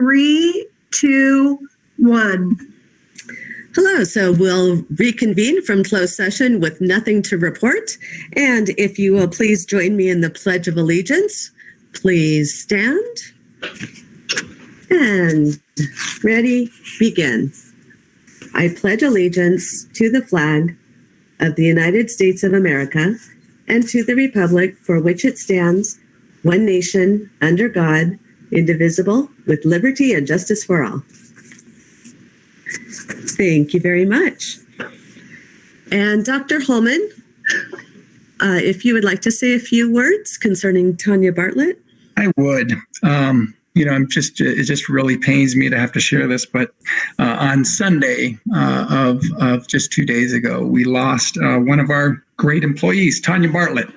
3, 2, 1. Hello, so we'll reconvene from closed session with nothing to report. And if you will please join me in the Pledge of Allegiance, please stand. And ready, begin. I pledge allegiance to the flag of the United States of America and to the republic for which it stands, one nation, under God, indivisible, with liberty and justice for all. Thank you very much. And Dr. Holman, if you would like to say a few words concerning Tanya Bartlett. I would. It just really pains me to have to share this, but on Sunday of just 2 days ago, we lost one of our great employees. Tanya Bartlett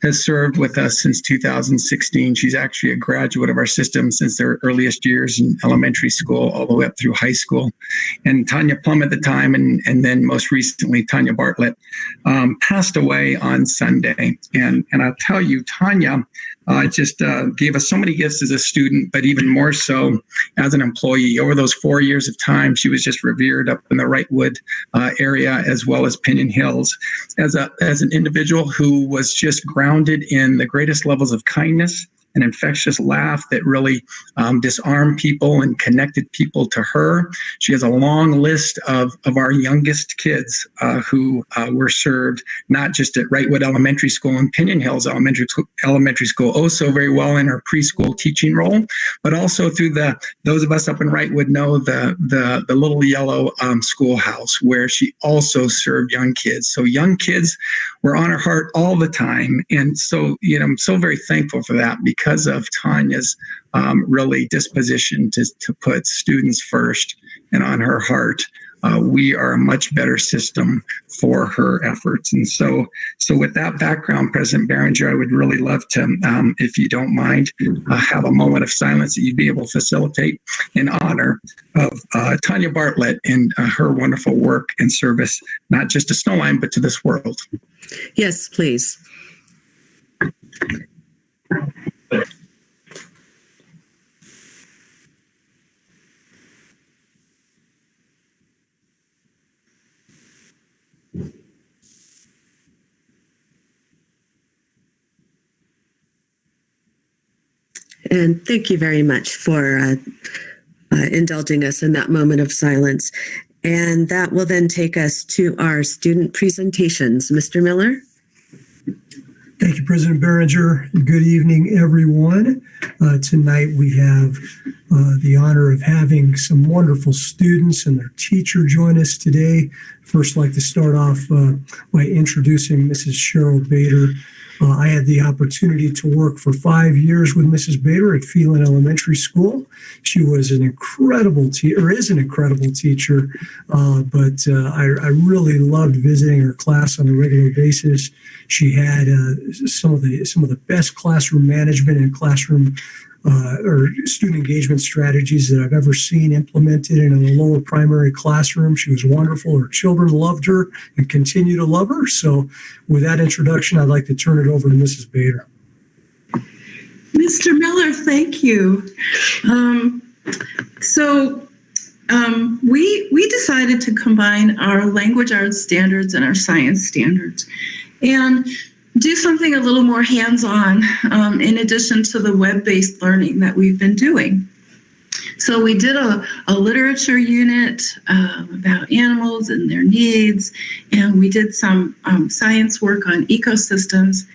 has served with us since 2016. She's actually a graduate of our system since their earliest years in elementary school all the way up through high school. And Tanya Plum at the time, and then most recently Tanya Bartlett, passed away on Sunday. And I'll tell you, Tanya just gave us so many gifts as a student, but even more so as an employee. Over those 4 years of time, she was just revered up in the Wrightwood area as well as Pinion Hills as an individual who was just grounded in the greatest levels of kindness, an infectious laugh that really disarmed people and connected people to her. She has a long list of our youngest kids who were served, not just at Wrightwood Elementary School and Pinion Hills Elementary School, oh so very well in her preschool teaching role, but also through those of us up in Wrightwood know the little yellow schoolhouse where she also served young kids. So young kids were on her heart all the time. And so, I'm so very thankful for that because of Tanya's really disposition to put students first and on her heart. We are a much better system for her efforts. And so with that background, President Behringer, I would really love to, if you don't mind, have a moment of silence that you'd be able to facilitate in honor of Tanya Bartlett and her wonderful work and service, not just to Snowline, but to this world. Yes, please. And thank you very much for indulging us in that moment of silence. And that will then take us to our student presentations. Mr. Miller? Thank you, President Behringer. Good evening, everyone. Tonight we have the honor of having some wonderful students and their teacher join us today. First, I'd like to start off by introducing Mrs. Cheryl Bader. I had the opportunity to work for 5 years with Mrs. Bader at Phelan Elementary School. She was an incredible teacher, is an incredible teacher, but I really loved visiting her class on a regular basis. She had some of the best classroom management and classroom or student engagement strategies that I've ever seen implemented in a lower primary classroom. She was wonderful. Her children loved her and continue to love her. So with that introduction, I'd like to turn it over to Mrs. Bader. Mr. Miller, thank you. We decided to combine our language arts standards and our science standards and do something a little more hands-on in addition to the web-based learning that we've been doing. So we did a literature unit about animals and their needs, and we did some science work on ecosystems.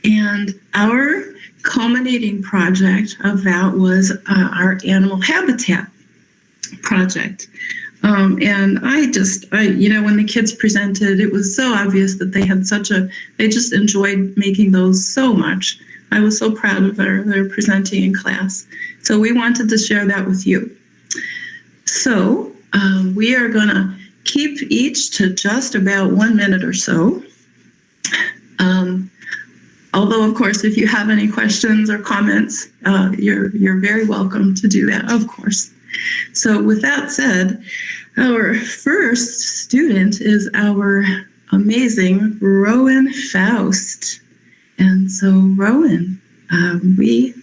And our culminating project of that was our animal habitat project. And when the kids presented, it was so obvious that they had they just enjoyed making those so much. I was so proud of their presenting in class. So we wanted to share that with you. So we are going to keep each to just about 1 minute or so. Although, of course, if you have any questions or comments, you're very welcome to do that, of course. So with that said, our first student is our amazing Rowan Faust. And so, Rowan, we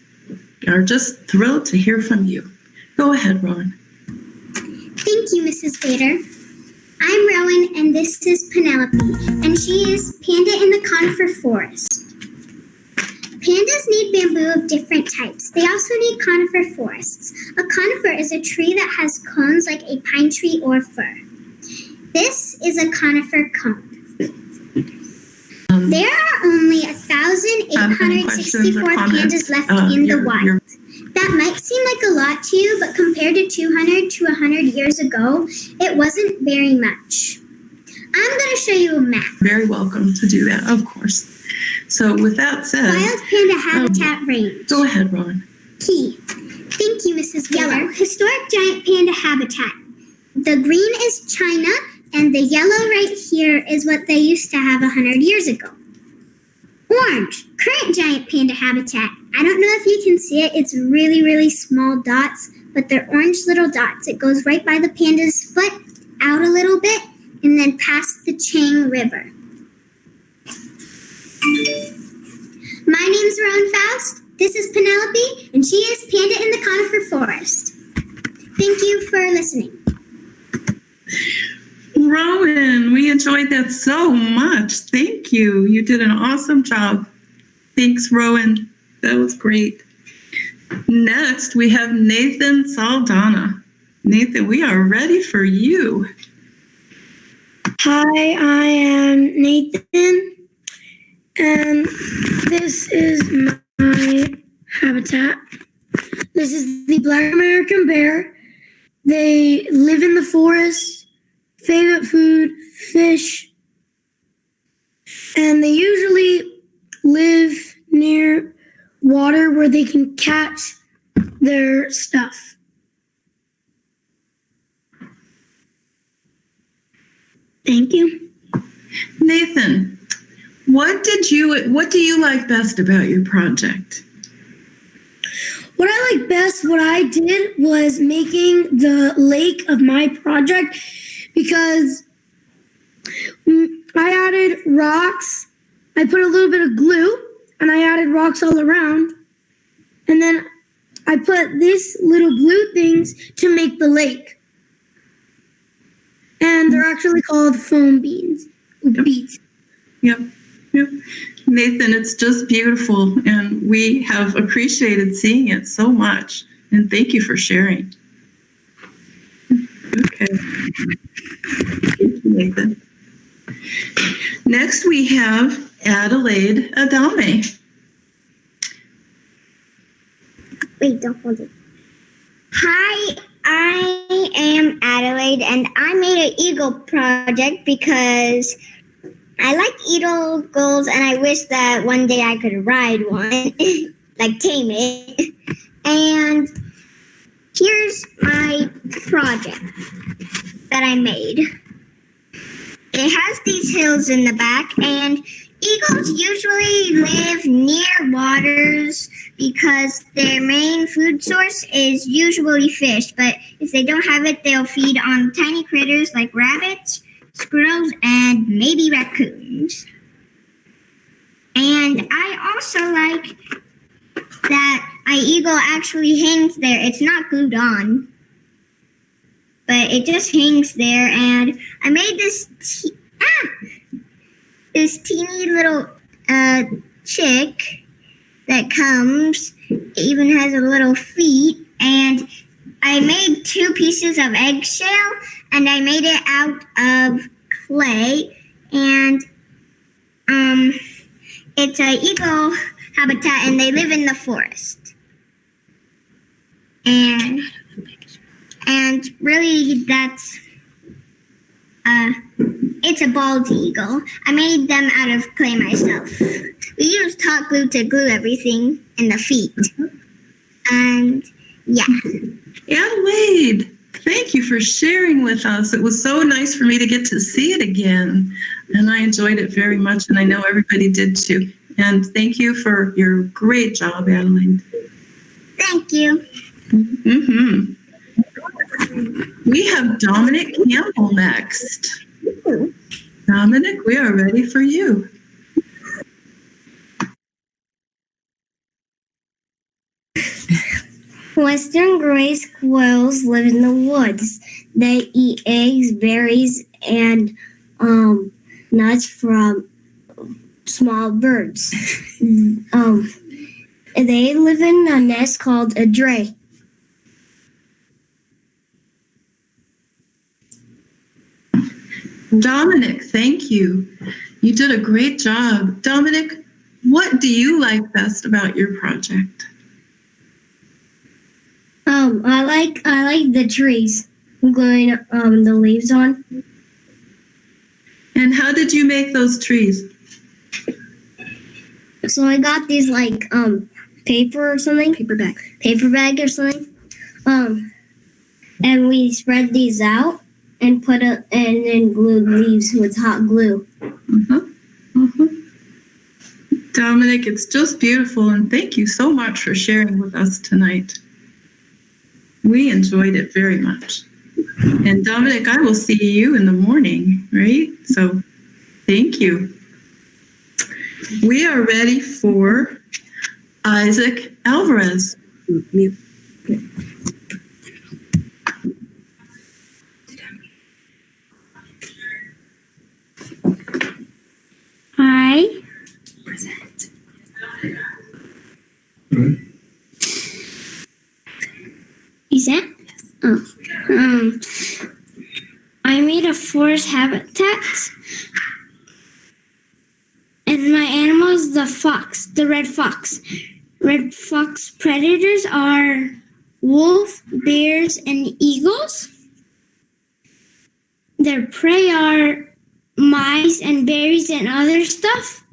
are just thrilled to hear from you. Go ahead, Rowan. Thank you, Mrs. Bader. I'm Rowan, and this is Penelope, and she is Panda in the conifer forest. Pandas need bamboo of different types. They also need conifer forests. A conifer is a tree that has cones like a pine tree or fir. This is a conifer cone. There are only 1,864 pandas left in the wild. That might seem like a lot to you, but compared to 200 to 100 years ago, it wasn't very much. I'm going to show you a map. Very welcome to do that, of course. So with that said... Wild panda habitat range. Go ahead, Rowan. Key. Thank you, Mrs. Yellow. Historic giant panda habitat. The green is China, and the yellow right here is what they used to have 100 years ago. Orange, current giant panda habitat. I don't know if you can see it. It's really, really small dots, but they're orange little dots. It goes right by the panda's foot, out a little bit, and then past the Chang River. My name's Rowan Faust. This is Penelope, and she is Panda in the conifer forest. Thank you for listening. Rowan, we enjoyed that so much. Thank you. You did an awesome job. Thanks, Rowan. That was great. Next, we have Nathan Saldana. Nathan, we are ready for you. Hi, I am Nathan, and this is my habitat. This is the black American bear. They live in the forest, favorite food, fish, and they usually live near water where they can catch their stuff. Thank you. Nathan, what do you like best about your project? What I like best, what I did was making the lake of my project because I added rocks. I put a little bit of glue and I added rocks all around. And then I put these little blue things to make the lake. And they're actually called foam beads. Beads. Yep. Nathan, it's just beautiful, and we have appreciated seeing it so much. And thank you for sharing. Okay. Thank you, Nathan. Next, we have Adelaide Adame. Wait, don't hold it. Hi, I am Adelaide, and I made an eagle project because I like eagles, and I wish that one day I could ride one, like tame it. And here's my project that I made. It has these hills in the back, and eagles usually live near waters because their main food source is usually fish. But if they don't have it, they'll feed on tiny critters like rabbits, squirrels, and maybe raccoons. And I also like that my eagle actually hangs there. It's not glued on, but it just hangs there. And I made this teeny little chick that comes. It even has a little feet. And I made 2 pieces of eggshell, and I made it out of clay. And it's an eagle habitat, and they live in the forest. And really, that's it's a bald eagle. I made them out of clay myself. We used hot glue to glue everything in the feet. And yeah. Adelaide, thank you for sharing with us. It was so nice for me to get to see it again, and I enjoyed it very much, and I know everybody did too. And thank you for your great job, Adelaide. Thank you. Mm-hmm. We have Dominic Campbell next. Dominic, we are ready for you. Was western gray squirrels live in the woods. They eat eggs, berries, and nuts from small birds. They live in a nest called a dray. Dominic, thank you. You did a great job. Dominic, what do you like best about your project? I like the trees. Gluing the leaves on. And how did you make those trees? So I got these paper or something. Paper bag or something. And we spread these out and and then glued leaves with hot glue. Dominic, it's just beautiful, and thank you so much for sharing with us tonight. We enjoyed it very much. And Dominic, I will see you in the morning, right? So thank you. We are ready for Isaac Alvarez. Hi. Is that? Oh. I made a forest habitat. And my animal is the fox, the red fox. Red fox predators are wolf, bears, and eagles. Their prey are mice and berries and other stuff.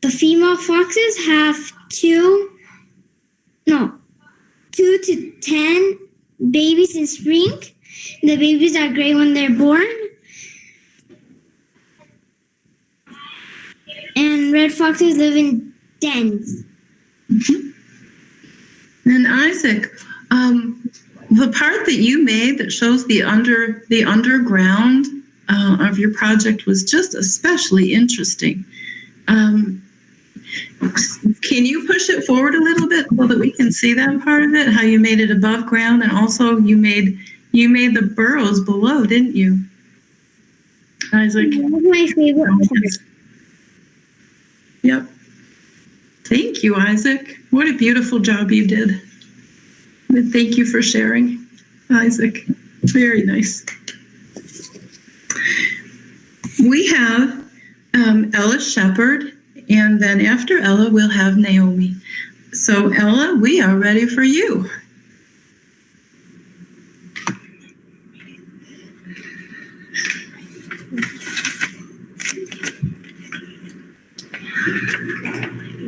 The female foxes have 2 to 10 babies in spring. The babies are gray when they're born. And red foxes live in dens. And Isaac, the part that you made that shows the underground of your project was just especially interesting. Can you push it forward a little bit so that we can see that part of it? How you made it above ground, and also you made the burrows below, didn't you, Isaac? That was my favorite part. Yep. Thank you, Isaac. What a beautiful job you did. And thank you for sharing, Isaac. Very nice. We have Ella Shepherd, and then after Ella, we'll have Naomi. So Ella, we are ready for you.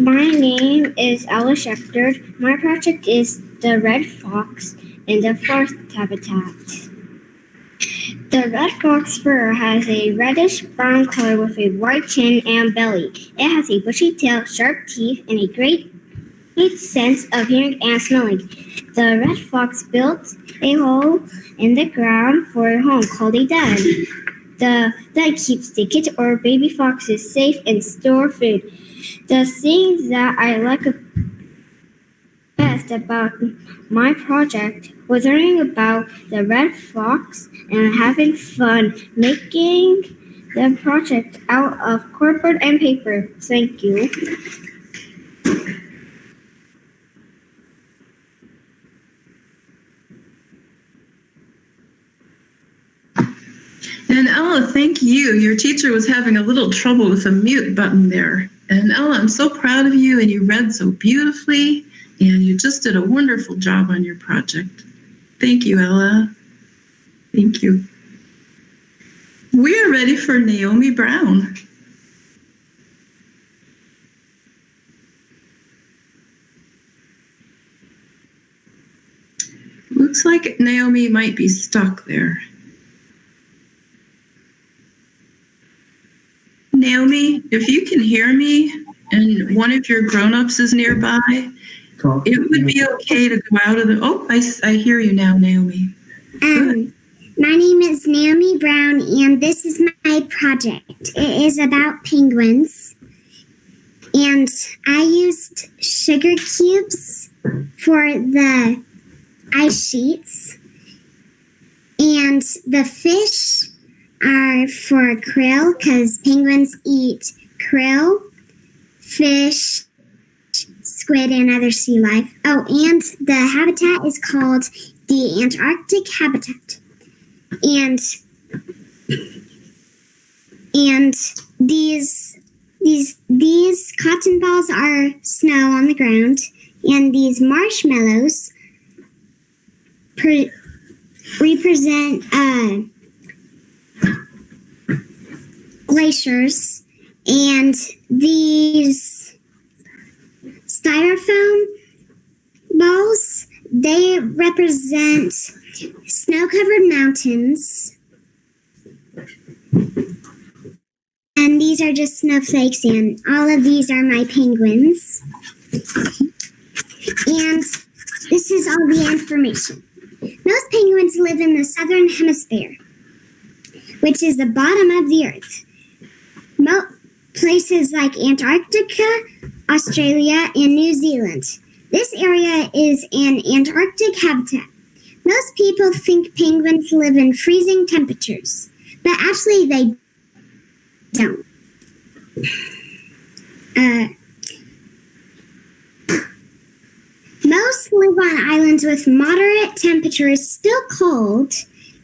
My name is Ella Shepherd. My project is the red fox in the forest habitat. The red fox fur has a reddish-brown color with a white chin and belly. It has a bushy tail, sharp teeth, and a great sense of hearing and smelling. The red fox built a hole in the ground for a home called a den. The den keeps the kid or baby foxes safe and store food. The thing that I like best about my project was learning about the red fox and having fun making the project out of cardboard and paper. Thank you. And Ella, thank you. Your teacher was having a little trouble with the mute button there. And Ella, I'm so proud of you, and you read so beautifully, and you just did a wonderful job on your project. Thank you, Ella. Thank you. We are ready for Naomi Brown. Looks like Naomi might be stuck there. Naomi, if you can hear me and one of your grown-ups is nearby, it would be okay to go out of the... Oh, I hear you now, Naomi. My name is Naomi Brown, and this is my project. It is about penguins. And I used sugar cubes for the ice sheets. And the fish are for krill because penguins eat krill, fish, squid, and other sea life. Oh, and the habitat is called the Antarctic habitat. And these cotton balls are snow on the ground, and these marshmallows represent glaciers, and these styrofoam balls, they represent snow-covered mountains. And these are just snowflakes, and all of these are my penguins. And this is all the information. Most penguins live in the southern hemisphere, which is the bottom of the earth. Places like Antarctica, Australia, and New Zealand. This area is an Antarctic habitat. Most people think penguins live in freezing temperatures, but actually they don't. Most live on islands with moderate temperatures, still cold.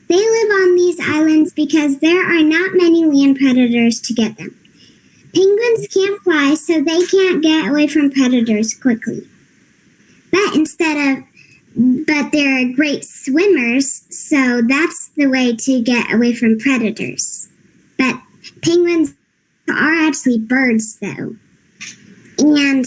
They live on these islands because there are not many land predators to get them. Penguins can't fly, so they can't get away from predators quickly. But they're great swimmers, so that's the way to get away from predators. But penguins are actually birds, though. And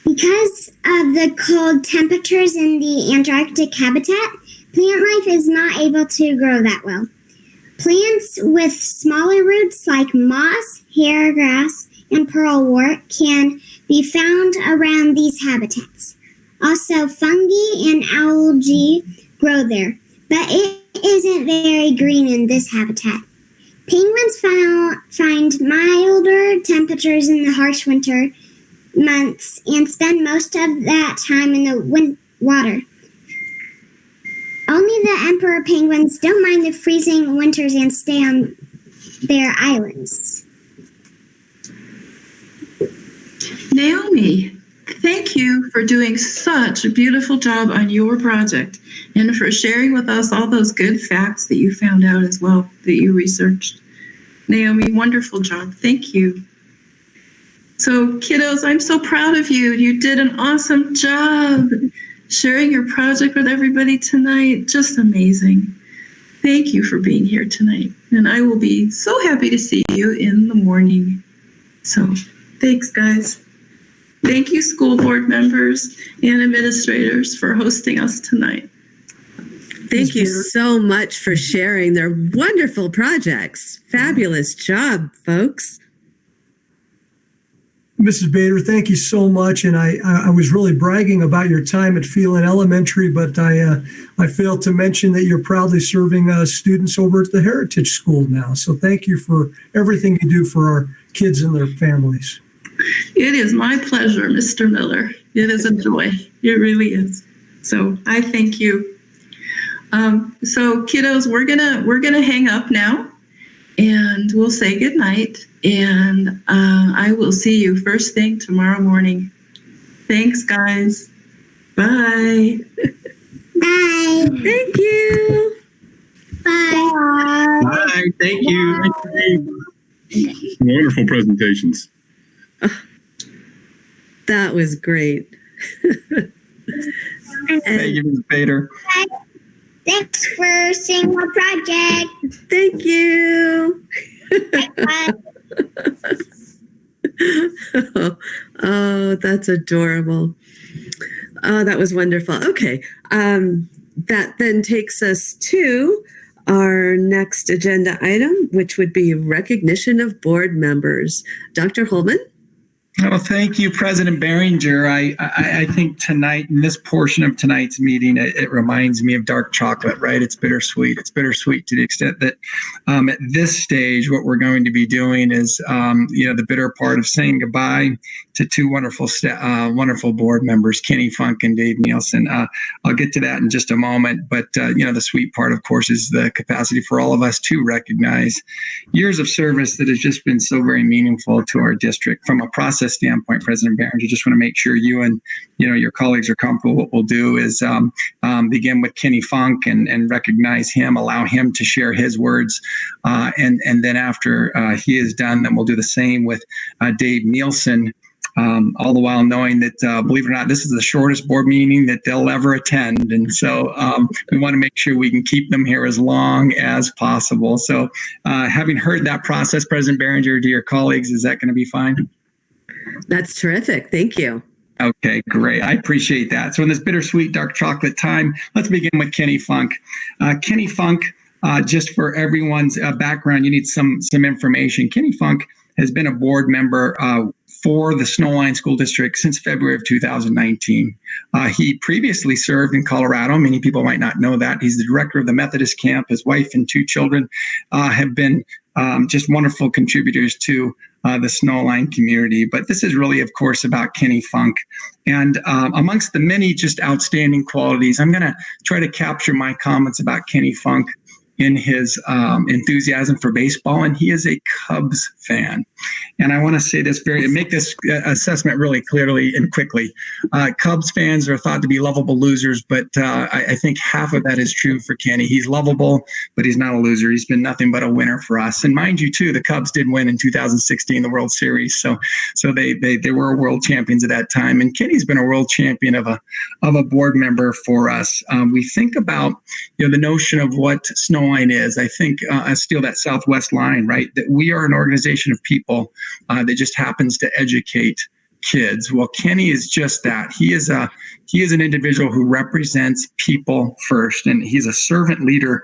because of the cold temperatures in the Antarctic habitat, plant life is not able to grow that well. Plants with smaller roots like moss, hair grass, and pearlwort can be found around these habitats. Also, fungi and algae grow there, but it isn't very green in this habitat. Penguins find milder temperatures in the harsh winter months and spend most of that time in the water. Only the emperor penguins don't mind the freezing winters and stay on their islands. Naomi, thank you for doing such a beautiful job on your project and for sharing with us all those good facts that you found out as well, that you researched. Naomi, wonderful job. Thank you. So, kiddos, I'm so proud of you. You did an awesome job sharing your project with everybody tonight. Just amazing. Thank you for being here tonight. And I will be so happy to see you in the morning. So, thanks, guys. Thank you, school board members and administrators, for hosting us tonight. Thank you so much for sharing their wonderful projects. Fabulous job, folks. Mrs. Bader, thank you so much. And I was really bragging about your time at Phelan Elementary, but I failed to mention that you're proudly serving students over at the Heritage School now. So thank you for everything you do for our kids and their families. It is my pleasure, Mr. Miller. It is a joy. It really is. So I thank you. So kiddos, we're gonna hang up now, and we'll say goodnight. And I will see you first thing tomorrow morning. Thanks, guys. Bye. Bye. Thank you. Bye. Bye. Thank you. Wonderful presentations. That was great. Thank you, Ms. Bader. Thanks for seeing my project. Thank you. Bye. Oh, that's adorable. Oh, that was wonderful. Okay. That then takes us to our next agenda item, which would be recognition of board members. Dr. Holman? Well, thank you, President Behringer. I think tonight, in this portion of tonight's meeting, it reminds me of dark chocolate, right? It's bittersweet. It's bittersweet to the extent that at this stage, what we're going to be doing is, the bitter part of saying goodbye to two wonderful board members, Kenny Funk and Dave Nielsen. I'll get to that in just a moment. But, the sweet part, of course, is the capacity for all of us to recognize years of service that has just been so very meaningful to our district. From a process standpoint, President Behringer, just want to make sure you and your colleagues are comfortable. What we'll do is begin with Kenny Funk and recognize him, allow him to share his words, and then after he is done, then we'll do the same with Dave Nielsen. All the while knowing that, believe it or not, this is the shortest board meeting that they'll ever attend. And so we want to make sure we can keep them here as long as possible. So having heard that process, President Behringer, to your colleagues, is that going to be fine? That's terrific. Thank you. Okay, great. I appreciate that. So in this bittersweet dark chocolate time, let's begin with Kenny Funk. Kenny Funk, just for everyone's background, you need some information. Kenny Funk has been a board member for the Snowline School District since February of 2019. He previously served in Colorado. Many people might not know that. He's the director of the Methodist camp. His wife and two children have been just wonderful contributors to the Snowline community. But this is really, of course, about Kenny Funk. And amongst the many just outstanding qualities, I'm going to try to capture my comments about Kenny Funk in his enthusiasm for baseball, and he is a Cubs fan. And I want to say this make this assessment really clearly and quickly. Cubs fans are thought to be lovable losers, but I think half of that is true for Kenny. He's lovable, but he's not a loser. He's been nothing but a winner for us. And mind you, too, the Cubs did win in 2016 the World Series, so they were world champions at that time. And Kenny's been a world champion of a board member for us. We think about the notion of what Snowline is. I think I steal that Southwest line, right? That we are an organization of people that just happens to educate kids. Well, Kenny is just that. He is an individual who represents people first, and he's a servant leader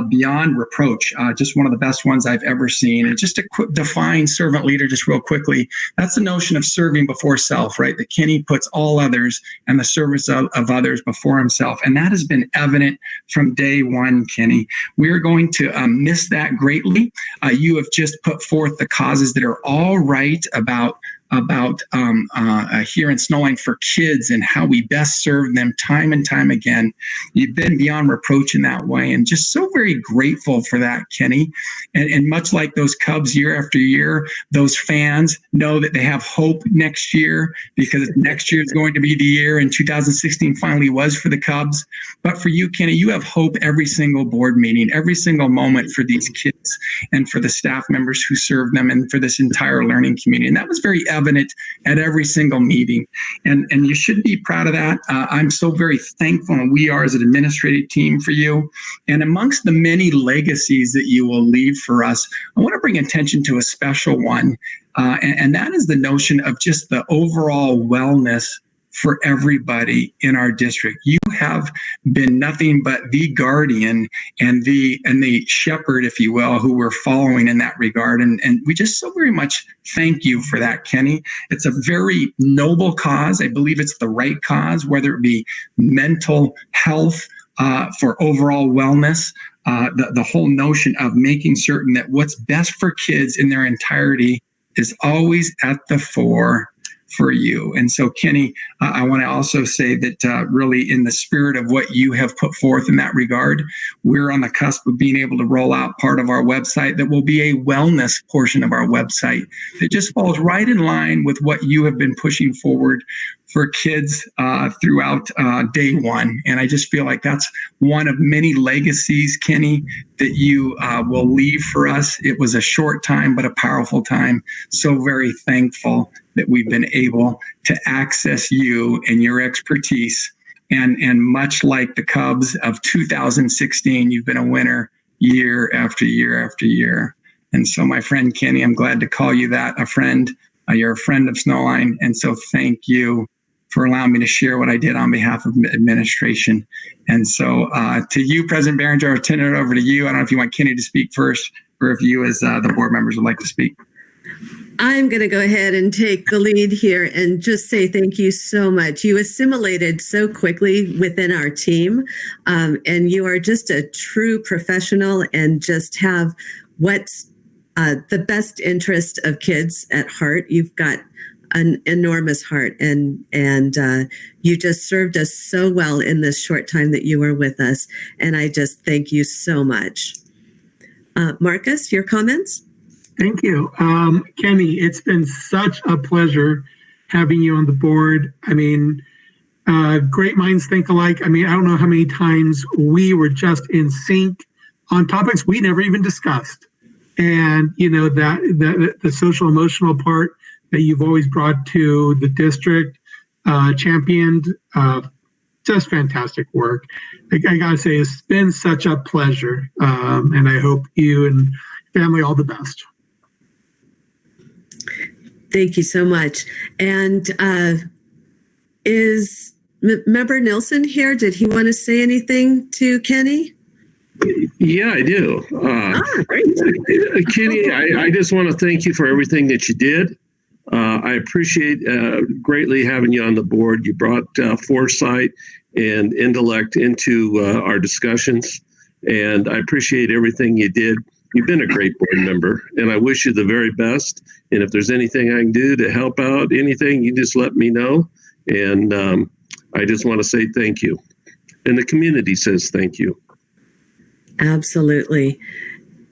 beyond reproach. Just one of the best ones I've ever seen. And just to define servant leader just real quickly, that's the notion of serving before self, right? That Kenny puts all others and the service of others before himself. And that has been evident from day one, Kenny. We're going to miss that greatly. You have just put forth the causes that are all right about here in Snowline for kids and how we best serve them time and time again. You've been beyond reproach in that way, and just so very grateful for that, Kenny. And much like those Cubs year after year, those fans know that they have hope next year, because next year is going to be the year, and 2016 finally was for the Cubs. But for you, Kenny, you have hope every single board meeting, every single moment for these kids and for the staff members who serve them and for this entire learning community. And that was very evident at every single meeting. And you should be proud of that. I'm so very thankful, and we are as an administrative team, for you. And amongst the many legacies that you will leave for us, I want to bring attention to a special one. And that is the notion of just the overall wellness for everybody in our district. You have been nothing but the guardian and the shepherd, if you will, who we're following in that regard. And we just so very much thank you for that, Kenny. It's a very noble cause. I believe it's the right cause, whether it be mental health, for overall wellness, the whole notion of making certain that what's best for kids in their entirety is always at the fore for you. And so, Kenny, I want to also say that really in the spirit of what you have put forth in that regard, we're on the cusp of being able to roll out part of our website that will be a wellness portion of our website that just falls right in line with what you have been pushing forward for kids throughout day one. And I just feel like that's one of many legacies, Kenny, that you will leave for us. It was a short time, but a powerful time. So very thankful that we've been able to access you and your expertise. And much like the Cubs of 2016, you've been a winner year after year after year. And so, my friend Kenny, I'm glad to call you that, a friend. You're a friend of Snowline. And so thank you for allowing me to share what I did on behalf of administration. And so to you, President Behringer, I'll turn it over to you. I don't know if you want Kenny to speak first or if you as the board members would like to speak. I'm going to go ahead and take the lead here and just say thank you so much. You assimilated so quickly within our team, and you are just a true professional and just have what's the best interest of kids at heart. You've got an enormous heart, and you just served us so well in this short time that you were with us, and I just thank you so much. Marcus, your comments? Thank you. Kenny, it's been such a pleasure having you on the board. I mean, great minds think alike. I mean, I don't know how many times we were just in sync on topics we never even discussed. And, you know, that the social emotional part that you've always brought to the district, championed, just fantastic work. I gotta say, it's been such a pleasure. And I hope you and family all the best. Thank you so much. And is Member Nilsson here? Did he want to say anything to Kenny? Yeah, I do. Great. Kenny, I just want to thank you for everything that you did. I appreciate greatly having you on the board. You brought foresight and intellect into our discussions, and I appreciate everything you did. You've been a great board member, and I wish you the very best. And if there's anything I can do to help out, anything, you just let me know. And I just want to say thank you. And the community says thank you. Absolutely.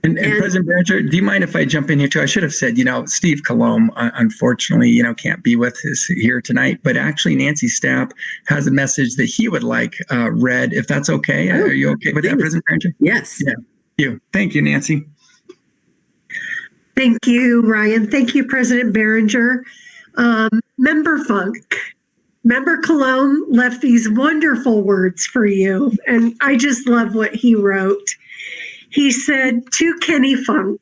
And President Berenger, do you mind if I jump in here too? I should have said, Steve Colomb, unfortunately, can't be with us here tonight, but actually Nancy Stapp has a message that he would like read, if that's okay. Are you okay with that, President Berenger? Yes. Yeah. Thank you, Nancy. Thank you, Ryan. Thank you, President Berenger. Member Funk, Member Colomb left these wonderful words for you, and I just love what he wrote. He said, to Kenny Funk,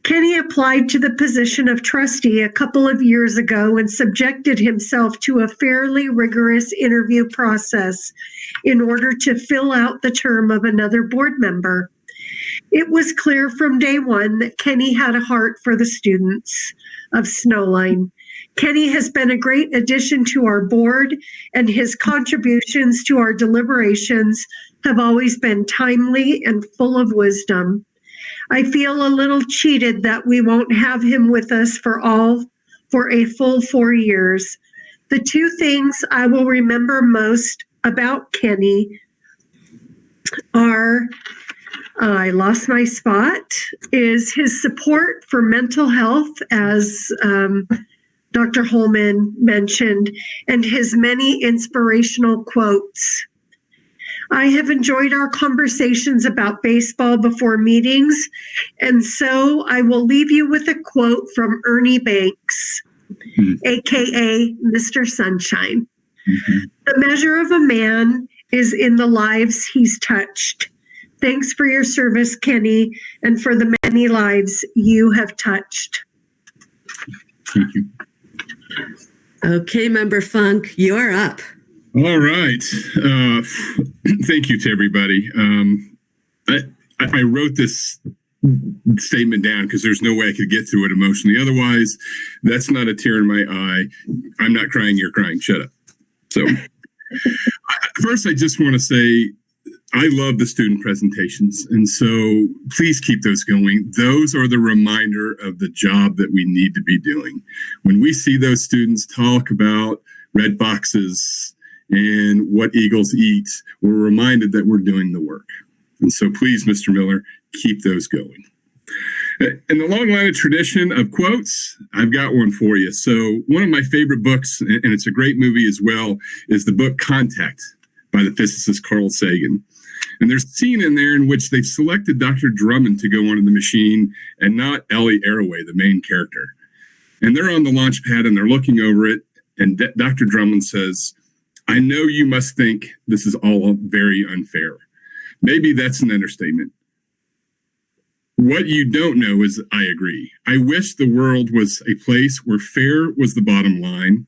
Kenny applied to the position of trustee a couple of years ago and subjected himself to a fairly rigorous interview process in order to fill out the term of another board member. It was clear from day one that Kenny had a heart for the students of Snowline. Kenny has been a great addition to our board, and his contributions to our deliberations have always been timely and full of wisdom. I feel a little cheated that we won't have him with us for a full 4 years. The two things I will remember most about Kenny are, I lost my spot, is his support for mental health, as Dr. Holman mentioned, and his many inspirational quotes. I have enjoyed our conversations about baseball before meetings, and so I will leave you with a quote from Ernie Banks, aka Mr. Sunshine. The measure of a man is in the lives he's touched. Thanks for your service, Kenny, and for the many lives you have touched. Thank you. Okay, Member Funk, you're up. All right. Thank you to everybody. I wrote this statement down because there's no way I could get through it emotionally. Otherwise, that's not a tear in my eye. I'm not crying, you're crying. Shut up. So first, I just want to say I love the student presentations. And so please keep those going. Those are the reminder of the job that we need to be doing. When we see those students talk about red boxes and what eagles eat, we're reminded that we're doing the work. And so please, Mr. Miller, keep those going. In the long line of tradition of quotes, I've got one for you. So one of my favorite books, and it's a great movie as well, is the book Contact by the physicist Carl Sagan. And there's a scene in there in which they've selected Dr. Drummond to go onto the machine and not Ellie Arroway, the main character. And they're on the launch pad and they're looking over it. And Dr. Drummond says, I know you must think this is all very unfair. Maybe that's an understatement. What you don't know is I agree. I wish the world was a place where fair was the bottom line,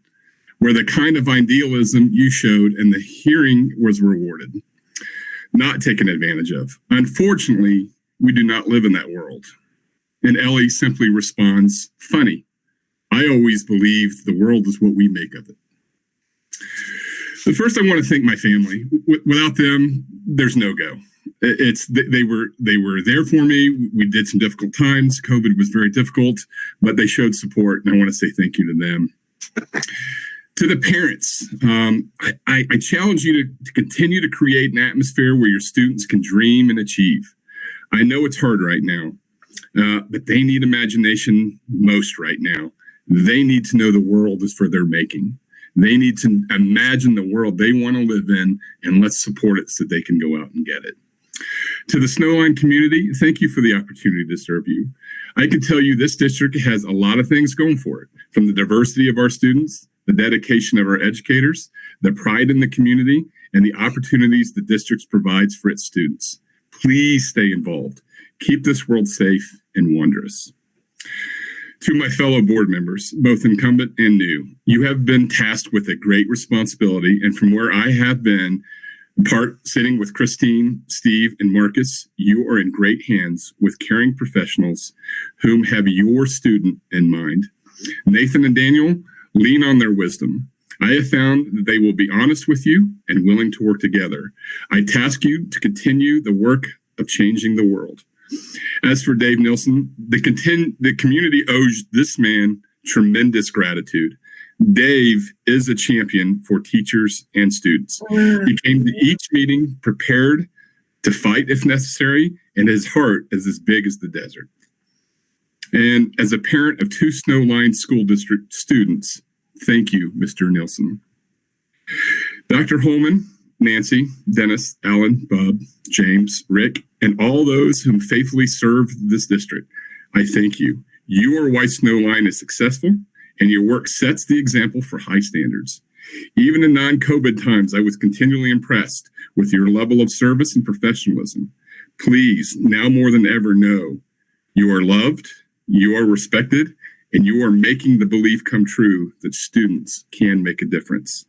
where the kind of idealism you showed and the hearing was rewarded, not taken advantage of. Unfortunately, we do not live in that world. And Ellie simply responds, funny. I always believed the world is what we make of it. But first, I want to thank my family. Without them, there's no go. They were there for me. We did some difficult times. COVID was very difficult, but they showed support, and I want to say thank you to them. To the parents, I challenge you to continue to create an atmosphere where your students can dream and achieve. I know it's hard right now, but they need imagination most right now. They need to know the world is for their making. They need to imagine the world they want to live in, and let's support it so they can go out and get it. To the Snowline community, thank you for the opportunity to serve you. I can tell you this district has a lot of things going for it, from the diversity of our students, the dedication of our educators, the pride in the community, and the opportunities the district provides for its students. Please stay involved. Keep this world safe and wondrous. To my fellow board members, both incumbent and new, you have been tasked with a great responsibility, and from where I have been, sitting with Christine, Steve, and Marcus, you are in great hands with caring professionals whom have your student in mind. Nathan and Daniel, lean on their wisdom. I have found that they will be honest with you and willing to work together. I task you to continue the work of changing the world. As for Dave Nilsson, the community owes this man tremendous gratitude. Dave is a champion for teachers and students. He came to each meeting prepared to fight if necessary, and his heart is as big as the desert. And as a parent of 2 Snowline School District students, thank you, Mr. Nilsson. Dr. Holman, Nancy, Dennis, Alan, Bob, James, Rick, and all those whom faithfully serve this district, I thank you. You are why Snowline is successful, and your work sets the example for high standards. Even in non-COVID times, I was continually impressed with your level of service and professionalism. Please, now more than ever, know you are loved, you are respected, and you are making the belief come true that students can make a difference.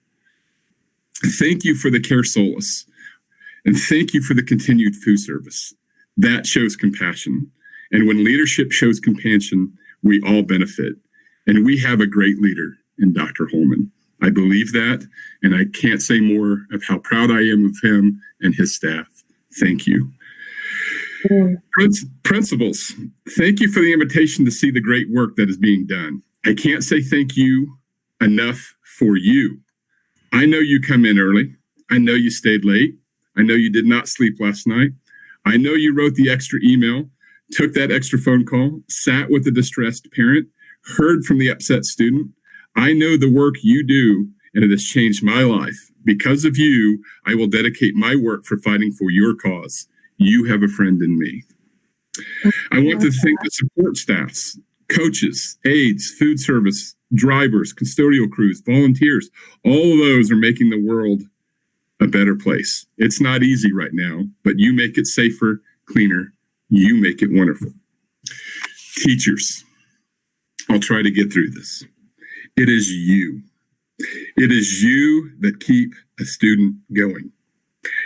Thank you for the Care Solace, and thank you for the continued food service. That shows compassion. And when leadership shows compassion, we all benefit. And we have a great leader in Dr. Holman. I believe that, and I can't say more of how proud I am of him and his staff. Thank you. Principals, thank you for the invitation to see the great work that is being done. I can't say thank you enough for you. I know you come in early. I know you stayed late. I know you did not sleep last night. I know you wrote the extra email, took that extra phone call, sat with the distressed parent, heard from the upset student. I know the work you do, and it has changed my life. Because of you, I will dedicate my work for fighting for your cause. You have a friend in me. I want to thank the support staffs, coaches, aides, food service, drivers, custodial crews, volunteers. All of those are making the world a better place. It's not easy right now, but you make it safer, cleaner. You make it wonderful. Teachers, I'll try to get through this. It is you. It is you that keep a student going.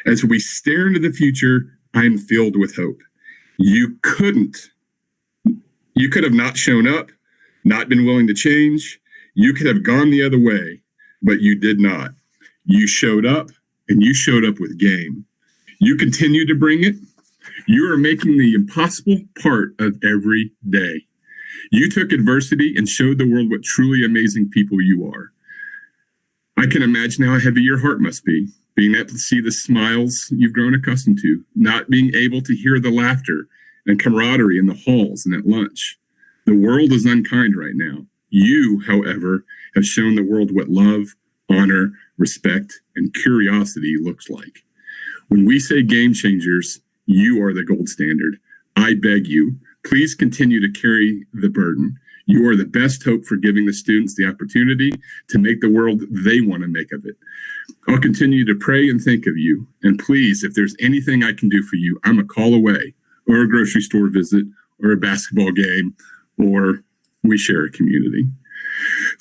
As we stare into the future, I'm filled with hope. You could have not shown up, not been willing to change. You could have gone the other way, but you did not. You showed up, and you showed up with game. You continue to bring it. You are making the impossible part of every day. You took adversity and showed the world what truly amazing people you are. I can imagine how heavy your heart must be, being able to see the smiles you've grown accustomed to, not being able to hear the laughter and camaraderie in the halls and at lunch. The world is unkind right now. You, however, have shown the world what love, honor, respect, and curiosity looks like. When we say game changers, you are the gold standard. I beg you, please continue to carry the burden. You are the best hope for giving the students the opportunity to make the world they want to make of it. I'll continue to pray and think of you. And please, if there's anything I can do for you, I'm a call away, or a grocery store visit, or a basketball game, or we share a community.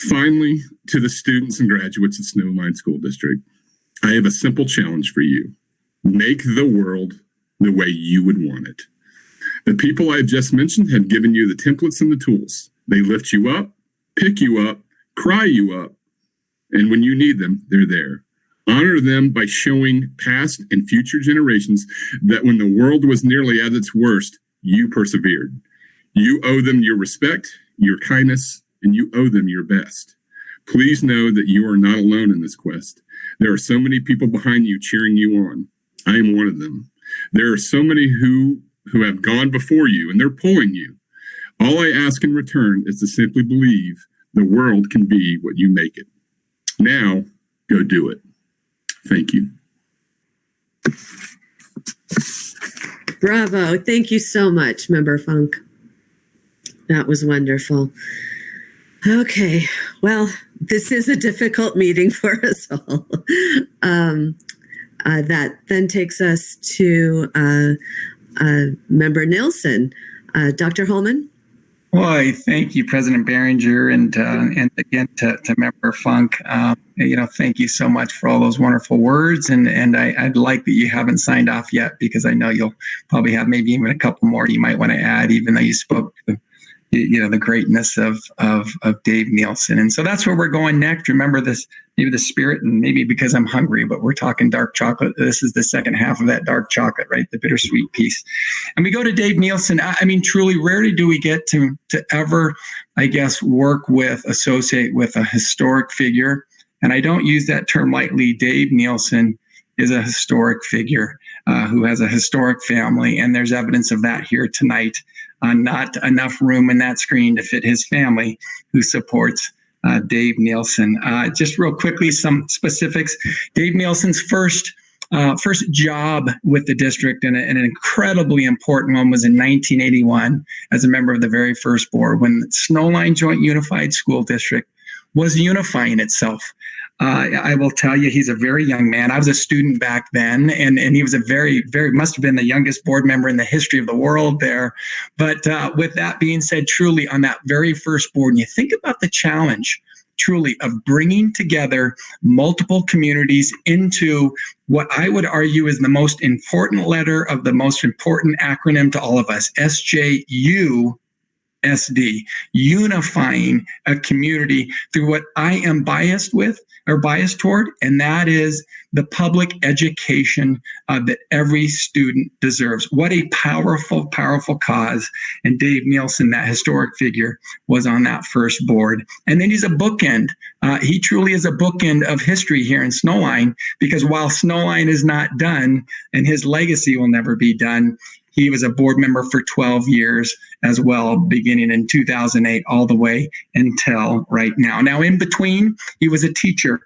Finally, to the students and graduates of Snowline School District, I have a simple challenge for you. Make the world the way you would want it. The people I've just mentioned have given you the templates and the tools. They lift you up, pick you up, cry you up, and when you need them, they're there. Honor them by showing past and future generations that when the world was nearly at its worst, you persevered. You owe them your respect, your kindness, and you owe them your best. Please know that you are not alone in this quest. There are so many people behind you cheering you on. I am one of them. There are so many who have gone before you, and they're pulling you. All I ask in return is to simply believe the world can be what you make it. Now, go do it. Thank you. Bravo. Thank you so much, Member Funk. That was wonderful. Okay. Well, this is a difficult meeting for us all. That then takes us to Member Nilsson. Dr. Holman? Why, thank you, President Behringer, and again to Member Funk. Thank you so much for all those wonderful words, and I'd like that you haven't signed off yet, because I know you'll probably have maybe even a couple more you might want to add, even though you spoke the greatness of Dave Nielsen. And so that's where we're going next. Remember this, maybe the spirit, and maybe because I'm hungry, but we're talking dark chocolate. This is the second half of that dark chocolate, right? The bittersweet piece. And we go to Dave Nielsen. I mean, truly, rarely do we get to ever, I guess, associate with a historic figure. And I don't use that term lightly. Dave Nielsen is a historic figure who has a historic family. And there's evidence of that here tonight. Not enough room in that screen to fit his family, who supports Dave Nielsen. Just real quickly, some specifics. Dave Nielsen's first job with the district, and an incredibly important one, was in 1981 as a member of the very first board, when Snowline Joint Unified School District was unifying itself. I will tell you, he's a very young man. I was a student back then, and he was a very, very, must have been the youngest board member in the history of the world there. But with that being said, truly on that very first board, and you think about the challenge, truly, of bringing together multiple communities into what I would argue is the most important letter of the most important acronym to all of us, SJUSD, unifying a community through what I am biased toward, and that is the public education that every student deserves. What a powerful, powerful cause. And Dave Nielsen, that historic figure, was on that first board. And then he's a bookend. He truly is a bookend of history here in Snowline, because while Snowline is not done, and his legacy will never be done, he was a board member for 12 years as well, beginning in 2008 all the way until right now. Now, in between, he was a teacher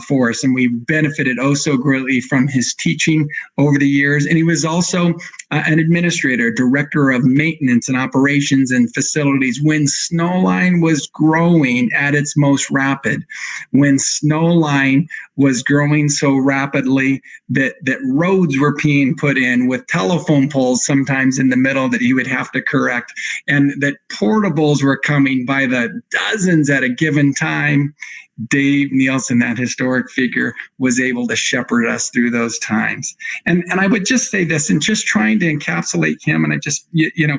for us, and we benefited so greatly from his teaching over the years. And he was also an administrator, director of maintenance and operations and facilities when Snowline was growing at its most rapid, when Snowline was growing so rapidly that roads were being put in with telephone poles sometimes in the middle that he would have to correct, and that portables were coming by the dozens at a given time. Dave Nielsen, that historic figure, was able to shepherd us through those times. And I would just say this, and just trying to encapsulate him, and I just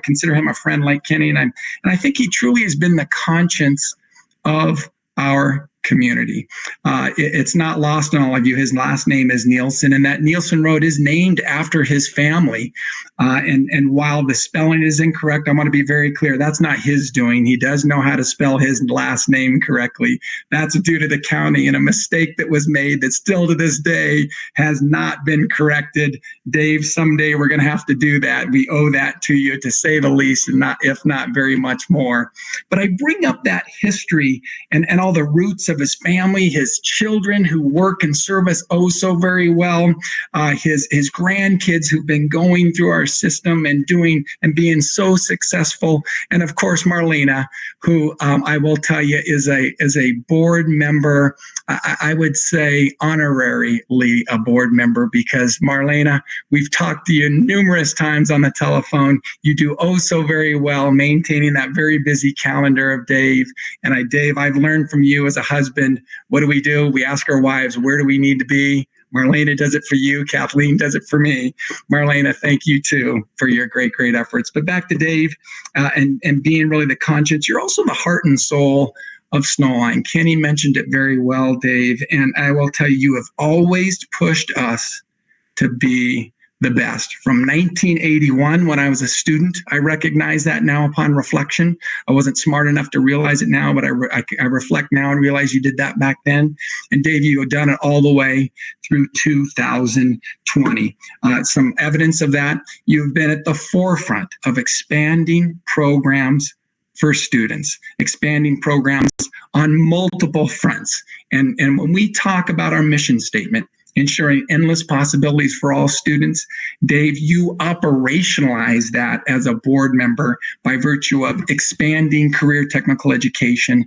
consider him a friend like Kenny, and I think he truly has been the conscience of our community. It's not lost on all of you. His last name is Nielsen, and that Nielsen Road is named after his family. And while the spelling is incorrect, I want to be very clear. That's not his doing. He does know how to spell his last name correctly. That's due to the county and a mistake that was made that still to this day has not been corrected. Dave, someday we're going to have to do that. We owe that to you, to say the least, and not, if not very much more. But I bring up that history and all the roots of his family, his children who work and serve us so very well, his grandkids who've been going through our system and doing and being so successful, and of course Marlena, who I will tell you is a board member. I would say honorarily a board member, because Marlena, we've talked to you numerous times on the telephone. You do so very well maintaining that very busy calendar of Dave. And Dave, I've learned from you as a husband, what do? We ask our wives, where do we need to be? Marlena does it for you. Kathleen does it for me. Marlena, thank you too for your great, great efforts. But back to Dave and being really the conscience. You're also the heart and soul of Snowline. Kenny mentioned it very well, Dave, and I will tell you, you have always pushed us to be the best. From 1981, when I was a student, I recognize that now upon reflection. I wasn't smart enough to realize it now, but I reflect now and realize you did that back then. And Dave, you have done it all the way through 2020. Some evidence of that, you've been at the forefront of expanding programs for students, expanding programs on multiple fronts. And when we talk about our mission statement, ensuring endless possibilities for all students, Dave, you operationalize that as a board member by virtue of expanding career technical education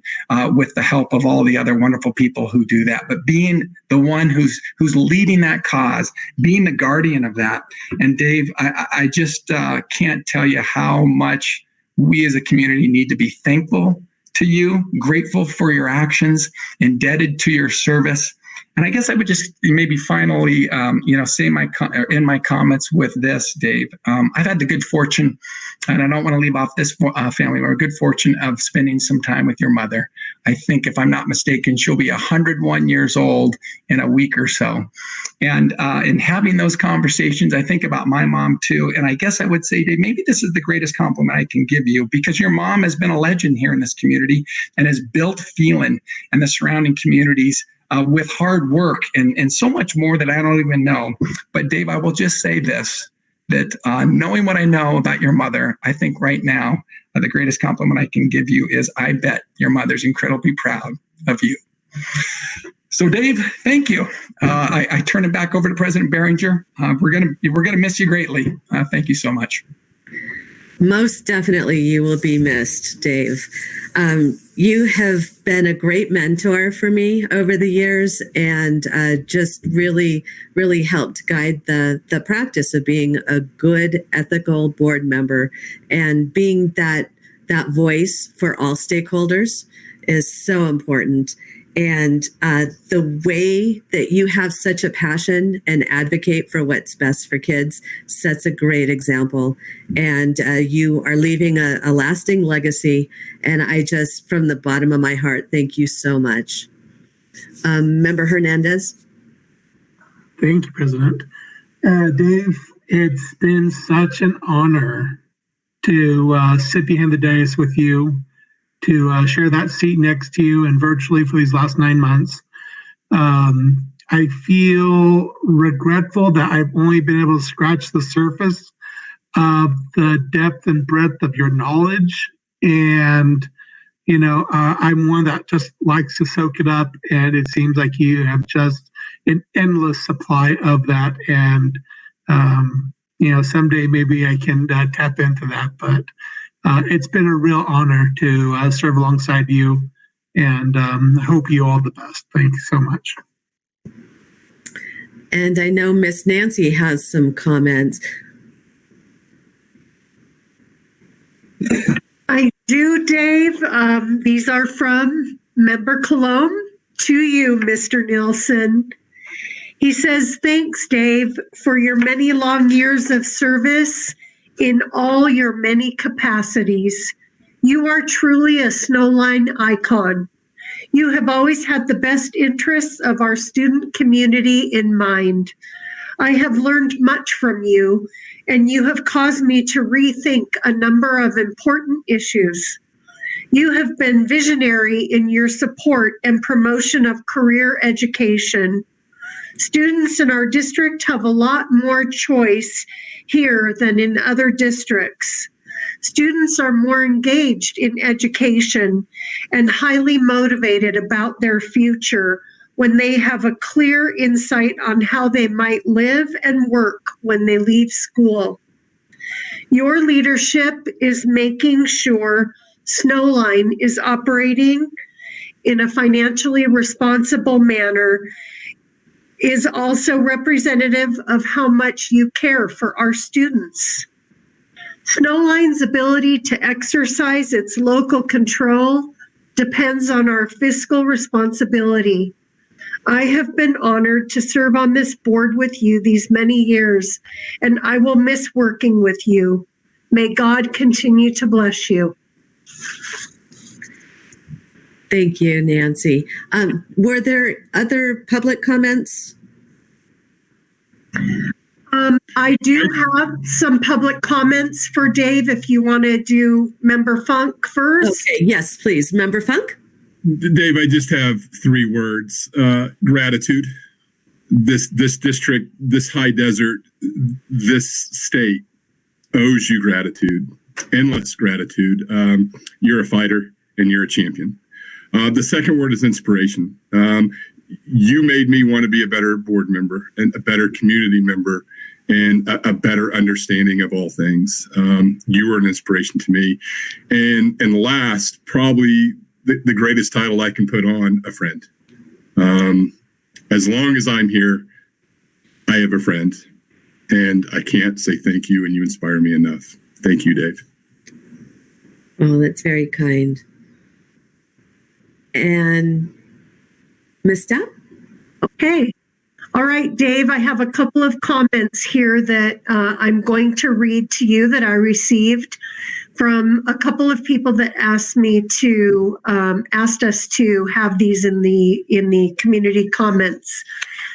with the help of all the other wonderful people who do that. But being the one who's leading that cause, being the guardian of that. And Dave, I just can't tell you how much we as a community need to be thankful to you, grateful for your actions, indebted to your service. And I guess I would just maybe finally, say in my comments with this, Dave. I've had the good fortune, and I don't want to leave off this family, but a good fortune of spending some time with your mother. I think, if I'm not mistaken, she'll be 101 years old in a week or so. And in having those conversations, I think about my mom too. And I guess I would say, Dave, maybe this is the greatest compliment I can give you, because your mom has been a legend here in this community and has built Phelan and the surrounding communities with hard work and so much more that I don't even know. But Dave, I will just say this, that knowing what I know about your mother, I think right now, the greatest compliment I can give you is I bet your mother's incredibly proud of you. So Dave, thank you. I turn it back over to President Behringer. We're gonna miss you greatly. Thank you so much. Most definitely, you will be missed, Dave. You have been a great mentor for me over the years, and just really, really helped guide the practice of being a good, ethical board member, and being that voice for all stakeholders is so important. And the way that you have such a passion and advocate for what's best for kids sets a great example. And you are leaving a lasting legacy. And I just, from the bottom of my heart, thank you so much. Member Hernandez. Thank you, President. Dave, it's been such an honor to sit behind the dais with you, to share that seat next to you and virtually for these last 9 months. I feel regretful that I've only been able to scratch the surface of the depth and breadth of your knowledge. And, I'm one that just likes to soak it up. And it seems like you have just an endless supply of that. And, someday maybe I can tap into that. But it's been a real honor to serve alongside you, and I hope you all the best. Thank you so much. And I know Miss Nancy has some comments. I do, Dave. These are from Member Colomb to you, Mr. Nielsen. He says, thanks, Dave, for your many long years of service in all your many capacities. You are truly a Snowline icon. You have always had the best interests of our student community in mind. I have learned much from you, and you have caused me to rethink a number of important issues. You have been visionary in your support and promotion of career education. Students in our district have a lot more choice here than in other districts. Students are more engaged in education and highly motivated about their future when they have a clear insight on how they might live and work when they leave school. Your leadership is making sure Snowline is operating in a financially responsible manner, is also representative of how much you care for our students. Snowline's ability to exercise its local control depends on our fiscal responsibility. I have been honored to serve on this board with you these many years, and I will miss working with you. May God continue to bless you. Thank you, Nancy. Were there other public comments? I do have some public comments for Dave if you want to do Member Funk first. Okay, yes, please. Member Funk? Dave, I just have 3 words. Gratitude. This district, this high desert, this state owes you gratitude, endless gratitude. You're a fighter and you're a champion. The second word is inspiration. You made me want to be a better board member and a better community member and a better understanding of all things. You were an inspiration to me. And last, probably the greatest title I can put on, a friend. As long as I'm here, I have a friend. And I can't say thank you, and you inspire me enough. Thank you, Dave. Oh, that's very kind. And Ms. Depp? Okay. All right, Dave, I have a couple of comments here that I'm going to read to you that I received from a couple of people that asked us to have these in the community comments.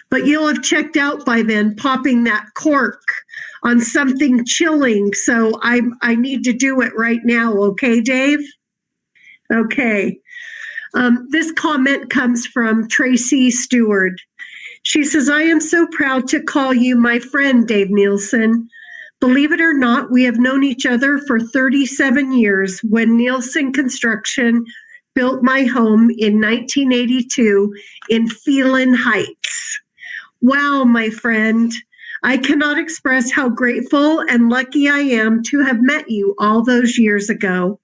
But you'll have checked out by then popping that cork on something chilling. So I need to do it right now. Okay, Dave? Okay. This comment comes from Tracy Stewart. She says, I am so proud to call you my friend, Dave Nielsen. Believe it or not, we have known each other for 37 years when Nielsen Construction built my home in 1982 in Phelan Heights. Wow, my friend. I cannot express how grateful and lucky I am to have met you all those years ago.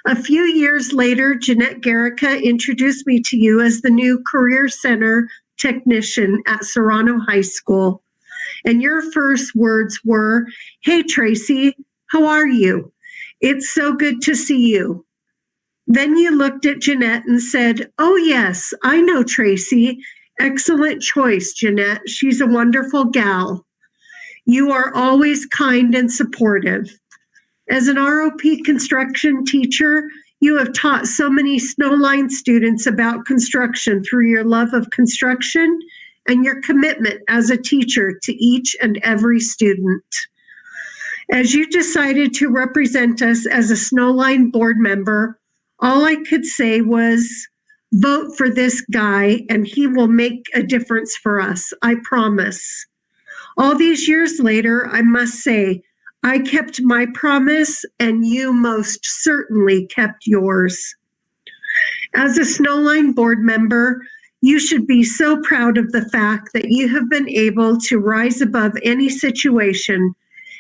A few years later, Jeanette Garrica introduced me to you as the new Career Center technician at Serrano High School. And your first words were, hey, Tracy, how are you? It's so good to see you. Then you looked at Jeanette and said, oh, yes, I know Tracy. Excellent choice, Jeanette. She's a wonderful gal. You are always kind and supportive. As an ROP construction teacher, you have taught so many Snowline students about construction through your love of construction and your commitment as a teacher to each and every student. As you decided to represent us as a Snowline board member, all I could say was, vote for this guy and he will make a difference for us, I promise. All these years later, I must say, I kept my promise and you most certainly kept yours. As a Snowline board member, you should be so proud of the fact that you have been able to rise above any situation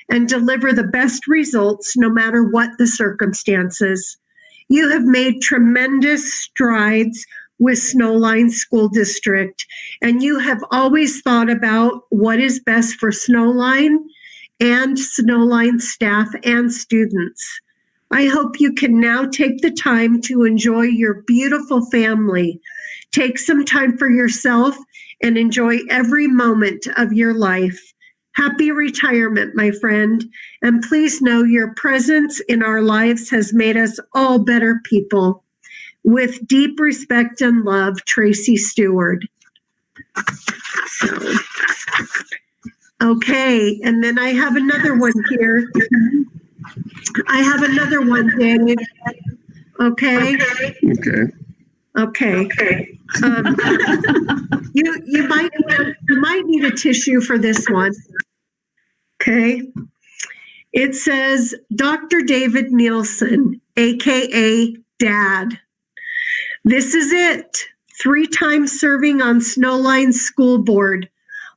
and deliver the best results no matter what the circumstances. You have made tremendous strides with Snowline School District, and you have always thought about what is best for Snowline and Snowline staff and students. I hope you can now take the time to enjoy your beautiful family. Take some time for yourself and enjoy every moment of your life. Happy retirement, my friend. And please know your presence in our lives has made us all better people. With deep respect and love, Tracy Stewart. So, okay, and then I have another one here. I have another one, Dave. Okay. Okay. You might need a tissue for this one. Okay. It says, Dr. David Nielsen, aka Dad. This is it. 3 times serving on Snowline School Board,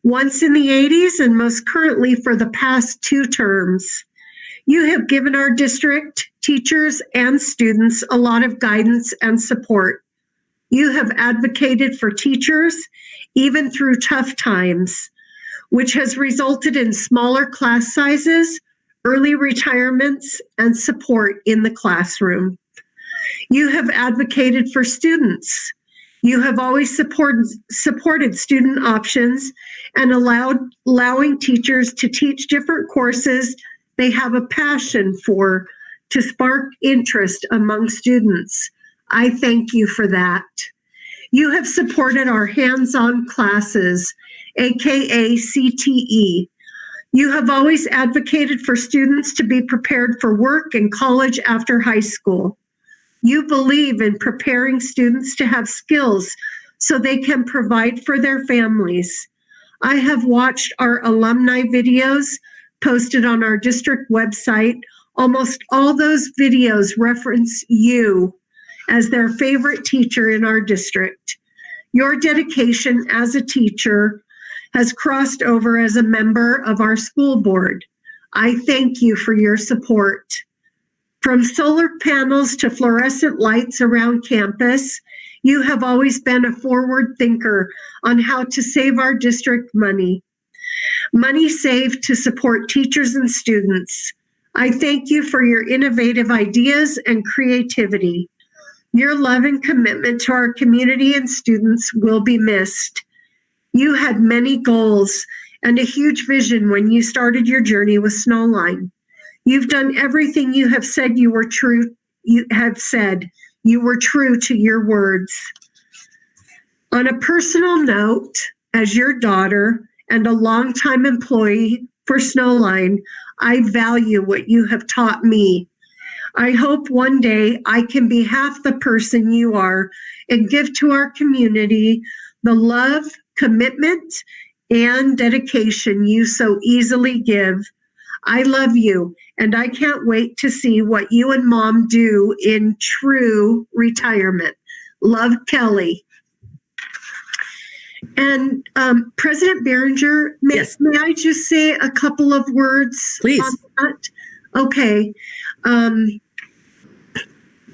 once in the 80s and most currently for the past 2 terms. You have given our district, teachers, and students a lot of guidance and support. You have advocated for teachers, even through tough times, which has resulted in smaller class sizes, early retirements, and support in the classroom. You have advocated for students. You have always supported student options and allowing teachers to teach different courses they have a passion for to spark interest among students. I thank you for that. You have supported our hands-on classes, aka CTE. You have always advocated for students to be prepared for work and college after high school. You believe in preparing students to have skills so they can provide for their families. I have watched our alumni videos posted on our district website. Almost all those videos reference you as their favorite teacher in our district. Your dedication as a teacher has crossed over as a member of our school board. I thank you for your support. From solar panels to fluorescent lights around campus, you have always been a forward thinker on how to save our district money. Money saved to support teachers and students. I thank you for your innovative ideas and creativity. Your love and commitment to our community and students will be missed. You had many goals and a huge vision when you started your journey with Snowline. You've done everything you have said you were true. You have said you were true to your words. On a personal note, as your daughter and a longtime employee for Snowline, I value what you have taught me. I hope one day I can be half the person you are and give to our community the love, commitment, and dedication you so easily give. I love you, and I can't wait to see what you and Mom do in true retirement. Love, Kelly. And President Behringer, may I just say a couple of words? Please. On that? Okay.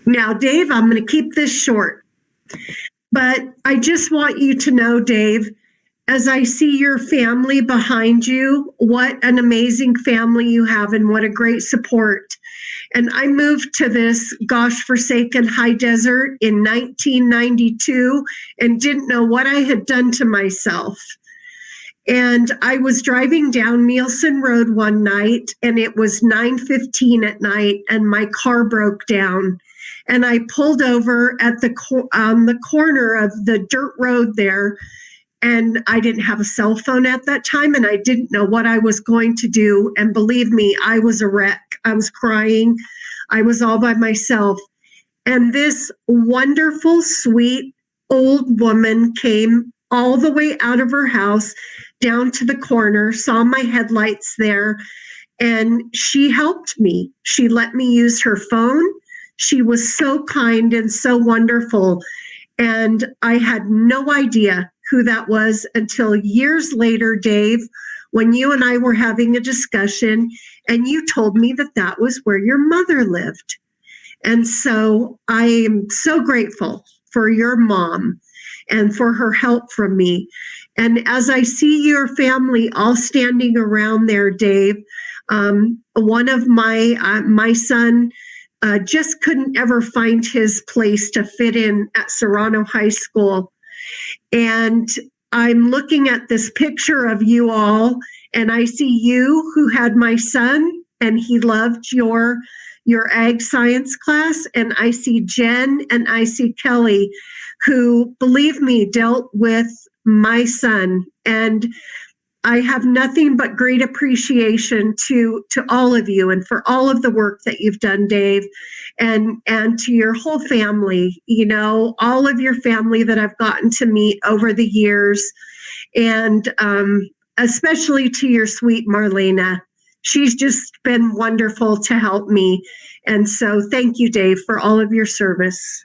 Now, Dave, I'm going to keep this short. But I just want you to know, Dave, as I see your family behind you, what an amazing family you have and what a great support. And I moved to this gosh-forsaken high desert in 1992 and didn't know what I had done to myself. And I was driving down Nielsen Road one night, and it was 9:15 at night, and my car broke down. And I pulled over at the corner of the dirt road there, and I didn't have a cell phone at that time, and I didn't know what I was going to do. And believe me, I was a wreck. I was crying. I was all by myself. And this wonderful, sweet old woman came all the way out of her house down to the corner, saw my headlights there, and she helped me. She let me use her phone. She was so kind and so wonderful. And I had no idea who that was until years later, Dave, when you and I were having a discussion and you told me that that was where your mother lived. And so I am so grateful for your mom and for her help from me. And as I see your family all standing around there, Dave, one of my son just couldn't ever find his place to fit in at Serrano High School. And I'm looking at this picture of you all, and I see you who had my son, and he loved your ag science class. And I see Jen and I see Kelly, who, believe me, dealt with my son. And I have nothing but great appreciation to all of you and for all of the work that you've done, Dave, and to your whole family, you know, all of your family that I've gotten to meet over the years, and especially to your sweet Marlena. She's just been wonderful to help me. And so thank you, Dave, for all of your service.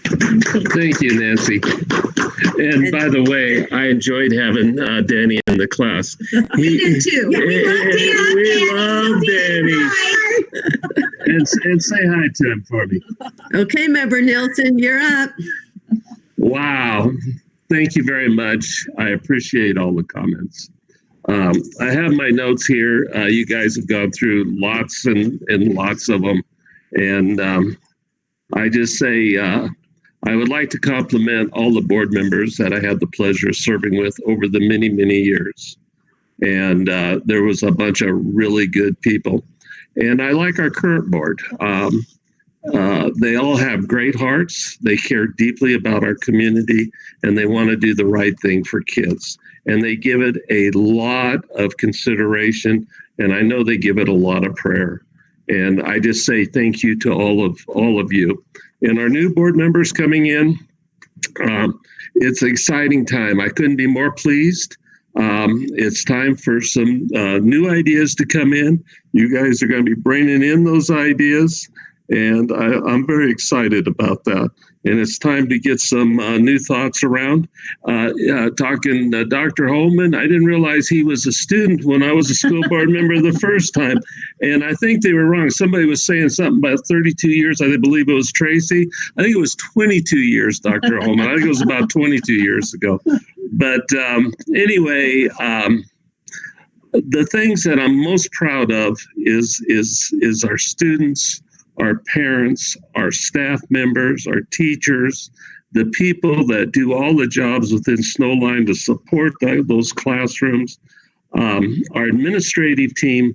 Thank you, Nancy. And by the way, I enjoyed having Danny in the class. We did too. We love Danny. And say hi to him for me. Okay, Member Nielsen, you're up. Wow. Thank you very much. I appreciate all the comments. I have my notes here. You guys have gone through lots and lots of them. And I just say, I would like to compliment all the board members that I had the pleasure of serving with over the many, many years. And there was a bunch of really good people. And I like our current board. They all have great hearts. They care deeply about our community, and they want to do the right thing for kids. And they give it a lot of consideration, and I know they give it a lot of prayer. And I just say thank you to all of you. And our new board members coming in, it's an exciting time. I couldn't be more pleased. It's time for some new ideas to come in. You guys are going to be bringing in those ideas, and I'm very excited about that. And it's time to get some new thoughts around. Talking to Dr. Holman, I didn't realize he was a student when I was a school board member the first time. And I think they were wrong. Somebody was saying something about 32 years. I believe it was Tracy. I think it was 22 years, Dr. Holman. I think it was about 22 years ago. But anyway, the things that I'm most proud of is our students, our parents, our staff members, our teachers, the people that do all the jobs within Snowline to support those classrooms, our administrative team.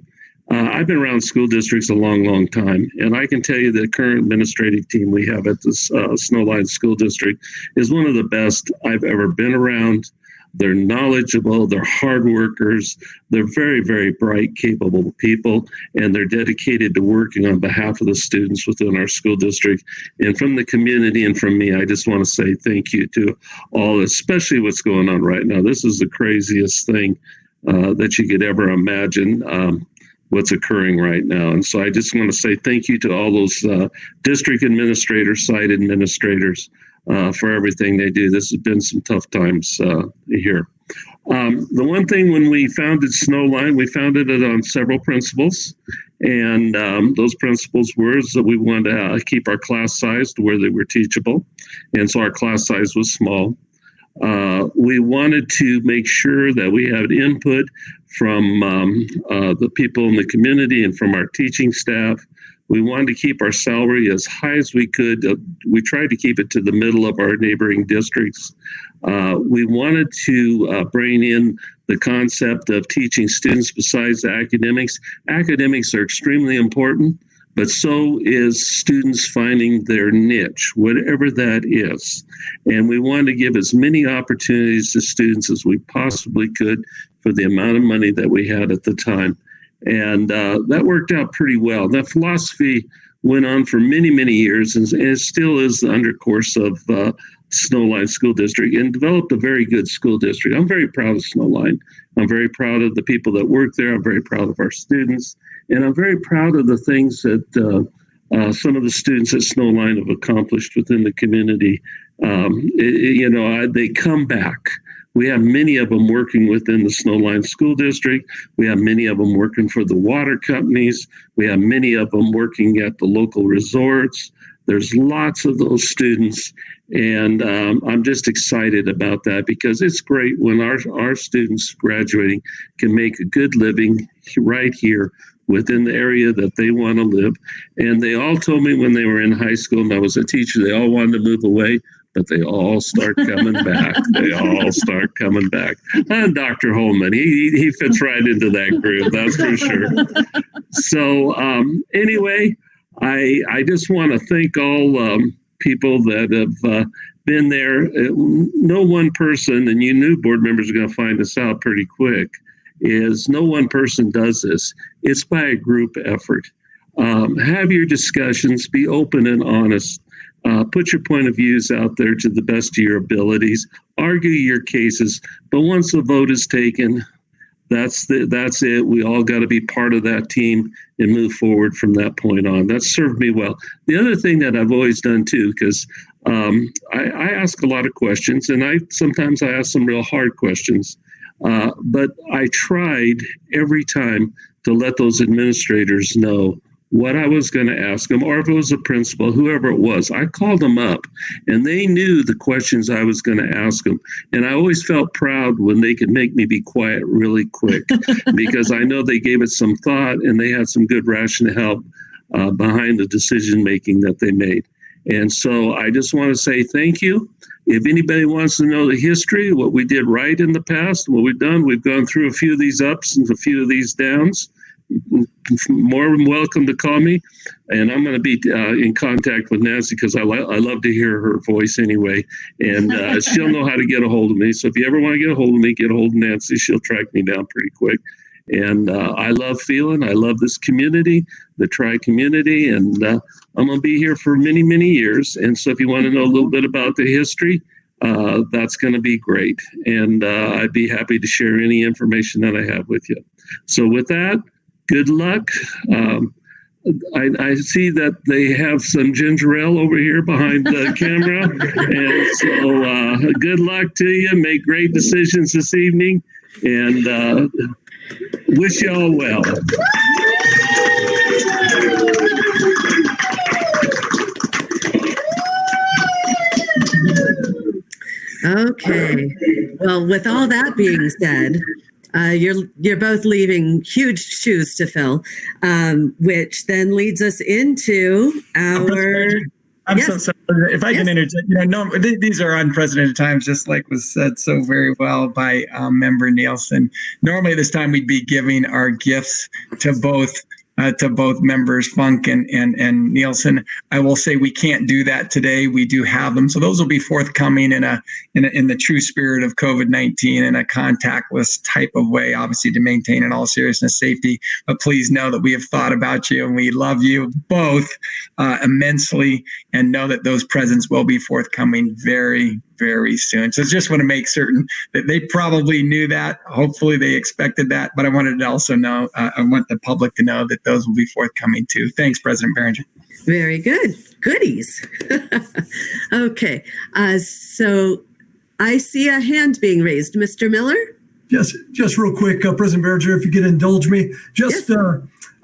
I've been around school districts a long, long time, and I can tell you the current administrative team we have at this Snowline School District is one of the best I've ever been around. They're knowledgeable, they're hard workers, they're very, very bright, capable people, and they're dedicated to working on behalf of the students within our school district. And from the community and from me, I just want to say thank you to all, especially what's going on right now. This is the craziest thing that you could ever imagine. What's occurring right now. And so I just want to say thank you to all those district administrators, site administrators for everything they do. This has been some tough times here. The one thing when we founded Snowline, we founded it on several principles. And those principles were that we wanted to keep our class size to where they were teachable. And so our class size was small. We wanted to make sure that we had input from the people in the community and from our teaching staff. We wanted to keep our salary as high as we could. We tried to keep it to the middle of our neighboring districts. We wanted to bring in the concept of teaching students besides the academics. Academics are extremely important, but so is students finding their niche, whatever that is. And we wanted to give as many opportunities to students as we possibly could for the amount of money that we had at the time. And that worked out pretty well. That philosophy went on for many, many years, and it still is the undercourse of Snowline School District, and developed a very good school district. I'm very proud of Snowline. I'm very proud of the people that work there. I'm very proud of our students. And I'm very proud of the things that some of the students at Snowline have accomplished within the community. They come back. We have many of them working within the Snowline School District. We have many of them working for the water companies. We have many of them working at the local resorts. There's lots of those students. And I'm just excited about that because it's great when our students graduating can make a good living right here within the area that they want to live. And they all told me when they were in high school and I was a teacher, they all wanted to move away, but they all start coming back. They all start coming back. And Dr. Holman, he fits right into that group, that's for sure. So anyway, I just want to thank all people that have been there. No one person, and you new board members are going to find this out pretty quick, is no one person does this. It's by a group effort. Have your discussions, be open and honest. Put your point of views out there to the best of your abilities. Argue your cases, but once the vote is taken, that's it. We all got to be part of that team and move forward from that point on. That served me well. The other thing that I've always done too, because I ask a lot of questions, and sometimes I ask some real hard questions. But I tried every time to let those administrators know what I was going to ask them, or if it was a principal, whoever it was, I called them up and they knew the questions I was going to ask them. And I always felt proud when they could make me be quiet really quick because I know they gave it some thought and they had some good rationale behind the decision making that they made. And so I just want to say thank you. If anybody wants to know the history, what we did right in the past, what we've done, we've gone through a few of these ups and a few of these downs. more than welcome to call me. And I'm going to be in contact with Nancy because I love to hear her voice anyway. And she'll know how to get a hold of me. So if you ever want to get a hold of me, get a hold of Nancy. She'll track me down pretty quick. And I love this community, the tri-community, and I'm going to be here for many, many years. And so if you want to know a little bit about the history, that's going to be great. And I'd be happy to share any information that I have with you. So with that, good luck. I see that they have some ginger ale over here behind the camera. And so good luck to you. Make great decisions this evening. And wish y'all well. Okay. Well, with all that being said, you're both leaving huge shoes to fill, which then leads us into our. I'm so sorry. If I can interject, these are unprecedented times, just like was said so very well by Member Nielsen. Normally, this time we'd be giving our gifts to both members Funk and Nielsen. I will say we can't do that today. We do have them, so those will be forthcoming in the true spirit of COVID-19 in a contactless type of way, obviously to maintain in all seriousness safety. But please know that we have thought about you and we love you both immensely, and know that those presents will be forthcoming very, very soon. So just want to make certain that they probably knew that. Hopefully they expected that, but I wanted to also know, I want the public to know that those will be forthcoming too. Thanks, President Behringer. Very good. Goodies. Okay. So I see a hand being raised. Mr. Miller? Yes, just real quick, President Behringer, if you could indulge me. Just, yes.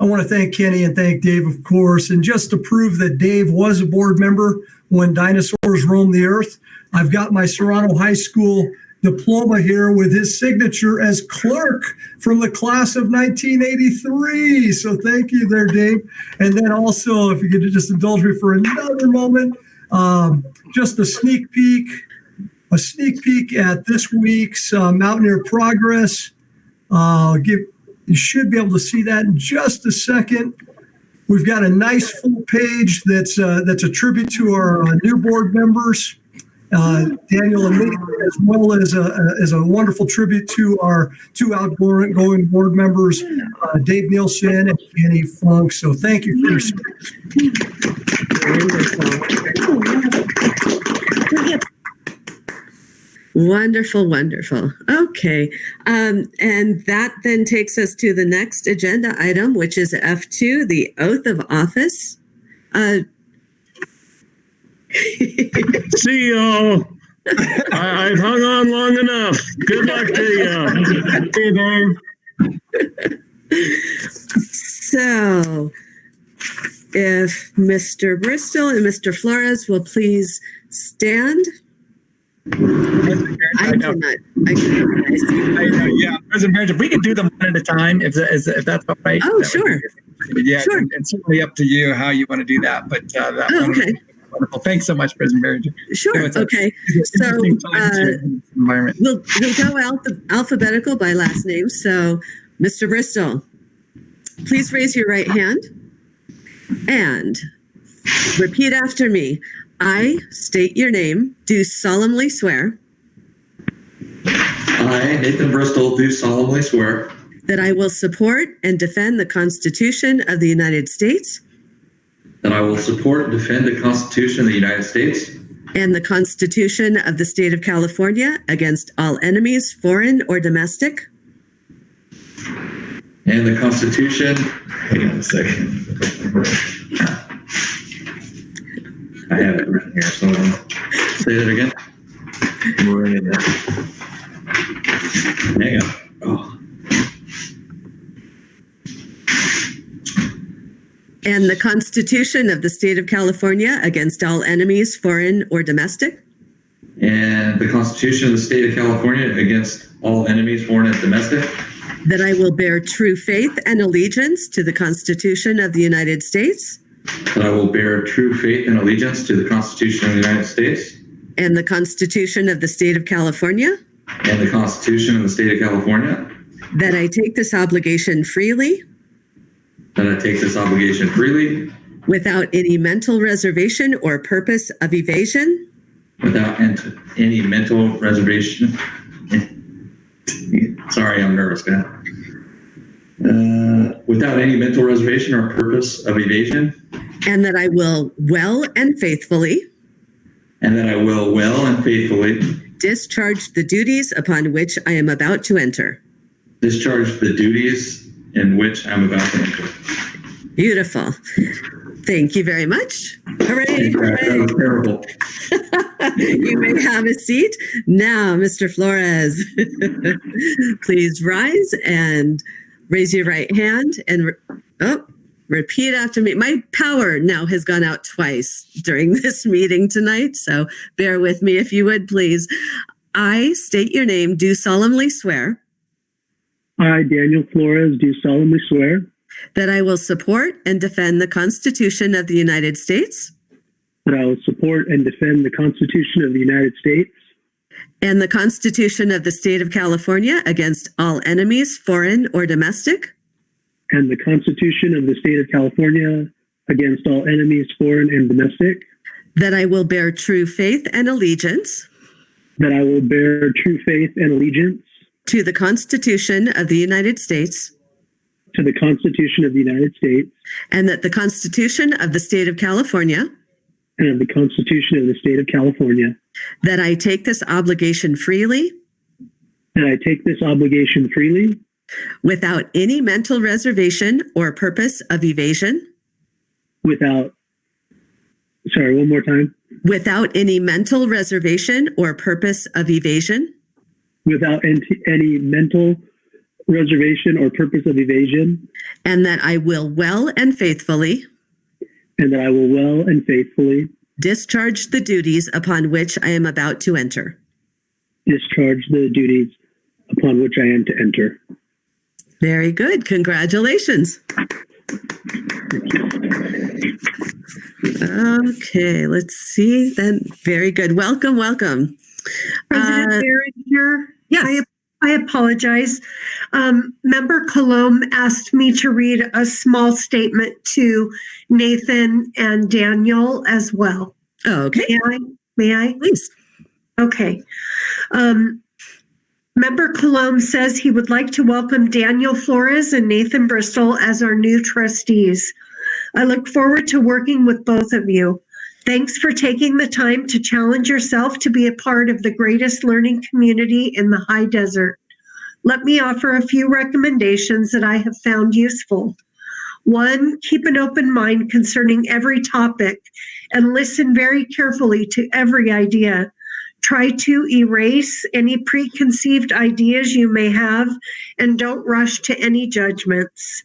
I want to thank Kenny and thank Dave, of course, and just to prove that Dave was a board member when dinosaurs roamed the earth, I've got my Serrano High School diploma here with his signature as clerk from the class of 1983. So thank you there, Dave. And then also, if you could just indulge me for another moment, just a sneak peek at this week's Mountaineer Progress. You should be able to see that in just a second. We've got a nice full page that's a tribute to our new board members, Daniel and me, as well as a wonderful tribute to our two outgoing board members, Dave Nielsen and Kenny Funk. So thank you for your service. Wonderful, wonderful. Okay. And that then takes us to the next agenda item, which is F2, the oath of office. See y'all. I've hung on long enough. Good luck to you. Hey, Dave. So, if Mr. Bristol and Mr. Flores will please stand. I cannot. Yeah, President Behringer, if we could do them one at a time, if that's all right. Oh, sure. Yeah, sure. And certainly up to you how you want to do that. But that okay. Wonderful. Thanks so much, President Behringer. Sure. Okay. So we'll go alphabetical by last name. So, Mr. Bristol, please raise your right hand and repeat after me. I state your name, do solemnly swear. I, Nathan Bristol, do solemnly swear that I will support and defend the Constitution of the United States. That I will support and defend the Constitution of the United States. And the Constitution of the State of California against all enemies, foreign or domestic. And the Constitution. Hang on a second. I have it written here, so say that again. Hang on. Oh. And the Constitution of the State of California against all enemies, foreign or domestic. And the Constitution of the State of California against all enemies, foreign and domestic. That I will bear true faith and allegiance to the Constitution of the United States. That I will bear true faith and allegiance to the Constitution of the United States. And the Constitution of the State of California. And the Constitution of the State of California. That I take this obligation freely. that I take this obligation freely without any mental reservation or purpose of evasion, without any mental reservation. Sorry, I'm nervous, guy. Without any mental reservation or purpose of evasion. and that I will well and faithfully discharge the duties upon which I am about to enter. Discharge the duties in which I'm about to enter. Beautiful. Thank you very much. Hooray. That was terrible. You may have a seat. Now, Mr. Flores, please rise and raise your right hand and repeat after me. My power now has gone out twice during this meeting tonight, so bear with me if you would, please. I state your name, do solemnly swear. I, Daniel Flores, do solemnly swear that I will support and defend the Constitution of the United States. That I will support and defend the Constitution of the United States. And the Constitution of the State of California against all enemies, foreign or domestic. And the Constitution of the State of California against all enemies, foreign and domestic. That I will bear true faith and allegiance. That I will bear true faith and allegiance. To the Constitution of the United States. To the Constitution of the United States. And that the Constitution of the State of California. And of the Constitution of the State of California. That I take this obligation freely. That I take this obligation freely. Without any mental reservation or purpose of evasion. One more time. Without any mental reservation or purpose of evasion. Without any mental reservation or purpose of evasion. And that I will well and faithfully. Discharge the duties upon which I am about to enter. Discharge the duties upon which I am to enter. Very good. Congratulations. Okay, let's see then. Very good. Welcome. President Behringer, yes. I apologize. Member Colomb asked me to read a small statement to Nathan and Daniel as well. Oh, okay. May I? Please. Okay. Member Colomb says he would like to welcome Daniel Flores and Nathan Bristol as our new trustees. I look forward to working with both of you. Thanks for taking the time to challenge yourself to be a part of the greatest learning community in the high desert. Let me offer a few recommendations that I have found useful. 1, keep an open mind concerning every topic and listen very carefully to every idea. Try to erase any preconceived ideas you may have and don't rush to any judgments.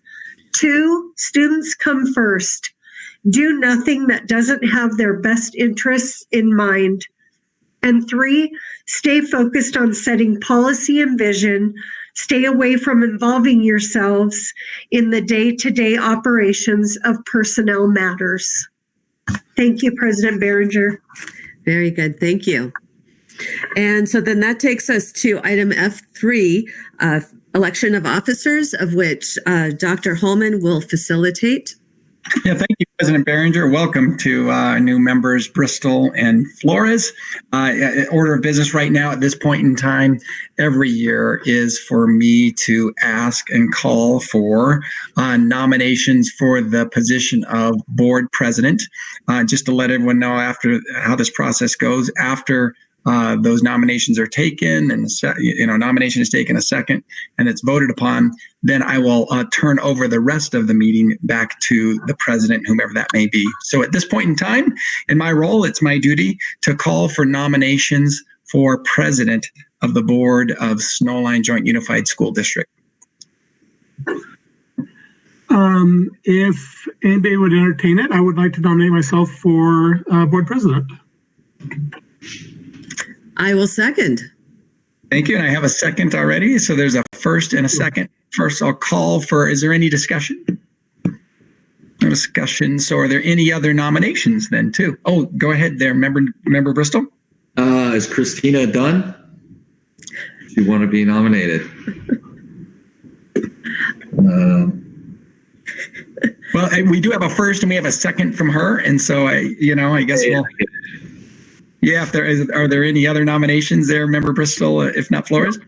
2, students come first. Do nothing that doesn't have their best interests in mind. And 3, stay focused on setting policy and vision. Stay away from involving yourselves in the day-to-day operations of personnel matters. Thank you, President Behringer. Very good. Thank you. And so then that takes us to item F3, election of officers, of which Dr. Holman will facilitate. Yeah, thank you, President Behringer. Welcome to new members Bristol and Flores. Order of business right now at this point in time, every year is for me to ask and call for nominations for the position of board president. Just to let everyone know after how this process goes, after those nominations are taken and nomination is taken a second and it's voted upon, then I will turn over the rest of the meeting back to the president, whomever that may be. So at this point in time, in my role, it's my duty to call for nominations for president of the board of Snowline Joint Unified School District. If anybody would entertain it, I would like to nominate myself for board president. I will second. Thank you. And I have a second already. So there's a first and a second. First, I'll call for, is there any discussion? No discussion. So are there any other nominations then too? Oh, go ahead there, Member Bristol. Is Christina done? Do you want to be nominated? Well, we do have a first and we have a second from her. And so I guess we'll, yeah, are there any other nominations there, Member Bristol, if not Flores?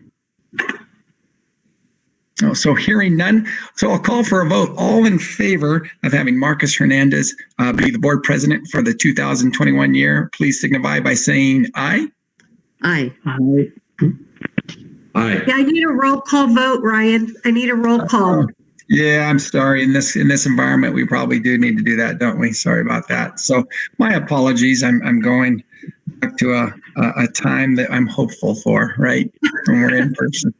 Oh, so hearing none, so I'll call for a vote. All in favor of having Marcus Hernandez be the board president for the 2021 year, please signify by saying aye. Aye. Aye. Aye. Yeah, I need a roll call vote, Ryan. I need a roll call. Yeah, I'm sorry. In this environment, we probably do need to do that, don't we? Sorry about that. So my apologies. I'm going back to a time that I'm hopeful for, right? When we're in person.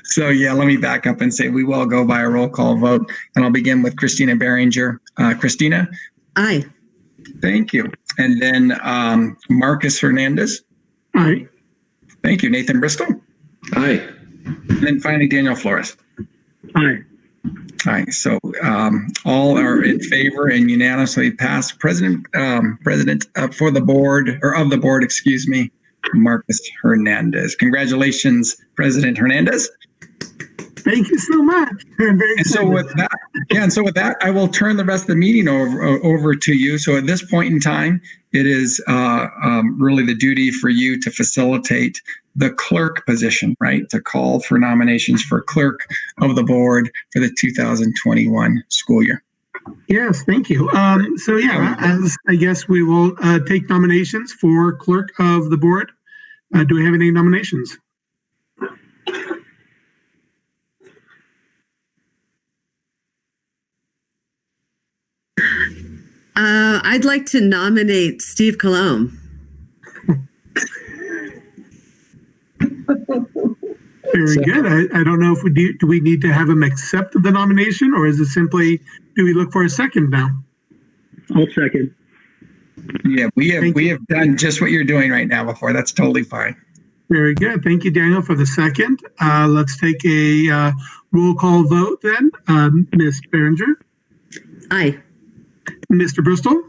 So yeah, let me back up and say we will go by a roll call vote, and I'll begin with Christina Behringer. Christina? Aye. Thank you. And then Marcus Hernandez? Aye. Thank you. Nathan Bristol? Aye. And then finally, Daniel Flores. Aye. All right, so all are in favor and unanimously passed. President for the board, or of the board, excuse me, Marcus Hernandez. Congratulations, President Hernandez. Thank you so much. And so with that, I will turn the rest of the meeting over to you. So at this point in time, it is really the duty for you to facilitate the clerk position, right? To call for nominations for clerk of the board for the 2021 school year. Yes, thank you. So yeah, as I guess we will take nominations for clerk of the board. Do we have any nominations? I'd like to nominate Steve Colomb. Very good. I don't know if do we need to have him accept the nomination, or is it simply, do we look for a second now? I'll second. Yeah, we have done just what you're doing right now before. That's totally fine. Very good. Thank you, Daniel, for the second. Let's take a roll call vote then. Ms. Behringer? Aye. Mr. Bristol?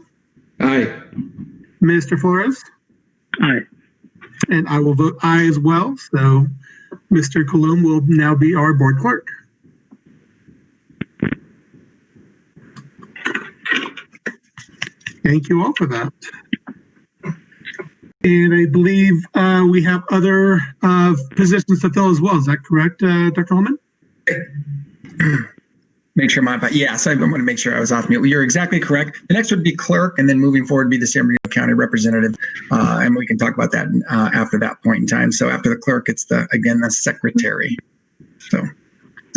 Aye. Mr. Flores? Aye. And I will vote aye as well. So Mr. Colomb will now be our board clerk. Thank you all for that. And I believe we have other positions to fill as well. Is that correct, Dr. Holman? Make sure yes, I want to make sure I was off mute. You're exactly correct. The next would be clerk, and then moving forward be the San Bernardino County representative, and we can talk about that after that point in time. So after the clerk, it's the secretary. So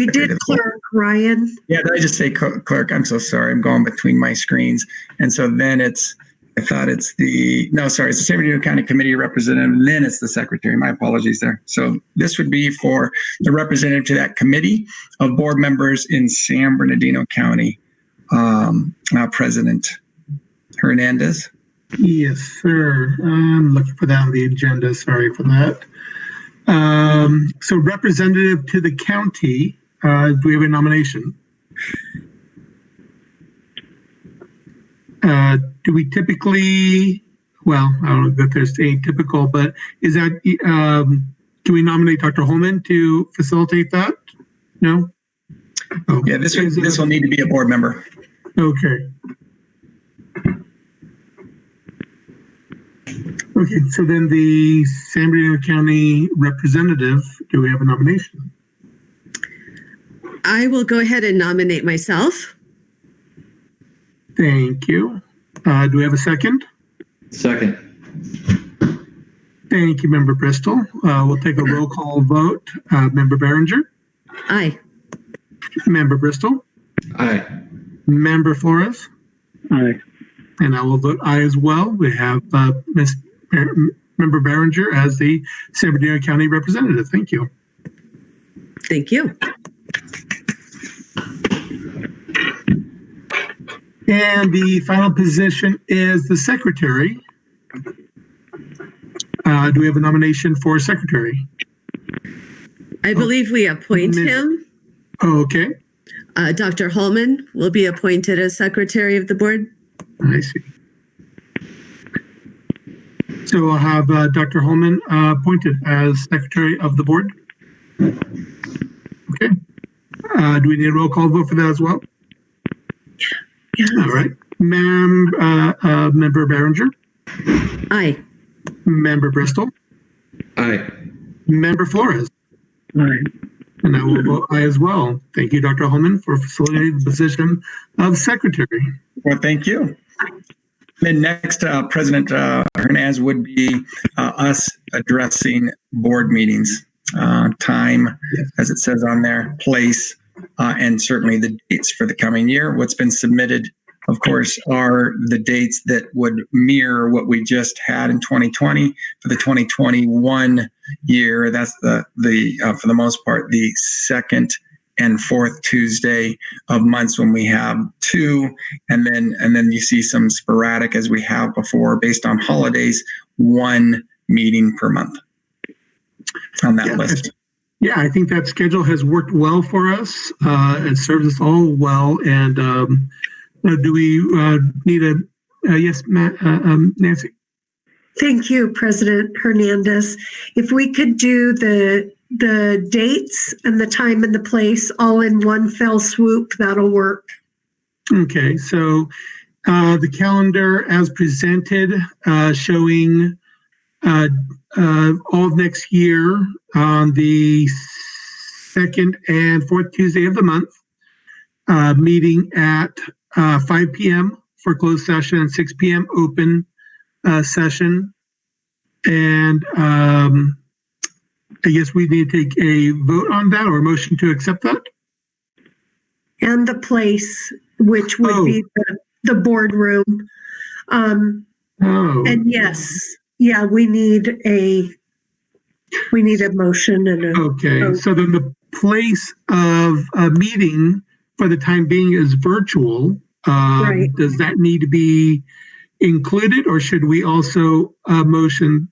We did clerk, Ryan. yeah, did I just say clerk? I'm so sorry. I'm going between my screens, and so then it's it's the San Bernardino County Committee representative, and then it's the secretary. My apologies there. So this would be for the representative to that committee of board members in San Bernardino County. President Hernandez. Yes, sir. I'm looking for that on the agenda. Sorry for that. So representative to the county, do we have a nomination? Do we typically, well, I don't know if there's any typical, but is that, can we nominate Dr. Holman to facilitate that? No? Oh. Yeah, this will need to be a board member. Okay. Okay, so then the San Bernardino County representative, do we have a nomination? I will go ahead and nominate myself. Thank you. Do we have a second? Second. Thank you, Member Bristol. We'll take a roll call vote. Member Behringer? Aye. Member Bristol? Aye. Member Flores? Aye. And I will vote aye as well. We have Member Behringer as the San Bernardino County representative. Thank you. Thank you. And the final position is the secretary. Do we have a nomination for secretary? I believe we appoint him. Oh, okay. Dr. Holman will be appointed as secretary of the board. I see. So I'll have Dr. Holman appointed as secretary of the board. Okay. Do we need a roll call vote for that as well? All right. Member Behringer, Aye. Member Bristol, Aye. Member Flores, Aye. and I will vote aye as well. Thank you, Dr. Holman, for facilitating the position of secretary. Well, thank you. Then next, President Hernandez would be us addressing board meetings, time, as it says on there, place, and certainly the dates for the coming year. What's been submitted, of course, are the dates that would mirror what we just had in 2020 for the 2021 year. That's the for the most part, the second and fourth Tuesday of months when we have two, and then you see some sporadic as we have before based on holidays, one meeting per month on that list. Yeah, I think that schedule has worked well for us. It serves us all well. And do we need a yes, Nancy? Thank you, President Hernandez. If we could do the dates and the time and the place all in one fell swoop, that'll work. Okay, so the calendar as presented, showing all of next year on the second and fourth Tuesday of the month, meeting at 5 p.m. for closed session and 6 p.m. open session. And I guess we need to take a vote on that or a motion to accept that. And the place, which would be the boardroom. And yes, yeah, we need a motion and a okay. So then the place of a meeting for the time being is virtual. Right. Does that need to be included, or should we also motion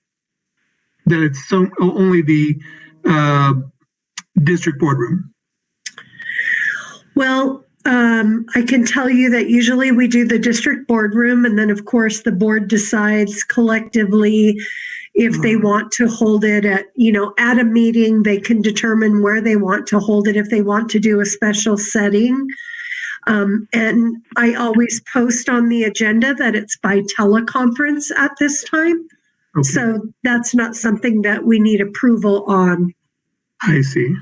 that it's only the district boardroom? Well, I can tell you that usually we do the district boardroom, and then of course the board decides collectively if they want to hold it at a meeting. They can determine where they want to hold it if they want to do a special setting. And I always post on the agenda that it's by teleconference at this time. Okay. So that's not something that we need approval on. I see.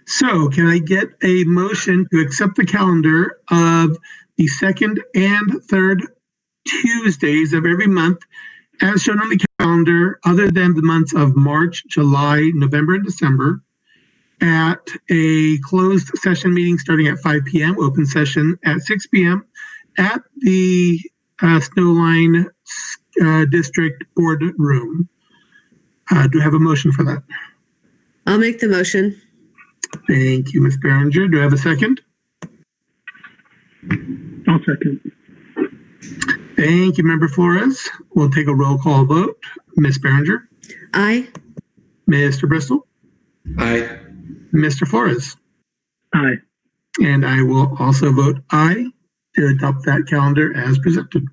So can I get a motion to accept the calendar of the second and third Tuesdays of every month as shown on the calendar, other than the months of March, July, November, and December, at a closed session meeting starting at 5 p.m., open session at 6 p.m. at the Snowline District Boardroom. Do I have a motion for that? I'll make the motion. Thank you, Ms. Behringer. Do I have a second? I'll second. Thank you, Member Flores. We'll take a roll call vote. Ms. Behringer? Aye. Mr. Bristol? Aye. Mr. Flores? Aye. And I will also vote aye to adopt that calendar as presented.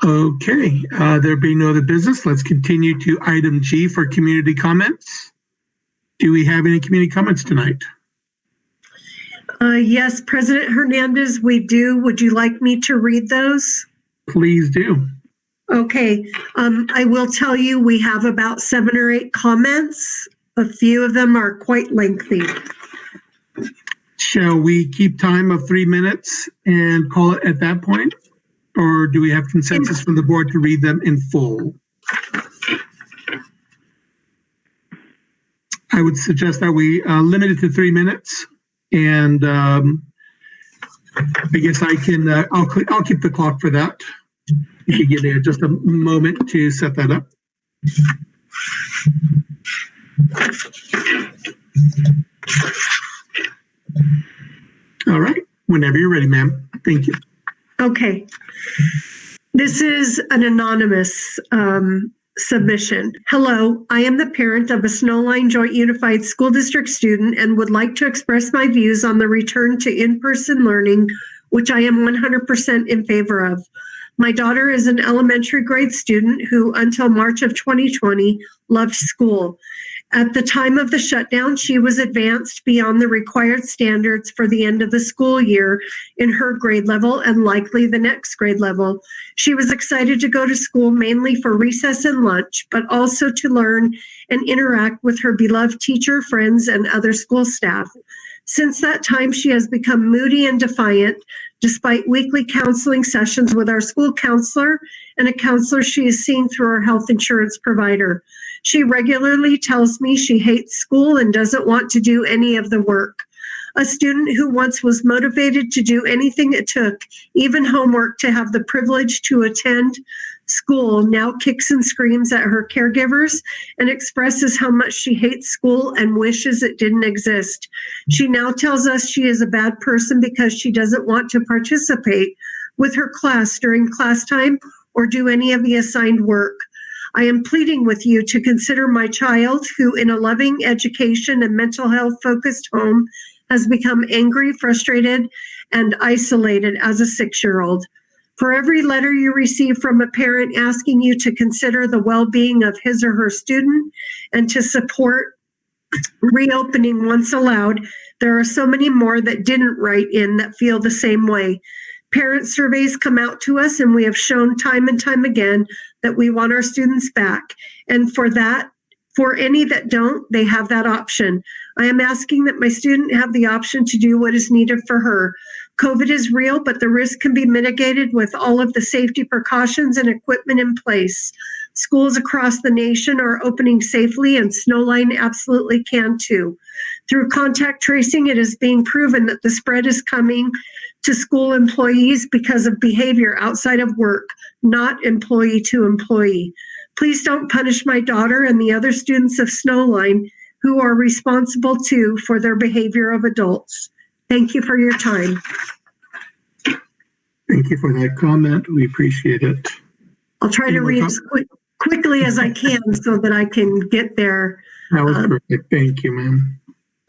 Okay, there being no other business, let's continue to item G for community comments. Do we have any community comments tonight? Yes, President Hernandez, we do. Would you like me to read those? Please do. Okay, I will tell you we have about 7 or 8 comments. A few of them are quite lengthy. Shall we keep time of 3 minutes and call it at that point? Or do we have consensus from the board to read them in full? I would suggest that we limit it to 3 minutes, and I guess I can. I'll keep the clock for that. You can give me just a moment to set that up. All right, whenever you're ready, ma'am. Thank you. Okay. This is an anonymous submission. Hello, I am the parent of a Snowline Joint Unified School District student and would like to express my views on the return to in-person learning, which I am 100% in favor of. My daughter is an elementary grade student who, until March of 2020, loved school. At the time of the shutdown, she was advanced beyond the required standards for the end of the school year in her grade level and likely the next grade level. She was excited to go to school mainly for recess and lunch, but also to learn and interact with her beloved teacher, friends, and other school staff. Since that time, she has become moody and defiant, despite weekly counseling sessions with our school counselor and a counselor she is seeing through our health insurance provider. She regularly tells me she hates school and doesn't want to do any of the work. A student who once was motivated to do anything it took, even homework, to have the privilege to attend school now kicks and screams at her caregivers and expresses how much she hates school and wishes it didn't exist. She now tells us she is a bad person because she doesn't want to participate with her class during class time or do any of the assigned work. I am pleading with you to consider my child, who in a loving education and mental health focused home has become angry, frustrated, and isolated as a 6-year-old. For every letter you receive from a parent asking you to consider the well-being of his or her student and to support reopening once allowed, there are so many more that didn't write in that feel the same way. Parent surveys come out to us, and we have shown time and time again that we want our students back. And for any that don't, they have that option. I am asking that my student have the option to do what is needed for her. COVID is real, but the risk can be mitigated with all of the safety precautions and equipment in place. Schools across the nation are opening safely, and Snowline absolutely can too. Through contact tracing, it is being proven that the spread is coming to school employees because of behavior outside of work, not employee to employee. Please don't punish my daughter and the other students of Snowline who are responsible too for their behavior of adults. Thank you for your time. Thank you for that comment. We appreciate it. I'll try to read as quickly as I can so that I can get there. That was perfect. Thank you, ma'am.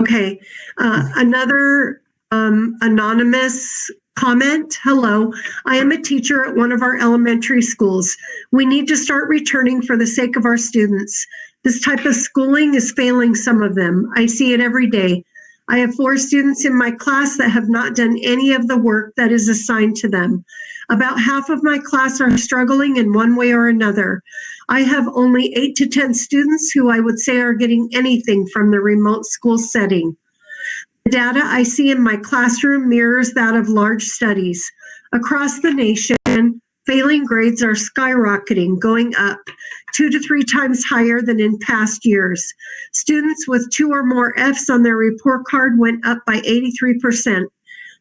Okay. Another anonymous comment. Hello, I am a teacher at one of our elementary schools. We need to start returning for the sake of our students. This type of schooling is failing some of them. I see it every day. I have 4 students in my class that have not done any of the work that is assigned to them. About half of my class are struggling in one way or another. I have only 8 to 10 students who I would say are getting anything from the remote school setting. The data I see in my classroom mirrors that of large studies. Across the nation, failing grades are skyrocketing, going up 2 to 3 times higher than in past years. Students with 2 or more Fs on their report card went up by 83%.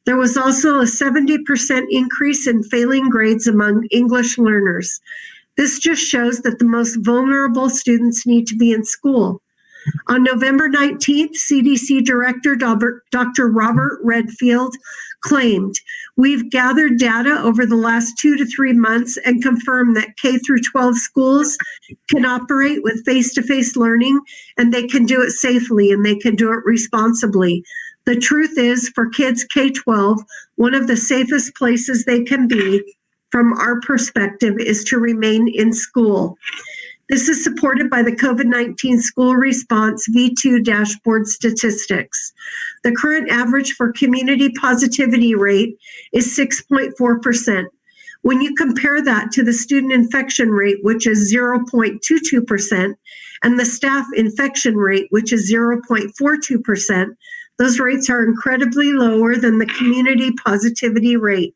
There was also a 70% increase in failing grades among English learners. This just shows that the most vulnerable students need to be in school. On November 19th, CDC Director Dr. Robert Redfield claimed, "We've gathered data over the last 2 to 3 months and confirmed that K through 12 schools can operate with face-to-face learning, and they can do it safely and they can do it responsibly. The truth is, for kids K-12, one of the safest places they can be, from our perspective, is to remain in school." This is supported by the COVID-19 School Response V2 dashboard statistics. The current average for community positivity rate is 6.4%. When you compare that to the student infection rate, which is 0.22%, and the staff infection rate, which is 0.42%, those rates are incredibly lower than the community positivity rate.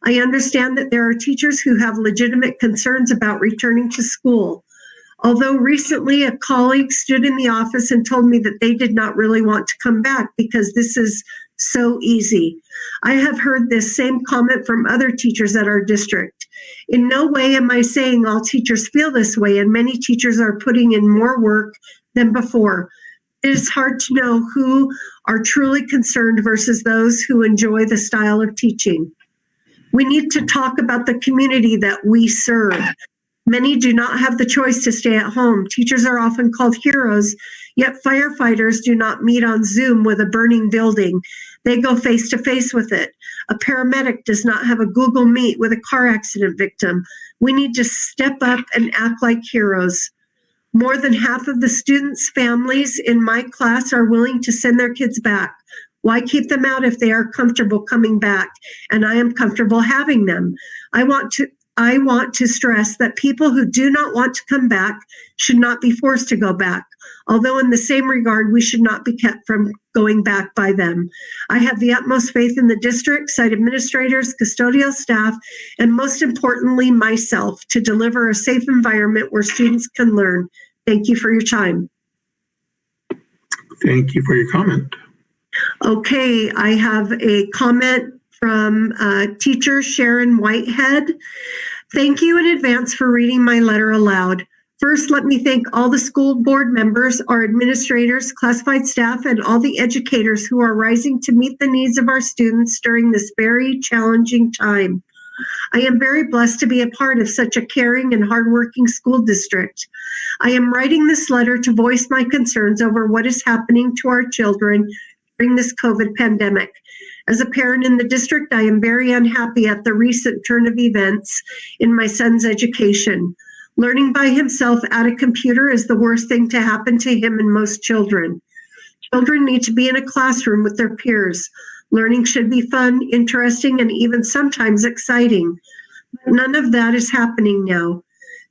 I understand that there are teachers who have legitimate concerns about returning to school. Although recently a colleague stood in the office and told me that they did not really want to come back because this is so easy. I have heard this same comment from other teachers at our district. In no way am I saying all teachers feel this way, and many teachers are putting in more work than before. It is hard to know who are truly concerned versus those who enjoy the style of teaching. We need to talk about the community that we serve. Many do not have the choice to stay at home. Teachers are often called heroes, yet firefighters do not meet on Zoom with a burning building. They go face to face with it. A paramedic does not have a Google Meet with a car accident victim. We need to step up and act like heroes. More than half of the students' families in my class are willing to send their kids back. Why keep them out if they are comfortable coming back? And I am comfortable having them. I want to stress that people who do not want to come back should not be forced to go back. Although in the same regard, we should not be kept from going back by them. I have the utmost faith in the district, site administrators, custodial staff, and most importantly, myself, to deliver a safe environment where students can learn. Thank you for your time. Thank you for your comment. Okay, I have a comment from teacher Sharon Whitehead. Thank you in advance for reading my letter aloud. First, let me thank all the school board members, our administrators, classified staff, and all the educators who are rising to meet the needs of our students during this very challenging time. I am very blessed to be a part of such a caring and hardworking school district. I am writing this letter to voice my concerns over what is happening to our children during this COVID pandemic. As a parent in the district, I am very unhappy at the recent turn of events in my son's education. Learning by himself at a computer is the worst thing to happen to him and most children. Children need to be in a classroom with their peers. Learning should be fun, interesting, and even sometimes exciting. But none of that is happening now.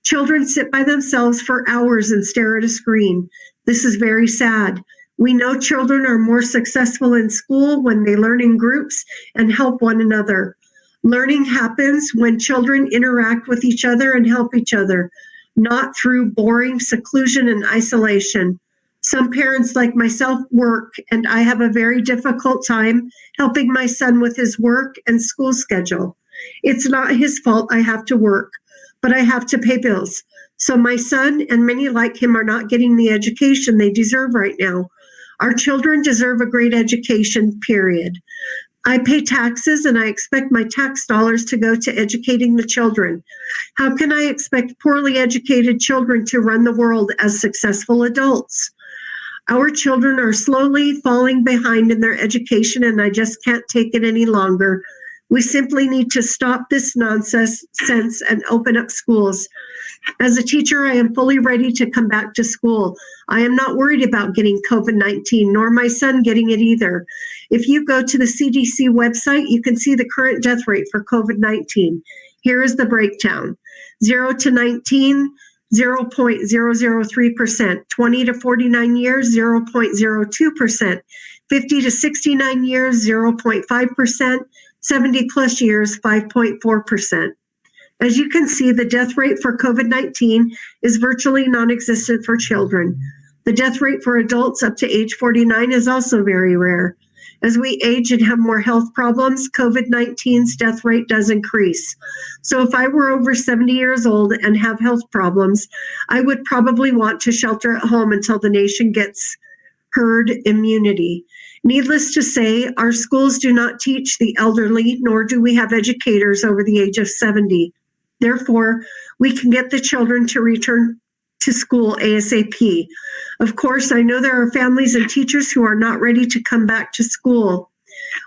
Children sit by themselves for hours and stare at a screen. This is very sad. We know children are more successful in school when they learn in groups and help one another. Learning happens when children interact with each other and help each other, not through boring seclusion and isolation. Some parents like myself work, and I have a very difficult time helping my son with his work and school schedule. It's not his fault I have to work, but I have to pay bills. So my son and many like him are not getting the education they deserve right now. Our children deserve a great education, period. I pay taxes and I expect my tax dollars to go to educating the children. How can I expect poorly educated children to run the world as successful adults? Our children are slowly falling behind in their education, and I just can't take it any longer. We simply need to stop this nonsense and open up schools. As a teacher, I am fully ready to come back to school. I am not worried about getting COVID-19, nor my son getting it either. If you go to the CDC website, you can see the current death rate for COVID-19. Here is the breakdown. 0 to 19, 0.003%, 20 to 49 years, 0.02%, 50 to 69 years, 0.5%, 70 plus years, 5.4%. As you can see, the death rate for COVID-19 is virtually non-existent for children. The death rate for adults up to age 49 is also very rare. As we age and have more health problems, COVID-19's death rate does increase. So if I were over 70 years old and have health problems, I would probably want to shelter at home until the nation gets herd immunity. Needless to say, our schools do not teach the elderly, nor do we have educators over the age of 70. Therefore, we can get the children to return to school ASAP. Of course, I know there are families and teachers who are not ready to come back to school.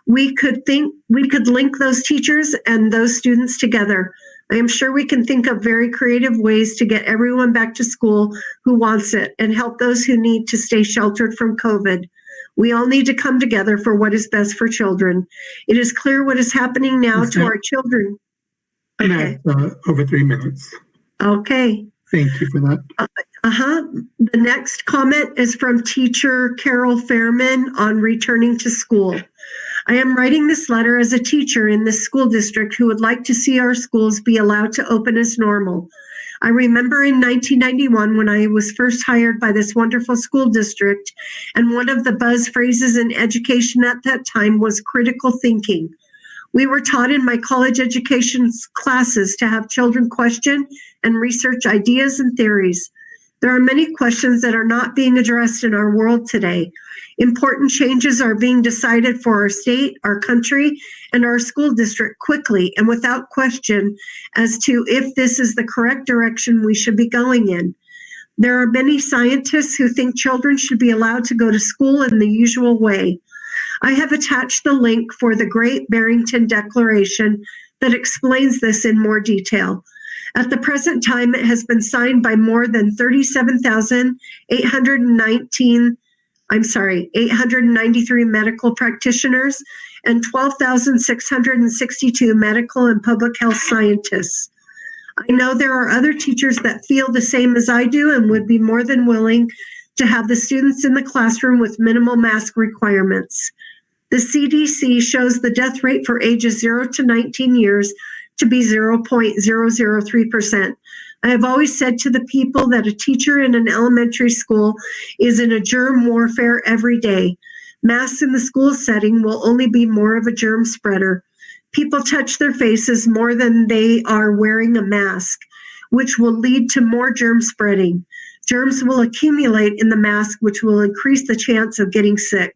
We could link those teachers and those students together. I am sure we can think of very creative ways to get everyone back to school who wants it and help those who need to stay sheltered from COVID. We all need to come together for what is best for children. It is clear what is happening now to our children. Okay. Over 3 minutes. Okay. Thank you for that. The next comment is from teacher Carol Fairman on returning to school. I am writing this letter as a teacher in this school district who would like to see our schools be allowed to open as normal. I remember in 1991 when I was first hired by this wonderful school district, and one of the buzz phrases in education at that time was critical thinking. We were taught in my college education classes to have children question and research ideas and theories. There are many questions that are not being addressed in our world today. Important changes are being decided for our state, our country, and our school district quickly and without question as to if this is the correct direction we should be going in. There are many scientists who think children should be allowed to go to school in the usual way. I have attached the link for the Great Barrington Declaration that explains this in more detail. At the present time, it has been signed by more than 893 medical practitioners and 12,662 medical and public health scientists. I know there are other teachers that feel the same as I do and would be more than willing to have the students in the classroom with minimal mask requirements. The CDC shows the death rate for ages 0 to 19 years to be 0.003%. I have always said to the people that a teacher in an elementary school is in a germ warfare every day. Masks in the school setting will only be more of a germ spreader. People touch their faces more than they are wearing a mask, which will lead to more germ spreading. Germs will accumulate in the mask, which will increase the chance of getting sick.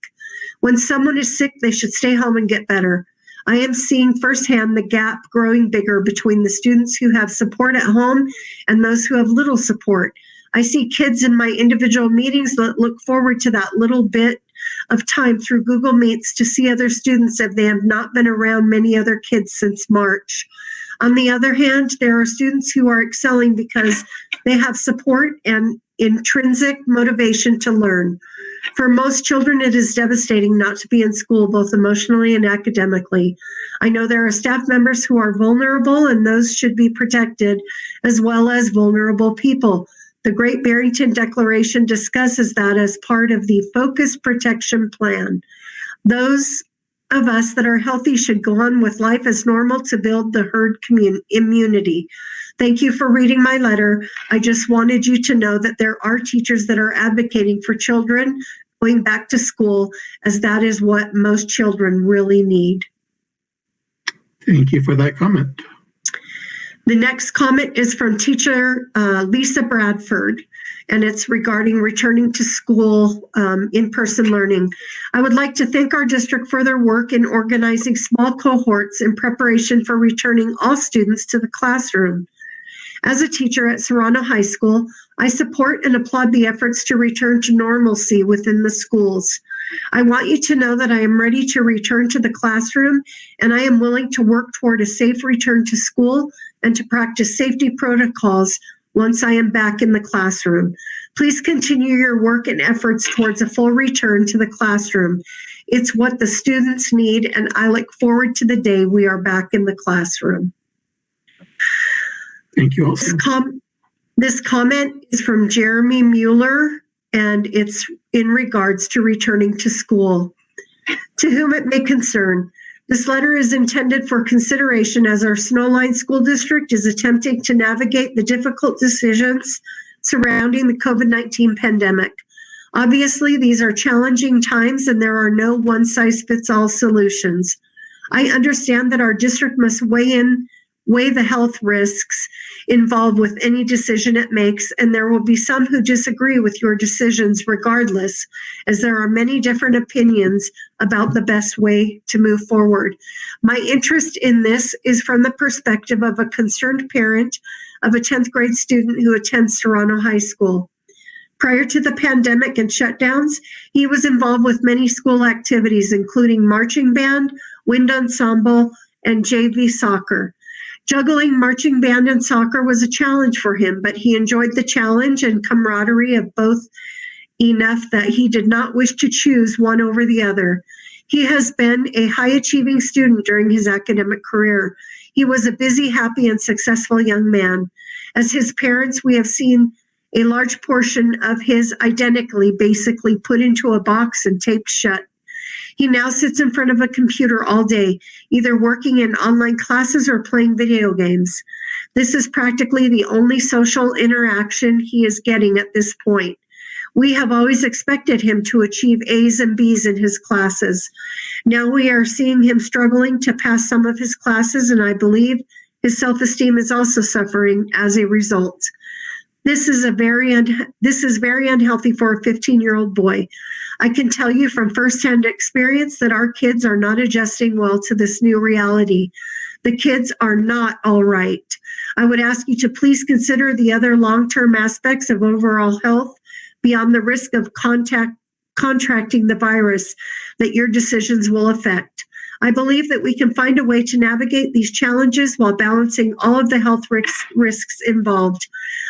When someone is sick, they should stay home and get better. I am seeing firsthand the gap growing bigger between the students who have support at home and those who have little support. I see kids in my individual meetings that look forward to that little bit of time through Google Meets to see other students if they have not been around many other kids since March. On the other hand, there are students who are excelling because they have support and intrinsic motivation to learn. For most children, it is devastating not to be in school, both emotionally and academically. I know there are staff members who are vulnerable, and those should be protected, as well as vulnerable people. The Great Barrington Declaration discusses that as part of the Focus Protection Plan. Those of us that are healthy should go on with life as normal to build the herd immunity. Thank you for reading my letter. I just wanted you to know that there are teachers that are advocating for children going back to school, as that is what most children really need. Thank you for that comment. The next comment is from teacher Lisa Bradford, and it's regarding returning to school, in-person learning. I would like to thank our district for their work in organizing small cohorts in preparation for returning all students to the classroom. As a teacher at Serrano High School, I support and applaud the efforts to return to normalcy within the schools. I want you to know that I am ready to return to the classroom, and I am willing to work toward a safe return to school and to practice safety protocols once I am back in the classroom. Please continue your work and efforts towards a full return to the classroom. It's what the students need, and I look forward to the day we are back in the classroom. Thank you also. This comment is from Jeremy Mueller, and it's in regards to returning to school. To whom it may concern, this letter is intended for consideration as our Snowline School District is attempting to navigate the difficult decisions surrounding the COVID-19 pandemic. Obviously, these are challenging times and there are no one-size-fits-all solutions. I understand that our district must weigh the health risks involved with any decision it makes, and there will be some who disagree with your decisions regardless, as there are many different opinions about the best way to move forward. My interest in this is from the perspective of a concerned parent of a 10th grade student who attends Serrano High School. Prior to the pandemic and shutdowns, he was involved with many school activities, including marching band, wind ensemble, and JV soccer. Juggling marching band and soccer was a challenge for him, but he enjoyed the challenge and camaraderie of both enough that he did not wish to choose one over the other. He has been a high-achieving student during his academic career. He was a busy, happy, and successful young man. As his parents, we have seen a large portion of his identity basically put into a box and taped shut. He now sits in front of a computer all day, either working in online classes or playing video games. This is practically the only social interaction he is getting at this point. We have always expected him to achieve A's and B's in his classes. Now we are seeing him struggling to pass some of his classes, and I believe his self-esteem is also suffering as a result. This is very unhealthy for a 15-year-old boy. I can tell you from firsthand experience that our kids are not adjusting well to this new reality. The kids are not all right. I would ask you to please consider the other long-term aspects of overall health beyond the risk of contracting the virus that your decisions will affect. I believe that we can find a way to navigate these challenges while balancing all of the health risks involved.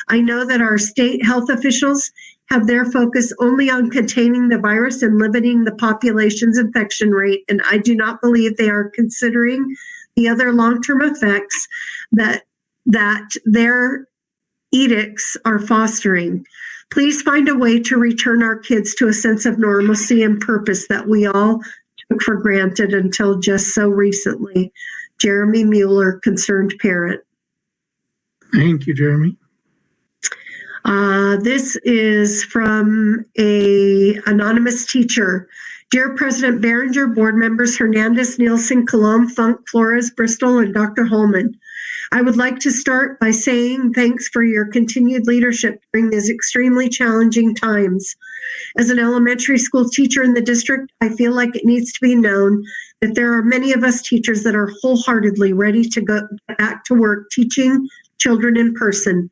I know that our state health officials have their focus only on containing the virus and limiting the population's infection rate, and I do not believe they are considering the other long-term effects that their edicts are fostering. Please find a way to return our kids to a sense of normalcy and purpose that we all took for granted until just so recently. Jeremy Mueller, concerned parent. Thank you, Jeremy. This is from a anonymous teacher. Dear President Behringer, board members Hernandez, Nielsen, Colomb, Funk, Flores, Bristol, and Dr. Holman. I would like to start by saying thanks for your continued leadership during these extremely challenging times. As an elementary school teacher in the district, I feel like it needs to be known that there are many of us teachers that are wholeheartedly ready to go back to work teaching children in person.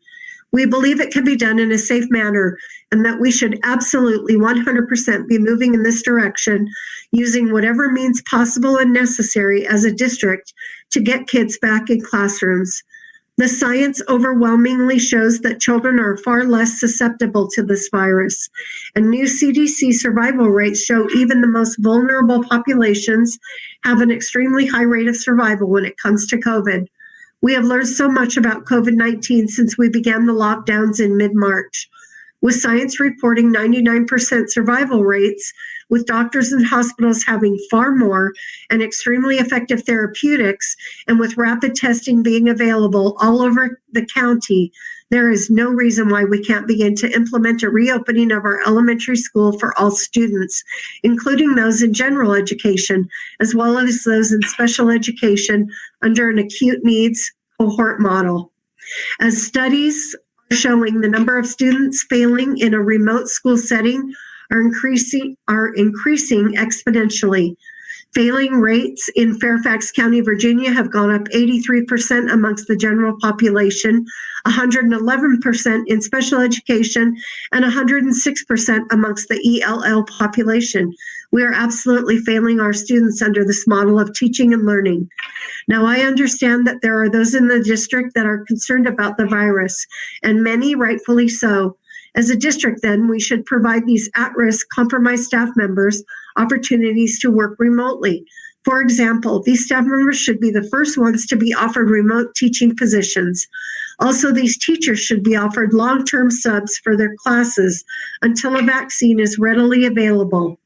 We believe it can be done in a safe manner and that we should absolutely 100% be moving in this direction, using whatever means possible and necessary as a district to get kids back in classrooms. The science overwhelmingly shows that children are far less susceptible to this virus, and new CDC survival rates show even the most vulnerable populations have an extremely high rate of survival when it comes to COVID. We have learned so much about COVID-19 since we began the lockdowns in mid-March. With science reporting 99% survival rates, with doctors and hospitals having far more and extremely effective therapeutics, and with rapid testing being available all over the county, there is no reason why we can't begin to implement a reopening of our elementary school for all students, including those in general education, as well as those in special education under an acute needs cohort model. As studies are showing, the number of students failing in a remote school setting are increasing exponentially. Failing rates in Fairfax County, Virginia have gone up 83% amongst the general population, 111% in special education, and 106% amongst the ELL population. We are absolutely failing our students under this model of teaching and learning. Now, I understand that there are those in the district that are concerned about the virus, and many rightfully so. As a district, then, we should provide these at-risk, compromised staff members opportunities to work remotely. For example, these staff members should be the first ones to be offered remote teaching positions. Also, these teachers should be offered long-term subs for their classes until a vaccine is readily available.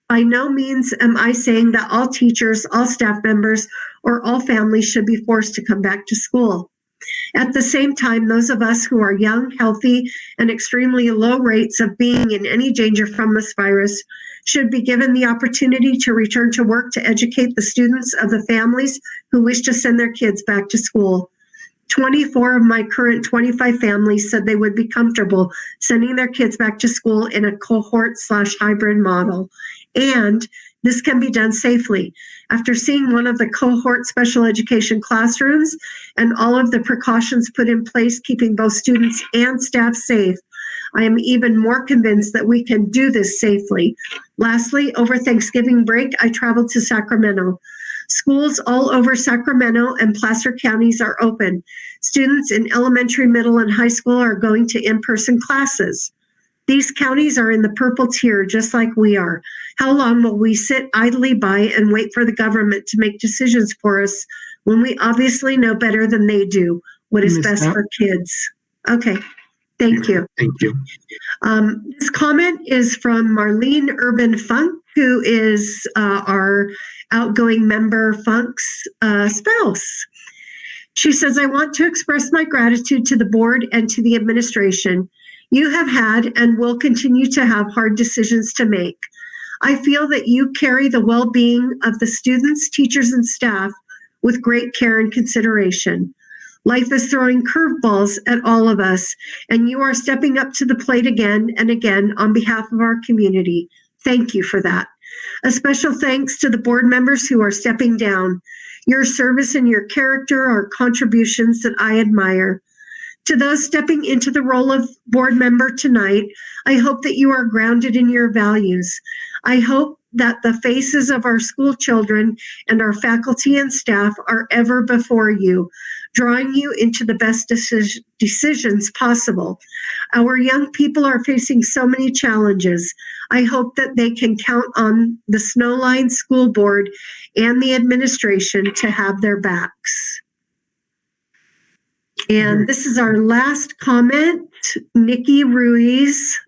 By no means am I saying that all teachers, all staff members, or all families should be forced to come back to school. At the same time, those of us who are young, healthy, and extremely low rates of being in any danger from this virus should be given the opportunity to return to work to educate the students of the families who wish to send their kids back to school. 24 of my current 25 families said they would be comfortable sending their kids back to school in a cohort/hybrid model. And this can be done safely. After seeing one of the cohort special education classrooms and all of the precautions put in place, keeping both students and staff safe, I am even more convinced that we can do this safely. Lastly, over Thanksgiving break, I traveled to Sacramento. Schools all over Sacramento and Placer counties are open. Students in elementary, middle, and high school are going to in-person classes. These counties are in the purple tier, just like we are. How long will we sit idly by and wait for the government to make decisions for us when we obviously know better than they do what is best for kids? Okay, thank you. Thank you. This comment is from Marlene Urban Funk, who is our outgoing member Funk's spouse. She says, I want to express my gratitude to the board and to the administration. You have had and will continue to have hard decisions to make. I feel that you carry the well-being of the students, teachers, and staff with great care and consideration. Life is throwing curveballs at all of us, and you are stepping up to the plate again and again on behalf of our community. Thank you for that. A special thanks to the board members who are stepping down. Your service and your character are contributions that I admire. To those stepping into the role of board member tonight, I hope that you are grounded in your values. I hope that the faces of our school children and our faculty and staff are ever before you, drawing you into the best decisions possible. Our young people are facing so many challenges. I hope that they can count on the Snowline School Board and the administration to have their backs. And this is our last comment, Nikki Ruiz.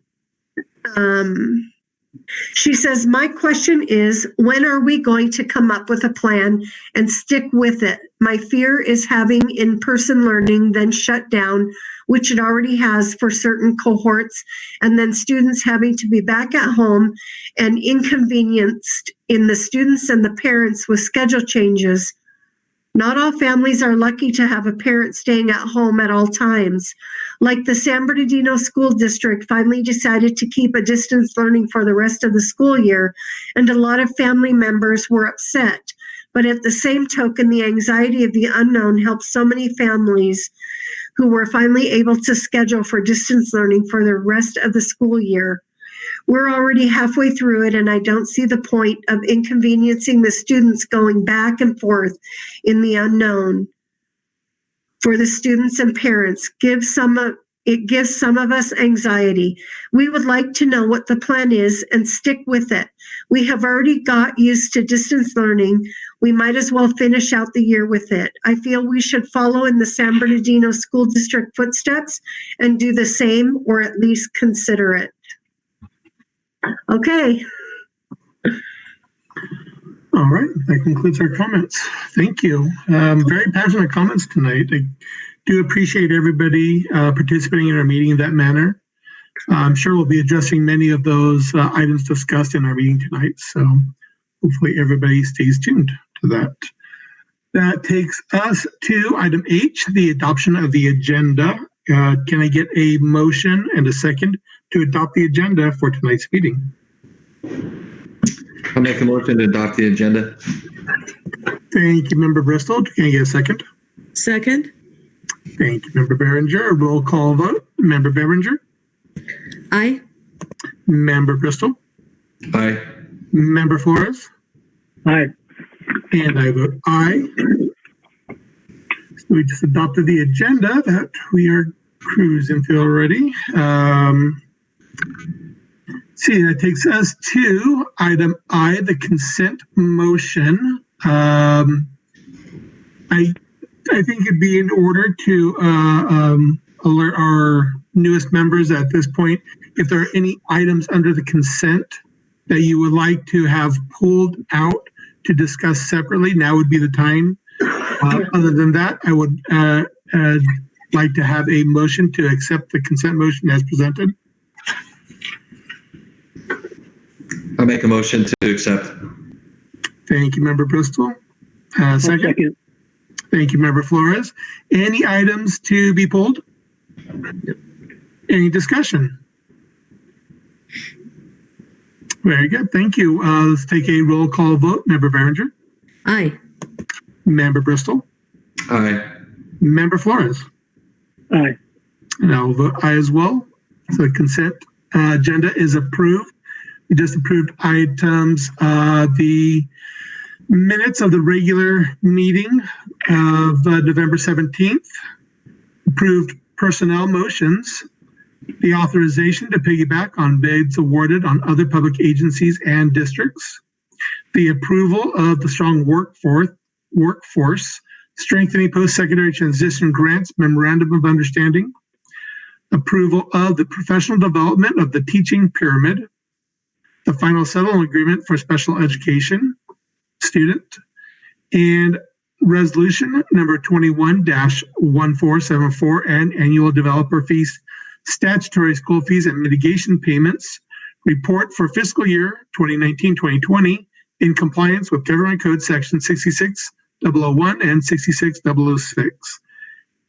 She says, my question is, when are we going to come up with a plan and stick with it? My fear is having in-person learning then shut down, which it already has for certain cohorts, and then students having to be back at home and inconvenienced in the students and the parents with schedule changes. Not all families are lucky to have a parent staying at home at all times. Like the San Bernardino School District finally decided to keep a distance learning for the rest of the school year, and a lot of family members were upset. But at the same token, the anxiety of the unknown helped so many families who were finally able to schedule for distance learning for the rest of the school year. We're already halfway through it, and I don't see the point of inconveniencing the students going back and forth in the unknown. For the students and parents, it gives some of us anxiety. We would like to know what the plan is and stick with it. We have already got used to distance learning. We might as well finish out the year with it. I feel we should follow in the San Bernardino School District footsteps and do the same, or at least consider it. Okay. All right, that concludes our comments. Thank you. Very passionate comments tonight. I do appreciate everybody participating in our meeting in that manner. I'm sure we'll be addressing many of those items discussed in our meeting tonight, so hopefully everybody stays tuned to that. That takes us to item H, the adoption of the agenda. Can I get a motion and a second to adopt the agenda for tonight's meeting? I'll make a motion to adopt the agenda. Thank you, Member Bristol. Can I get a second? Second. Thank you, Member Behringer. A roll call vote. Member Behringer? Aye. Member Bristol? Aye. Member Flores? Aye. And I vote aye. So we just adopted the agenda that we are cruising through already. See, that takes us to item I, the consent motion. I think it'd be in order to alert our newest members at this point if there are any items under the consent that you would like to have pulled out to discuss separately. Now would be the time. Other than that, I would like to have a motion to accept the consent motion as presented. I'll make a motion to accept. Thank you, Member Bristol. Second. Thank you, Member Flores. Any items to be pulled? No. Any discussion? Very good. Thank you. Let's take a roll call vote. Member Behringer? Aye. Member Bristol? Aye. Member Flores? Aye. And I'll vote aye as well. So the consent agenda is approved. We just approved items, the minutes of the regular meeting of November 17th, approved personnel motions, the authorization to piggyback on bids awarded on other public agencies and districts, the approval of the strong workforce strengthening post-secondary transition grants memorandum of understanding, approval of the professional development of the teaching pyramid, the final settlement agreement for special education student, and resolution number 21-1474 and annual developer fees, statutory school fees and mitigation payments report for fiscal year 2019-2020 in compliance with Government Code Section 66001 and 66006,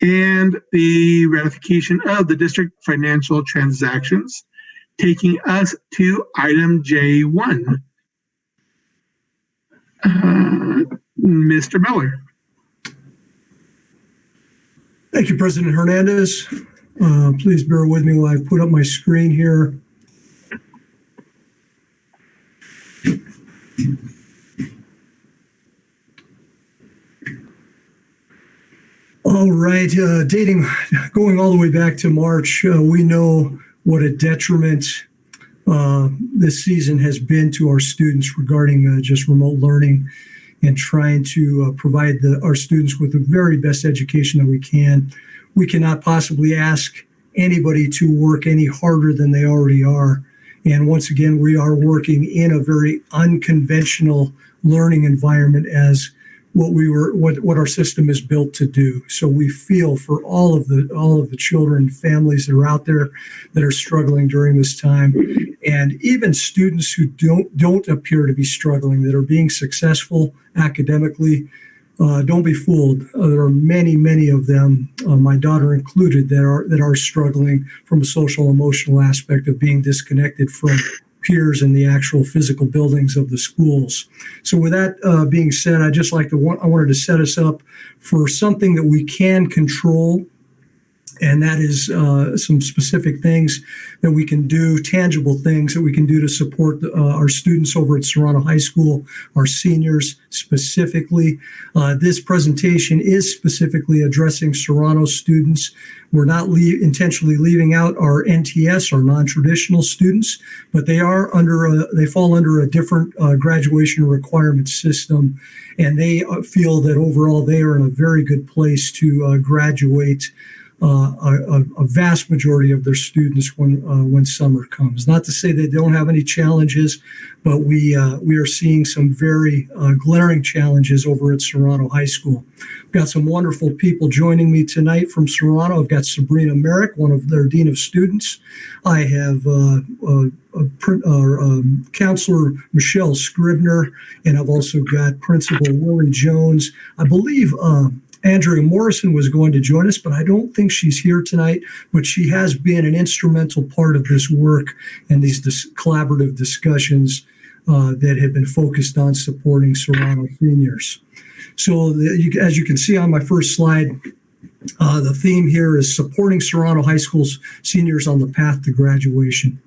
and the ratification of the district financial transactions, taking us to item J1. Mr. Miller. Thank you, President Hernandez. Please bear with me while I put up my screen here. All right, going all the way back to March, we know what a detriment this season has been to our students regarding just remote learning and trying to provide our students with the very best education that we can. We cannot possibly ask anybody to work any harder than they already are. And once again, we are working in a very unconventional learning environment as what our system is built to do. So we feel for all of the children and families that are out there that are struggling during this time, and even students who don't appear to be struggling, that are being successful academically. Don't be fooled. There are many of them, my daughter included, that are struggling from a social emotional aspect of being disconnected from peers in the actual physical buildings of the schools. So with that being said, I wanted to set us up for something that we can control, and that is some specific things that we can do, tangible things that we can do to support our students over at Serrano High School, our seniors specifically. This presentation is specifically addressing Serrano students. We're not intentionally leaving out our NTS, our non-traditional students, but they fall under a different graduation requirement system, and they feel that overall they are in a very good place to graduate a vast majority of their students when summer comes. Not to say they don't have any challenges, but we are seeing some very glaring challenges over at Serrano High School. I've got some wonderful people joining me tonight from Serrano. I've got Sabrina Merrick, one of their Dean of Students. I have Counselor Michelle Scribner, and I've also got Principal Willie Jones. I believe Andrea Morrison was going to join us, but I don't think she's here tonight. But she has been an instrumental part of this work and these collaborative discussions that have been focused on supporting Serrano seniors. So as you can see on my first slide, the theme here is supporting Serrano High School's seniors on the path to graduation.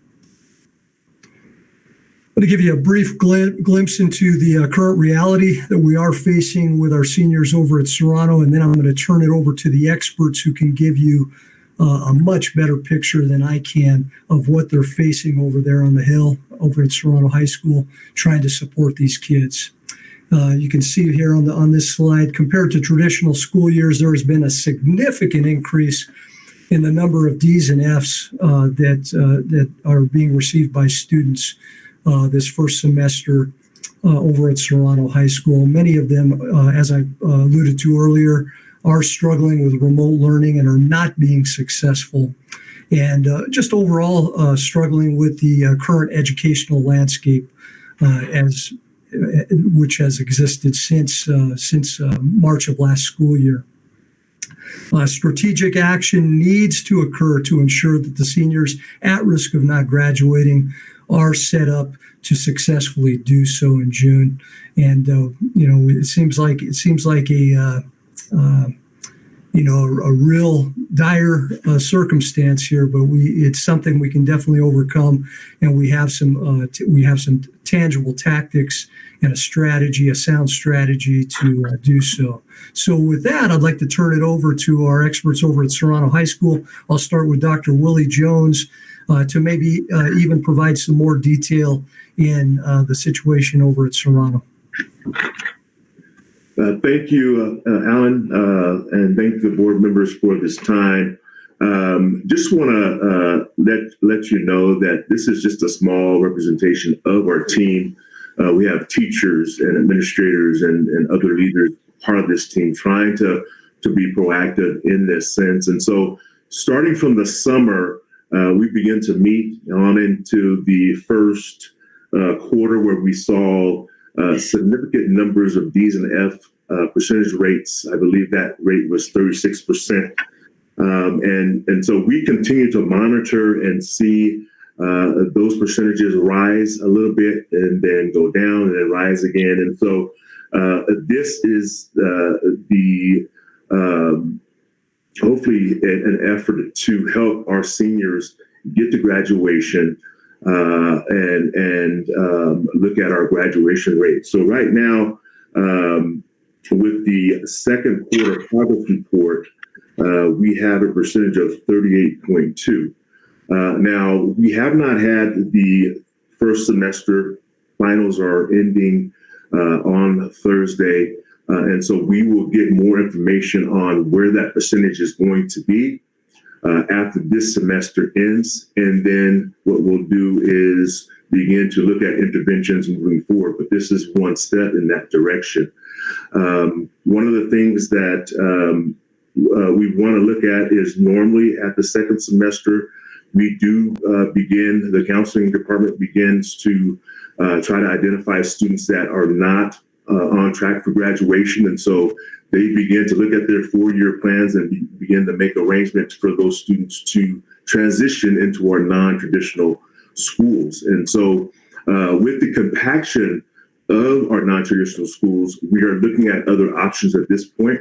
I'm going to give you a brief glimpse into the current reality that we are facing with our seniors over at Serrano, and then I'm going to turn it over to the experts who can give you a much better picture than I can of what they're facing over there on the hill over at Serrano High School, trying to support these kids. You can see here on this slide, compared to traditional school years, there has been a significant increase in the number of D's and F's that are being received by students this first semester over at Serrano High School. Many of them, as I alluded to earlier, are struggling with remote learning and are not being successful, and just overall struggling with the current educational landscape which has existed since March of last school year. Strategic action needs to occur to ensure that the seniors at risk of not graduating are set up to successfully do so in June. And it seems like a real dire circumstance here, but it's something we can definitely overcome, and we have some tangible tactics and a sound strategy to do so. So with that, I'd like to turn it over to our experts over at Serrano High School. I'll start with Dr. Willie Jones to maybe even provide some more detail in the situation over at Serrano. Thank you, Alan, and thank the board members for this time. Just want to let you know that this is just a small representation of our team. We have teachers and administrators and other leaders part of this team trying to be proactive in this sense. And so starting from the summer, we began to meet on into the first quarter where we saw significant numbers of D's and F percentage rates. I believe that rate was 36%. And so we continue to monitor and see those percentages rise a little bit and then go down and then rise again. And so this is hopefully an effort to help our seniors get to graduation and look at our graduation rate. So right now, with the second quarter progress report, we have a percentage of 38.2. Now, we have not had the first semester. Finals are ending on Thursday. And so we will get more information on where that percentage is going to be after this semester ends. And then what we'll do is begin to look at interventions moving forward. But this is one step in that direction. One of the things that we want to look at is normally at the second semester, we do begin, the counseling department begins to try to identify students that are not on track for graduation. And so they begin to look at their 4-year plans and begin to make arrangements for those students to transition into our non-traditional schools. And so with the compaction of our non-traditional schools, we are looking at other options at this point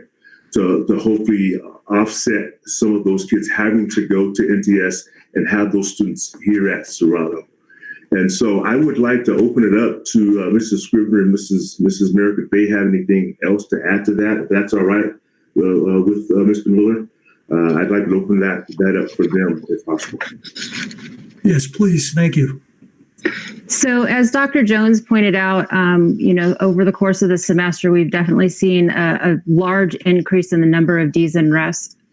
to hopefully offset some of those kids having to go to NTS and have those students here at Serrano. And so I would like to open it up to Mrs. Scrivener and Mrs. Merrick if they have anything else to add to that, if that's all right with Mr. Miller. I'd like to open that up for them if possible. Yes, please. Thank you. So as Dr. Jones pointed out, over the course of the semester, we've definitely seen a large increase in the number of D's and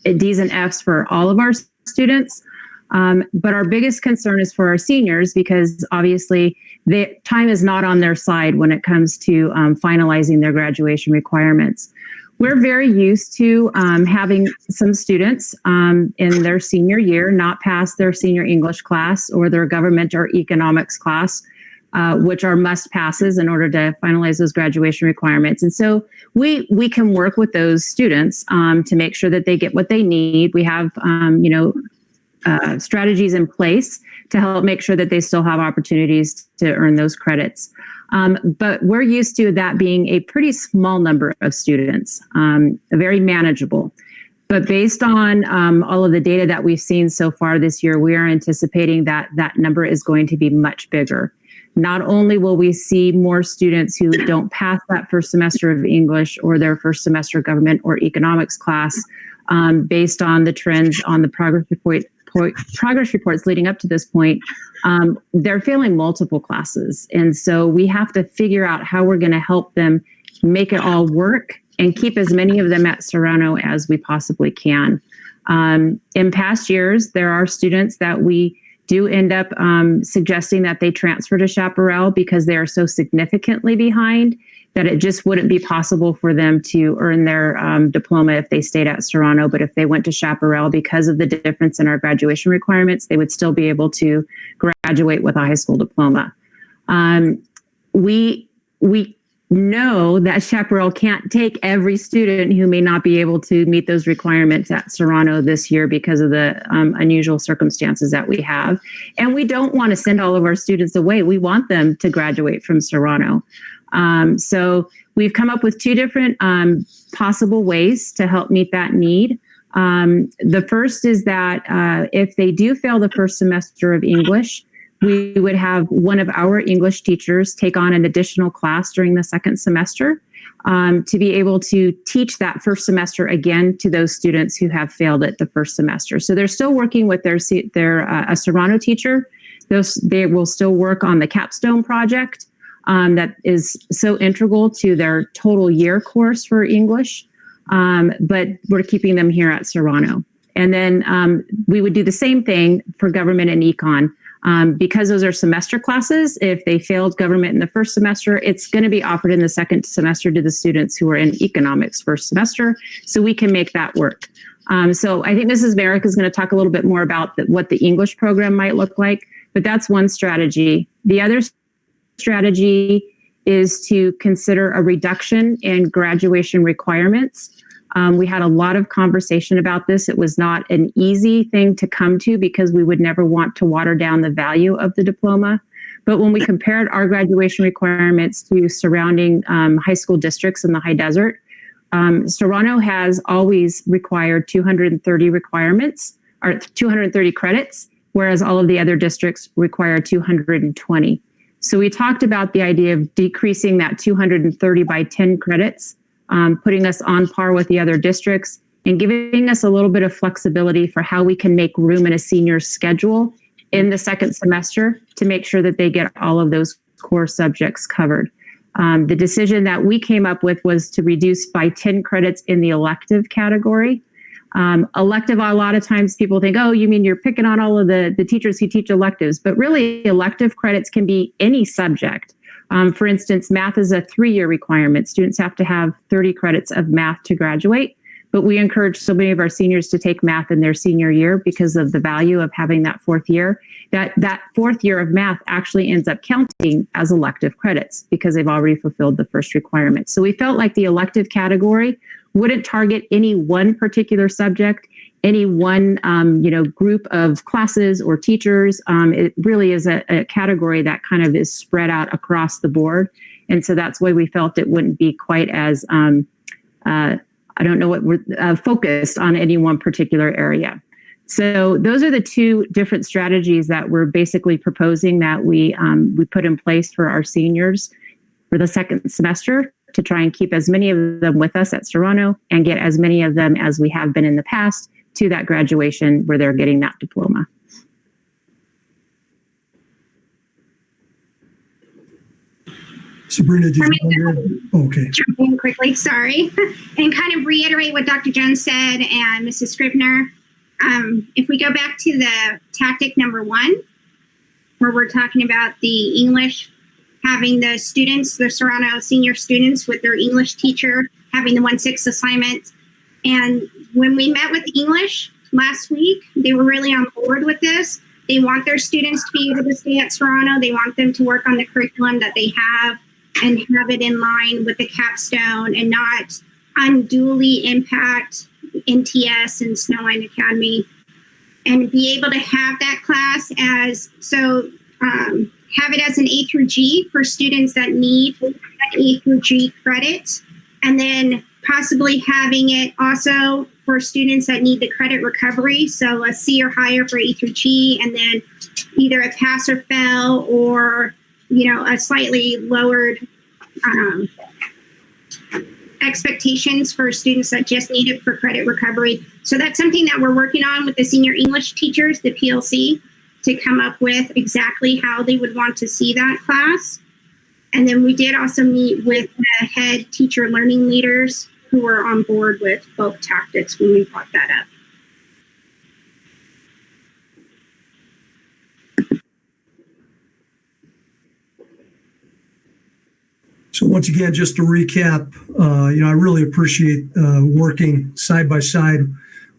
F's for all of our students. But our biggest concern is for our seniors because obviously the time is not on their side when it comes to finalizing their graduation requirements. We're very used to having some students in their senior year not pass their senior English class or their government or economics class, which are must passes in order to finalize those graduation requirements. And so we can work with those students to make sure that they get what they need. We have, strategies in place to help make sure that they still have opportunities to earn those credits. But we're used to that being a pretty small number of students, very manageable. But based on all of the data that we've seen so far this year, we are anticipating that that number is going to be much bigger. Not only will we see more students who don't pass that first semester of English or their first semester government or economics class, based on the trends on the progress reports leading up to this point, they're failing multiple classes. And so we have to figure out how we're going to help them make it all work and keep as many of them at Serrano as we possibly can. In past years, there are students that we do end up suggesting that they transfer to Chaparral because they are so significantly behind that it just wouldn't be possible for them to earn their diploma if they stayed at Serrano. But if they went to Chaparral, because of the difference in our graduation requirements, they would still be able to graduate with a high school diploma. We know that Chaparral can't take every student who may not be able to meet those requirements at Serrano this year because of the unusual circumstances that we have. And we don't want to send all of our students away. We want them to graduate from Serrano. So we've come up with two different possible ways to help meet that need. The first is that if they do fail the first semester of English, we would have one of our English teachers take on an additional class during the second semester to be able to teach that first semester again to those students who have failed it the first semester. So they're still working with their a Serrano teacher. They will still work on the capstone project that is so integral to their total year course for English, but we're keeping them here at Serrano. And then we would do the same thing for government and econ. Because those are semester classes, if they failed government in the first semester, it's going to be offered in the second semester to the students who are in economics first semester, so we can make that work. So I think Mrs. Merrick is going to talk a little bit more about what the English program might look like, but that's one strategy. The other strategy is to consider a reduction in graduation requirements. We had a lot of conversation about this. It was not an easy thing to come to because we would never want to water down the value of the diploma. But when we compared our graduation requirements to surrounding high school districts in the high desert, Serrano has always required 230 requirements or 230 credits whereas all of the other districts require 220. So we talked about the idea of decreasing that 230 by 10 credits, putting us on par with the other districts and giving us a little bit of flexibility for how we can make room in a senior's schedule in the second semester to make sure that they get all of those core subjects covered. The decision that we came up with was to reduce by 10 credits in the elective category. Elective, a lot of times people think, oh, you mean you're picking on all of the teachers who teach electives, but really elective credits can be any subject. For instance, math is a 3-year requirement. Students have to have 30 credits of math to graduate, but we encourage so many of our seniors to take math in their senior year because of the value of having that 4th year. That 4th year of math actually ends up counting as elective credits because they've already fulfilled the first requirement. So we felt like the elective category wouldn't target any one particular subject, any one group of classes or teachers. It really is a category that kind of is spread out across the board. And so that's why we felt it wouldn't be quite as, focused on any one particular area. So those are the two different strategies that we're basically proposing that we put in place for our seniors for the second semester to try and keep as many of them with us at Serrano and get as many of them as we have been in the past to that graduation where they're getting that diploma. Sabrina, did you okay. Jump in quickly, sorry, and kind of reiterate what Dr. Jones said and Mrs. Scribner. If we go back to the tactic number 1, where we're talking about the English, having the students, the Serrano senior students with their English teacher, having the 1/6 assignment. And when we met with English last week, they were really on board with this. They want their students to be able to stay at Serrano. They want them to work on the curriculum that they have and have it in line with the capstone and not unduly impact NTS and Snowline Academy, and be able to have that class as, have it as an A through G for students that need an A through G credit, and then possibly having it also for students that need the credit recovery, so a C or higher for A through G, and then either a pass or fail or, a slightly lowered expectations for students that just need it for credit recovery. So that's something that we're working on with the senior English teachers, the PLC, to come up with exactly how they would want to see that class. And then we did also meet with the head teacher learning leaders who were on board with both tactics when we brought that up. So once again, just to recap, I really appreciate working side by side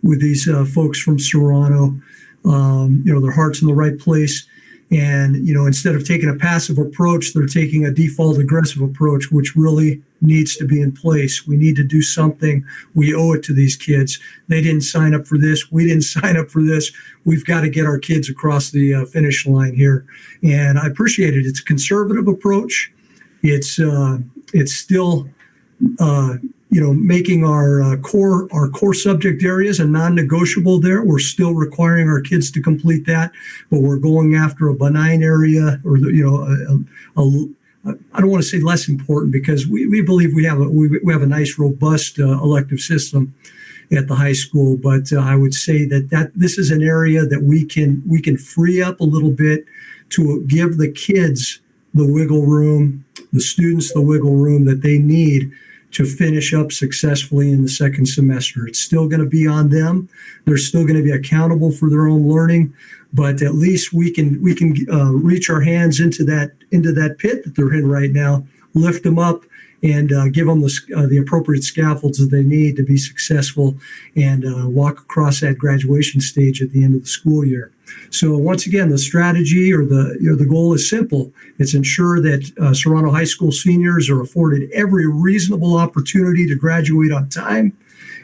with these folks from Serrano. Their heart's in the right place. And, instead of taking a passive approach, they're taking a default aggressive approach, which really needs to be in place. We need to do something. We owe it to these kids. They didn't sign up for this. We didn't sign up for this. We've got to get our kids across the finish line here. And I appreciate it. It's a conservative approach. It's still, making our core subject areas a non-negotiable there. We're still requiring our kids to complete that, but we're going after a benign area, or I don't want to say less important, because we believe we have a nice, robust elective system at the high school. But I would say that this is an area that we can free up a little bit to give the kids the wiggle room, the students the wiggle room that they need to finish up successfully in the second semester. It's still going to be on them. They're still going to be accountable for their own learning, but at least we can reach our hands into that pit that they're in right now, lift them up, and give them the appropriate scaffolds that they need to be successful and walk across that graduation stage at the end of the school year. So once again, the strategy or the goal is simple. It's ensure that Serrano High School seniors are afforded every reasonable opportunity to graduate on time,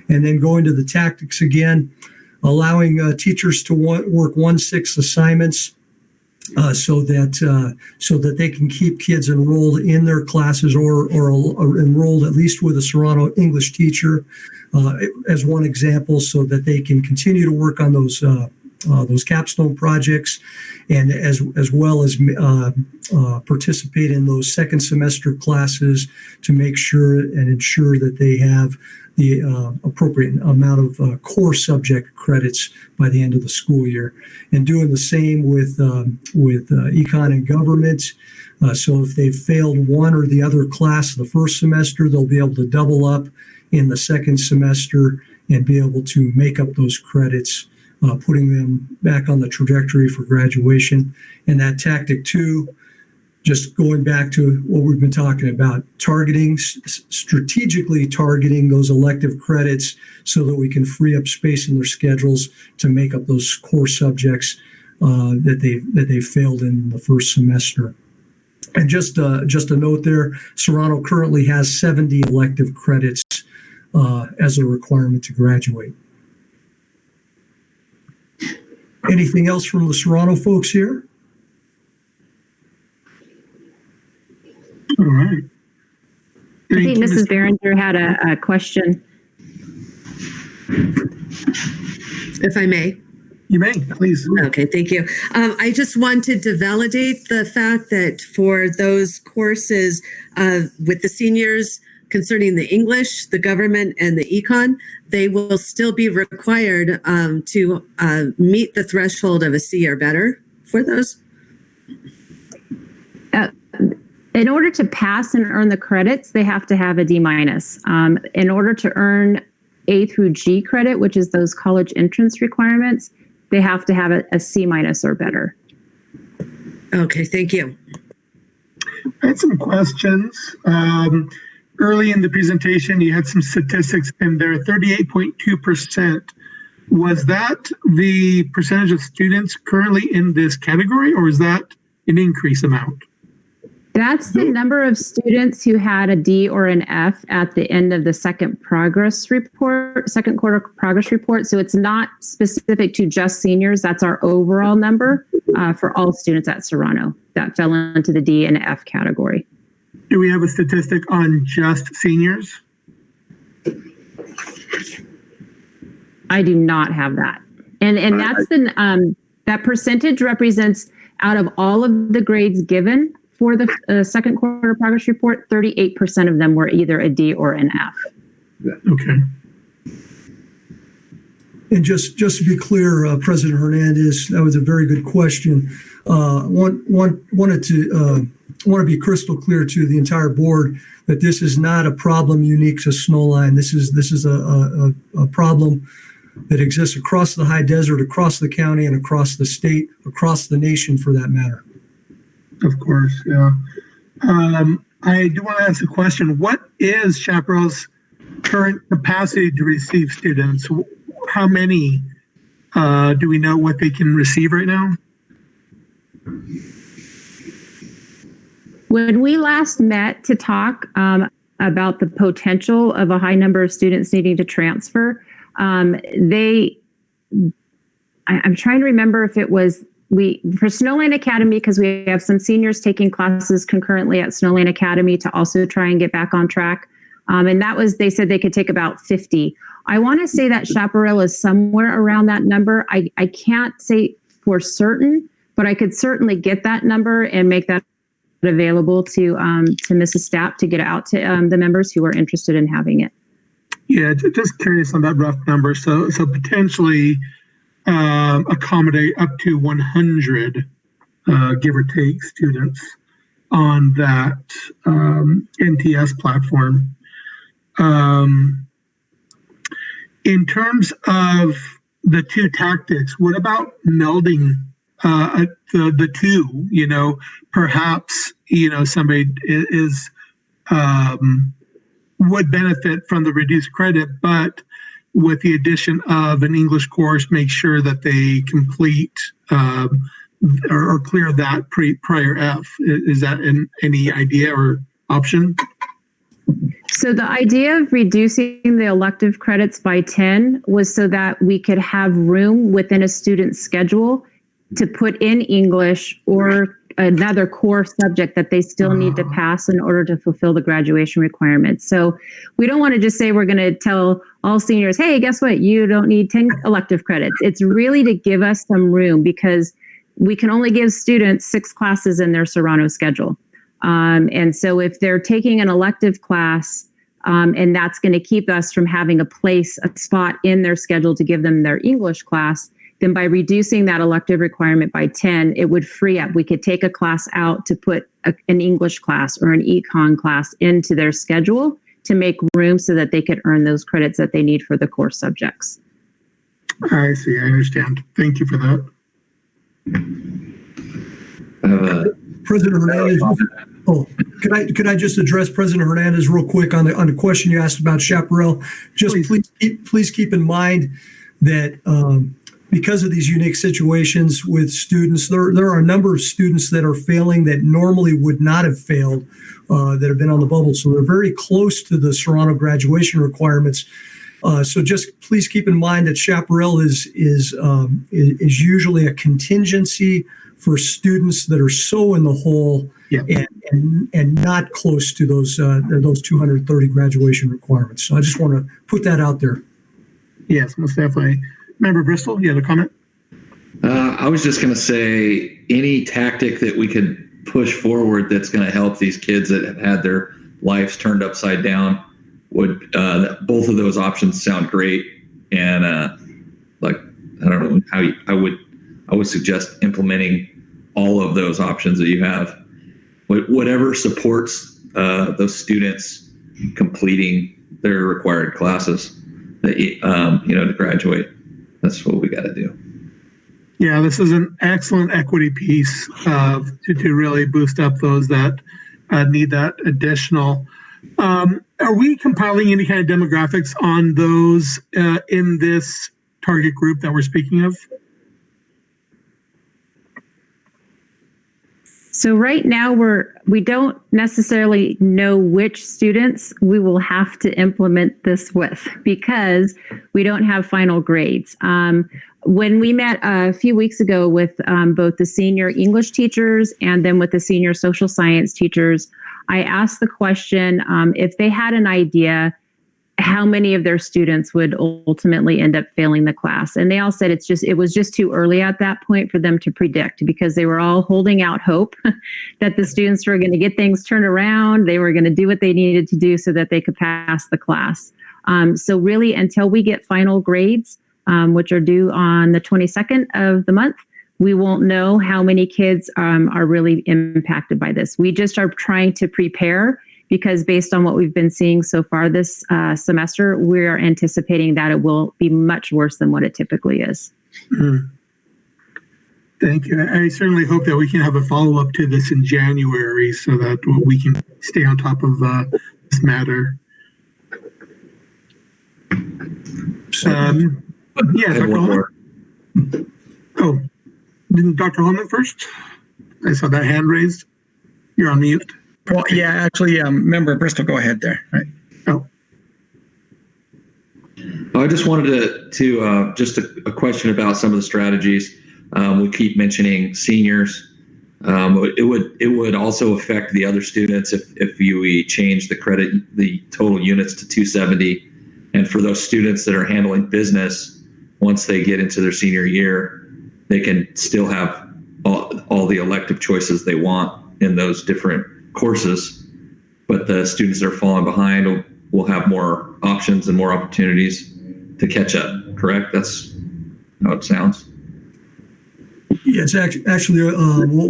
and then go into the tactics again, allowing teachers to work 1/6 assignments so that they can keep kids enrolled in their classes or enrolled at least with a Serrano English teacher as one example, so that they can continue to work on those those capstone projects, and as well as participate in those second semester classes to make sure and ensure that they have the appropriate amount of core subject credits by the end of the school year, and doing the same with econ and government. So if they've failed one or the other class the first semester, they'll be able to double up in the second semester and be able to make up those credits, putting them back on the trajectory for graduation. And that tactic 2, just going back to what we've been talking about, strategically targeting those elective credits so that we can free up space in their schedules to make up those core subjects that they failed in the first semester. And just a note there, Serrano currently has 70 elective credits as a requirement to graduate. Anything else from the Serrano folks here? All right. I think Mrs. Behringer had a question. If I may. You may, please. Okay, thank you. I just wanted to validate the fact that for those courses with the seniors concerning the English, the government, and the econ, they will still be required to meet the threshold of a C or better for those. In order to pass and earn the credits, they have to have a D-. In order to earn A through G credit, which is those college entrance requirements, they have to have a C- or better. Okay, thank you. I had some questions. Early in the presentation, you had some statistics in there, 38.2%. Was that the percentage of students currently in this category, or is that an increase amount? That's the number of students who had a D or an F at the end of the second quarter progress report. So it's not specific to just seniors. That's our overall number for all students at Serrano that fell into the D and F category. Do we have a statistic on just seniors? I do not have that. And that's that percentage represents out of all of the grades given for the second quarter progress report, 38% of them were either a D or an F. Okay. And just to be clear, President Hernandez, that was a very good question. Wanted to be crystal clear to the entire board that this is not a problem unique to Snowline. This is a problem that exists across the high desert, across the county, and across the state, across the nation for that matter. Of course, yeah. I do want to ask a question. What is Chaparral's current capacity to receive students? How many do we know what they can receive right now? When we last met to talk about the potential of a high number of students needing to transfer, I'm trying to remember if it was for Snowline Academy, because we have some seniors taking classes concurrently at Snowline Academy to also try and get back on track. And they said they could take about 50. I want to say that Chaparral is somewhere around that number. I can't say for certain, but I could certainly get that number and make that available to Mrs. Stapp to get out to the members who are interested in having it. Yeah, just curious on that rough number. So potentially accommodate up to 100, give or take, students on that NTS platform. In terms of the two tactics, what about melding the two? You know, perhaps somebody would benefit from the reduced credit, but with the addition of an English course, make sure that they complete or clear that prior F. Is that any idea or option? So the idea of reducing the elective credits by 10 was so that we could have room within a student's schedule to put in English or another core subject that they still need to pass in order to fulfill the graduation requirements. So we don't want to just say we're going to tell all seniors, hey, guess what? You don't need 10 elective credits. It's really to give us some room, because we can only give students 6 classes in their Serrano schedule. And so if they're taking an elective class, and that's going to keep us from having a spot in their schedule to give them their English class, then by reducing that elective requirement by 10, it would free up. We could take a class out to put an English class or an econ class into their schedule to make room so that they could earn those credits that they need for the core subjects. I see. I understand. Thank you for that. President Hernandez. Oh, could I just address President Hernandez real quick on the question you asked about Chaparral? Just please keep in mind that because of these unique situations with students, there are a number of students that are failing that normally would not have failed, that have been on the bubble. So they're very close to the Serrano graduation requirements. So just please keep in mind that Chaparral is usually a contingency for students that are so in the hole, and not close to those 230 graduation requirements. So I just want to put that out there. Yes, most definitely. Member Bristol, you had a comment? I was just going to say any tactic that we could push forward that's going to help these kids that have had their lives turned upside down would, both of those options sound great. And I don't know how I would suggest implementing all of those options that you have. Whatever supports those students completing their required classes to graduate. That's what we got to do. Yeah, this is an excellent equity piece to really boost up those that need that additional. Are we compiling any kind of demographics on those in this target group that we're speaking of? So right now we don't necessarily know which students we will have to implement this with, because we don't have final grades. When we met a few weeks ago with both the senior English teachers and then with the senior social science teachers, I asked the question if they had an idea how many of their students would ultimately end up failing the class. And they all said it was just too early at that point for them to predict, because they were all holding out hope that the students were going to get things turned around. They were going to do what they needed to do so that they could pass the class. So really, until we get final grades, which are due on the 22nd of the month, we won't know how many kids are really impacted by this. We just are trying to prepare, because based on what we've been seeing so far this semester, we're anticipating that it will be much worse than what it typically is. Thank you. I certainly hope that we can have a follow-up to this in January so that we can stay on top of this matter. Yeah, Dr. Holman. Oh, Dr. Holman first? I saw that hand raised. You're on mute. Well, yeah, actually, Member Bristol, go ahead there. Right. Oh. I just wanted to just a question about some of the strategies. We keep mentioning seniors. It would also affect the other students if we change the total units to 270. And for those students that are handling business, once they get into their senior year, they can still have all the elective choices they want in those different courses. But the students that are falling behind will have more options and more opportunities to catch up, correct? That's how it sounds. Yeah, it's actually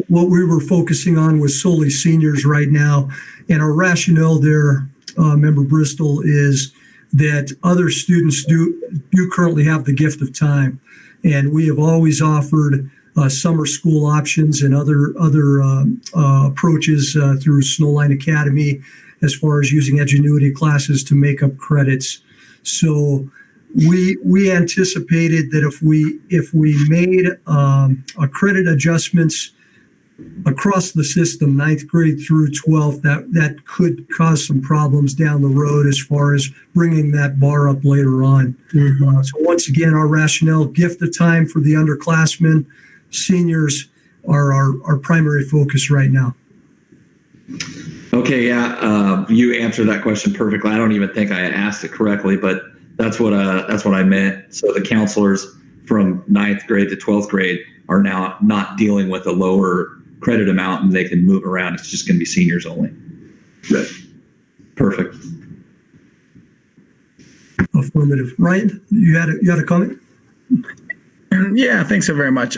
what we were focusing on was solely seniors right now. And our rationale there, Member Bristol, is that other students do currently have the gift of time. And we have always offered summer school options and other approaches through Snowline Academy as far as using Edgenuity classes to make up credits. So we anticipated that if we made a credit adjustments across the system, 9th grade through 12th, that could cause some problems down the road as far as bringing that bar up later on. So once again, our rationale, gift of time for the underclassmen, seniors, our primary focus right now. Okay, yeah, you answered that question perfectly. I don't even think I asked it correctly, but that's what I meant. So the counselors from 9th grade to 12th grade are now not dealing with a lower credit amount, and they can move around. It's just going to be seniors only. Good. Perfect. Affirmative. Ryan, you had a comment? Yeah, thanks so very much.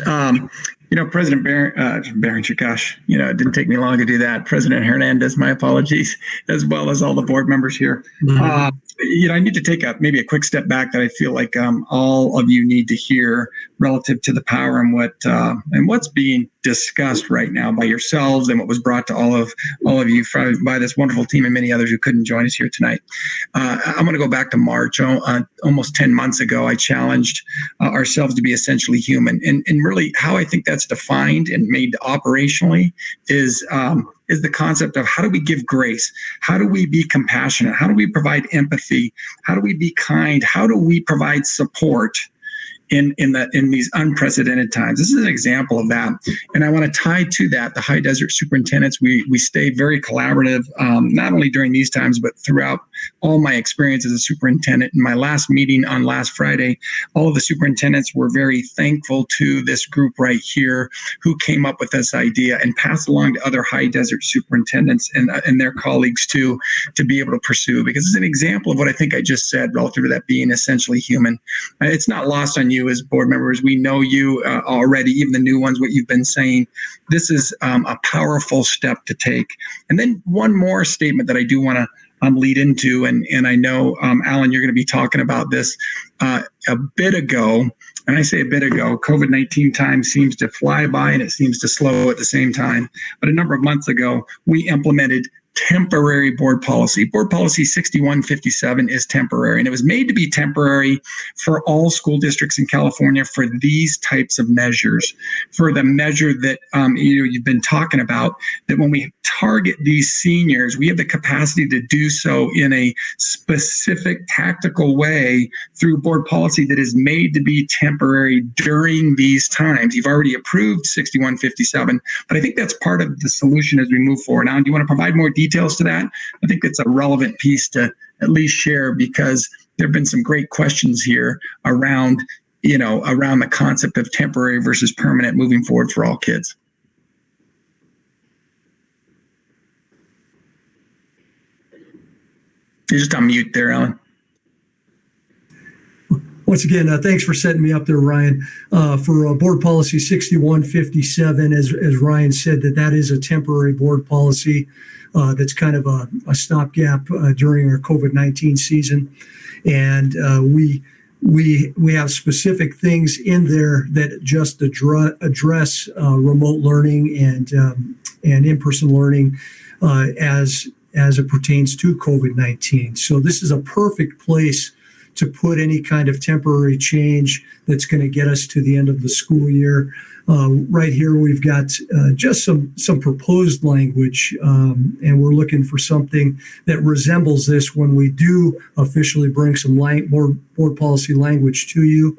President Berenger, gosh, it didn't take me long to do that. President Hernandez, my apologies, as well as all the board members here. I need to take maybe a quick step back that I feel like all of you need to hear relative to the power and what's being discussed right now by yourselves and what was brought to all of you by this wonderful team and many others who couldn't join us here tonight. I'm going to go back to March. Almost 10 months ago, I challenged ourselves to be essentially human, and really how I think that's defined and made operationally is the concept of how do we give grace? How do we be compassionate? How do we provide empathy? How do we be kind? How do we provide support in these unprecedented times? This is an example of that. And I want to tie to that the high desert superintendents. We stay very collaborative, not only during these times, but throughout all my experience as a superintendent. In my last meeting on last Friday, all of the superintendents were very thankful to this group right here who came up with this idea and passed along to other high desert superintendents and their colleagues too, to be able to pursue, because it's an example of what I think I just said relative to that being essentially human. It's not lost on you as board members. We know you already, even the new ones, what you've been saying. This is a powerful step to take. And then one more statement that I do want to lead into, and I know, Alan, you're going to be talking about this a bit ago. And I say a bit ago, COVID-19 time seems to fly by and it seems to slow at the same time. But a number of months ago, we implemented temporary board policy. Board policy 6157 is temporary, and it was made to be temporary for all school districts in California for these types of measures. For the measure that you've been talking about, that when we target these seniors, we have the capacity to do so in a specific tactical way through board policy that is made to be temporary during these times. You've already approved 6157, but I think that's part of the solution as we move forward. Now, do you want to provide more details to that? I think it's a relevant piece to at least share, because there have been some great questions here around the concept of temporary versus permanent moving forward for all kids. You're just on mute there, Alan. Once again, thanks for setting me up there, Ryan. For board policy 6157, as Ryan said, that is a temporary board policy that's kind of a stopgap during our COVID-19 season. And we have specific things in there that just address remote learning and in-person learning as it pertains to COVID-19. So this is a perfect place to put any kind of temporary change that's going to get us to the end of the school year. Right here, we've got just some proposed language, and we're looking for something that resembles this when we do officially bring some more board policy language to you.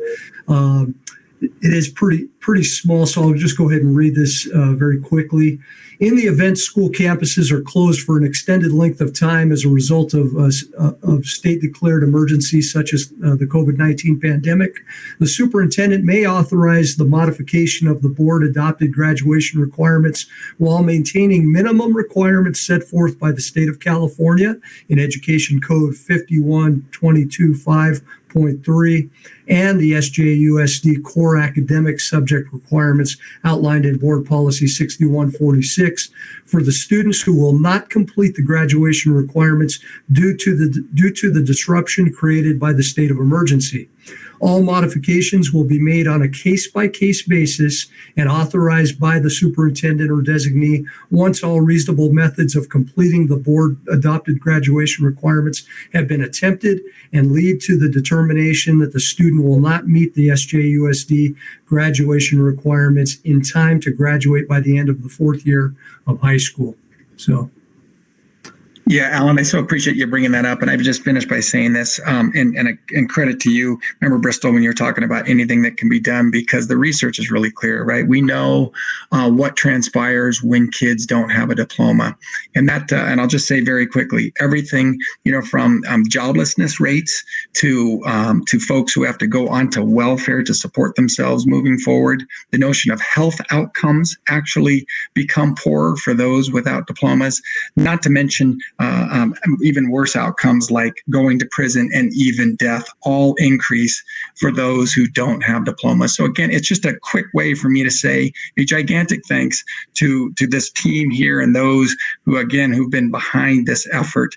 It is pretty small, so I'll just go ahead and read this very quickly. In the event school campuses are closed for an extended length of time as a result of state-declared emergencies such as the COVID-19 pandemic, the superintendent may authorize the modification of the board-adopted graduation requirements while maintaining minimum requirements set forth by the state of California in Education Code 5122.5.3 and the SJUSD core academic subject requirements outlined in Board Policy 6146 for the students who will not complete the graduation requirements due to the disruption created by the state of emergency. All modifications will be made on a case-by-case basis and authorized by the superintendent or designee once all reasonable methods of completing the board-adopted graduation requirements have been attempted and lead to the determination that the student will not meet the SJUSD graduation requirements in time to graduate by the end of the fourth year of high school. So Yeah, Alan, I so appreciate you bringing that up. And I've just finished by saying this, and credit to you. Remember, Bristol, when you're talking about anything that can be done, because the research is really clear, right? We know what transpires when kids don't have a diploma. And that, and I'll just say very quickly, everything, from joblessness rates to folks who have to go onto welfare to support themselves moving forward. The notion of health outcomes actually become poorer for those without diplomas, not to mention even worse outcomes like going to prison and even death all increase for those who don't have diplomas. So again, it's just a quick way for me to say a gigantic thanks to this team here and those who've been behind this effort.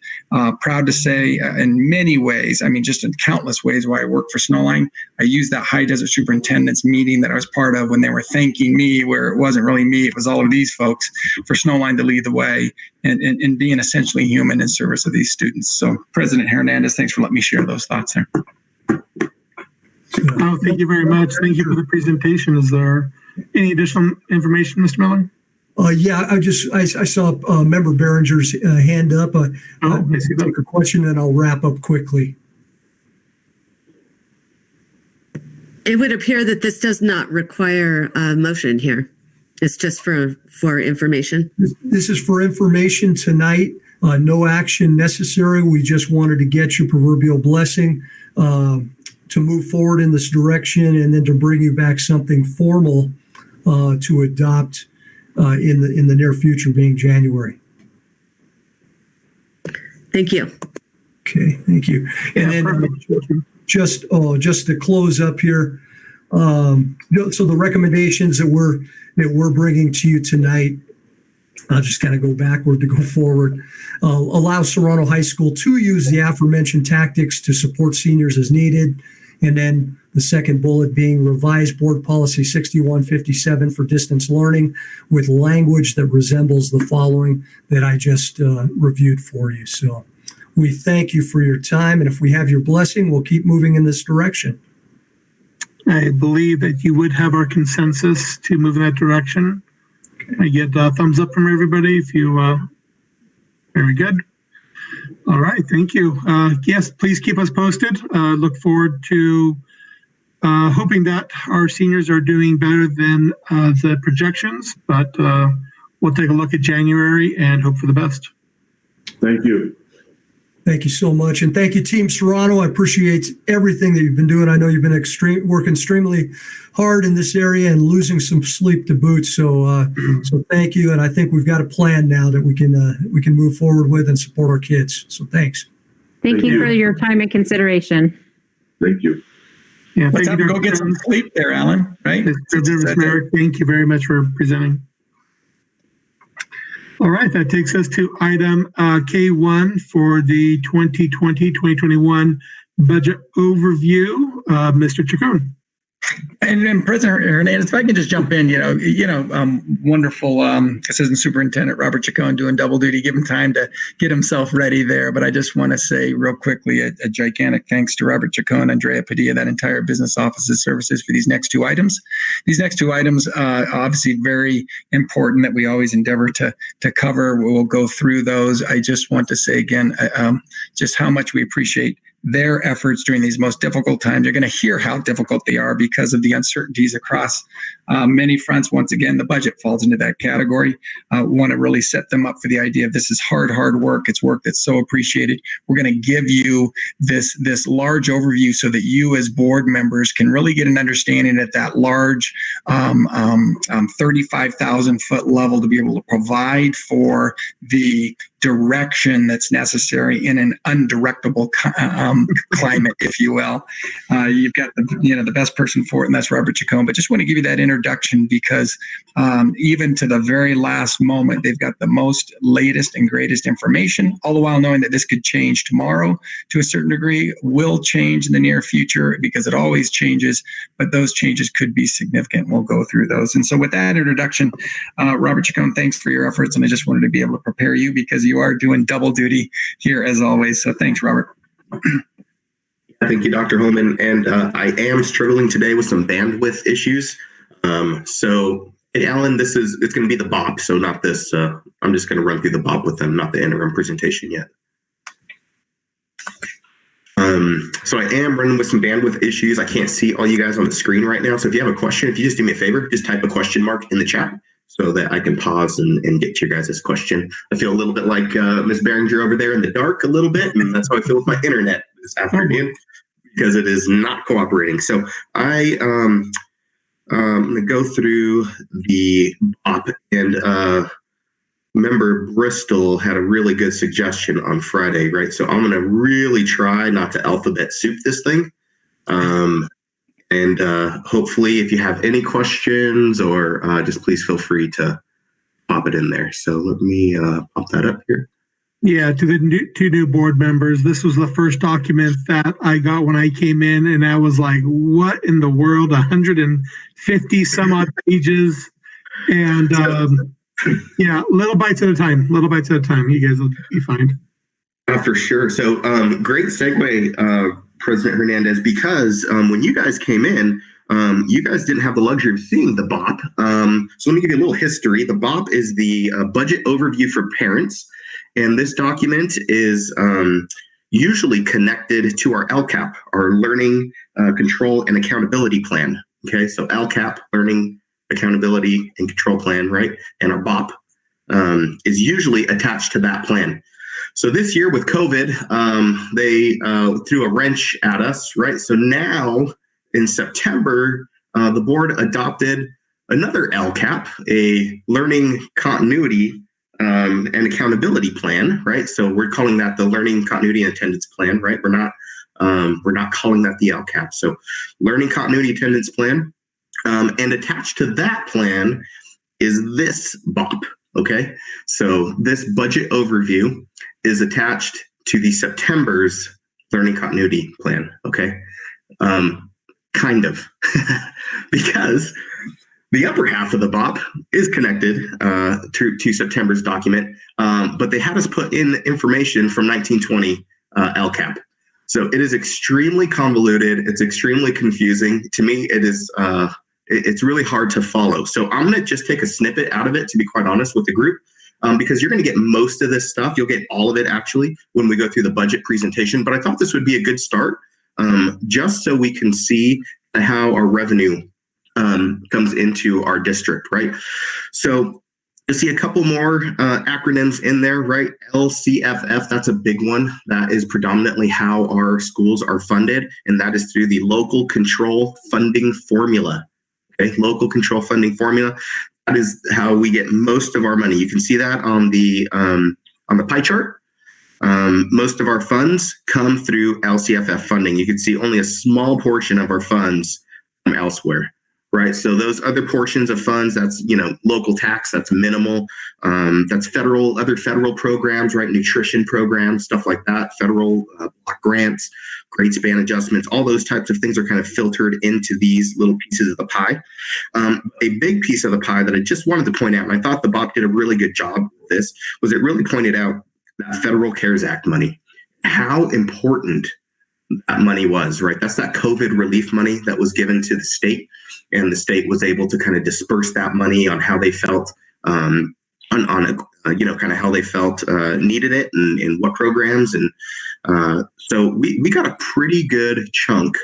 Proud to say in many ways, just in countless ways why I work for Snowline. I used that High Desert Superintendent's meeting that I was part of when they were thanking me, where it wasn't really me, it was all of these folks, for Snowline to lead the way and being essentially human in service of these students. So President Hernandez, thanks for letting me share those thoughts there. Oh, thank you very much. Thank you for the presentation. Is there any additional information, Mr. Miller? Yeah, I saw Member Behringer's hand up. I'll take a question and I'll wrap up quickly. It would appear that this does not require a motion here. It's just for information. This is for information tonight. No action necessary. We just wanted to get your proverbial blessing to move forward in this direction, and then to bring you back something formal to adopt in the near future, being January. Thank you. Okay, thank you. And then just to close up here, so the recommendations that we're bringing to you tonight, I'll just kind of go backward to go forward. Allow Serrano High School to use the aforementioned tactics to support seniors as needed. And then the second bullet being revise board policy 6157 for distance learning with language that resembles the following that I just reviewed for you. So we thank you for your time. And if we have your blessing, we'll keep moving in this direction. I believe that you would have our consensus to move in that direction. I get a thumbs up from everybody if you, very good. All right, thank you. Yes, please keep us posted. Look forward to hoping that our seniors are doing better than the projections, but we'll take a look at January and hope for the best. Thank you. Thank you so much. And thank you, Team Serrano. I appreciate everything that you've been doing. I know you've been working extremely hard in this area and losing some sleep to boot. So thank you. And I think we've got a plan now that we can move forward with and support our kids. So thanks. Thank you for your time and consideration. Thank you. Yeah, Let's have to go get some sleep there, Alan, right? Thank you very much for presenting. All right, that takes us to item K1 for the 2020-2021 budget overview. Mr. Chacon. And President Hernandez, if I can just jump in, wonderful Assistant Superintendent Robert Chacon doing double duty, give him time to get himself ready there. But I just want to say real quickly a gigantic thanks to Robert Chacon, Andrea Padilla, that entire business office's services for these next two items. These next two items, obviously very important that we always endeavor to cover. We'll go through those. I just want to say again, just how much we appreciate their efforts during these most difficult times. You're going to hear how difficult they are because of the uncertainties across many fronts. Once again, the budget falls into that category. Want to really set them up for the idea of this is hard work. It's work that's so appreciated. We're going to give you this large overview so that you as board members can really get an understanding at that large 35,000 foot level to be able to provide for the direction that's necessary in an undirectable climate, if you will. You've got the best person for it, and that's Robert Chacon. But just want to give you that introduction because even to the very last moment, they've got the most latest and greatest information, all the while knowing that this could change tomorrow to a certain degree, will change in the near future because it always changes, but those changes could be significant. We'll go through those. And so with that introduction, Robert Chacon, thanks for your efforts. And I just wanted to be able to prepare you because you are doing double duty here as always. So thanks, Robert. Thank you, Dr. Holman. And I am struggling today with some bandwidth issues. So Hey, Alan, it's going to be the BOP, so not this. I'm just going to run through the BOP with them, not the interim presentation yet. So I am running with some bandwidth issues. I can't see all you guys on the screen right now. So if you have a question, if you just do me a favor, just type a question mark in the chat so that I can pause and get to your guys' question. I feel a little bit like Ms. Behringer over there in the dark a little bit, and that's how I feel with my internet this afternoon because it is not cooperating. So I'm going to go through the BOP, and member Bristol had a really good suggestion on Friday, right? So I'm going to really try not to alphabet soup this thing. And hopefully if you have any questions or just please feel free to pop it in there. So let me pop that up here. Yeah, to the two new board members, this was the first document that I got when I came in, and I was like, what in the world, 150 some odd pages. And yeah, little bites at a time. You guys will be fine. For sure. So great segue, President Hernandez, because when you guys came in, you guys didn't have the luxury of seeing the BOP. So let me give you a little history. The BOP is the budget overview for parents. And this document is usually connected to our LCAP, our Learning Control and Accountability Plan. Okay, so LCAP, Learning Accountability and Control Plan, right? And our BOP is usually attached to that plan. So this year with COVID, they threw a wrench at us, right? So now in September, the board adopted another LCAP, a Learning Continuity and Accountability Plan, right? So we're calling that the Learning Continuity and Attendance Plan, right? We're not calling that the LCAP. So Learning Continuity Attendance Plan. And attached to that plan is this BOP, okay? So this budget overview is attached to the September's Learning Continuity Plan, okay? Kind of, because the upper half of the BOP is connected to September's document, but they had us put in information from 1920 LCAP. So it is extremely convoluted. It's extremely confusing. To me, it is... it's really hard to follow. So I'm going to just take a snippet out of it, to be quite honest with the group, because you're going to get most of this stuff. You'll get all of it, actually, when we go through the budget presentation. But I thought this would be a good start, just so we can see how our revenue comes into our district, right? So you'll see a couple more acronyms in there, right? LCFF, that's a big one. That is predominantly how our schools are funded, and that is through the Local Control Funding Formula. Okay, local control funding formula. That is how we get most of our money. You can see that on the pie chart. Most of our funds come through LCFF funding. You can see only a small portion of our funds from elsewhere, right? So those other portions of funds, that's local tax, that's minimal. That's other federal programs, right? Nutrition programs, stuff like that. Federal block grants, grade span adjustments, all those types of things are kind of filtered into these little pieces of the pie. A big piece of the pie that I just wanted to point out, and I thought the BOP did a really good job with this, was it really pointed out that Federal CARES Act money, how important that money was, right? That's that COVID relief money that was given to the state, and the state was able to kind of disperse that money on how they felt kind of how they felt needed it and what programs. And so we got a pretty good chunk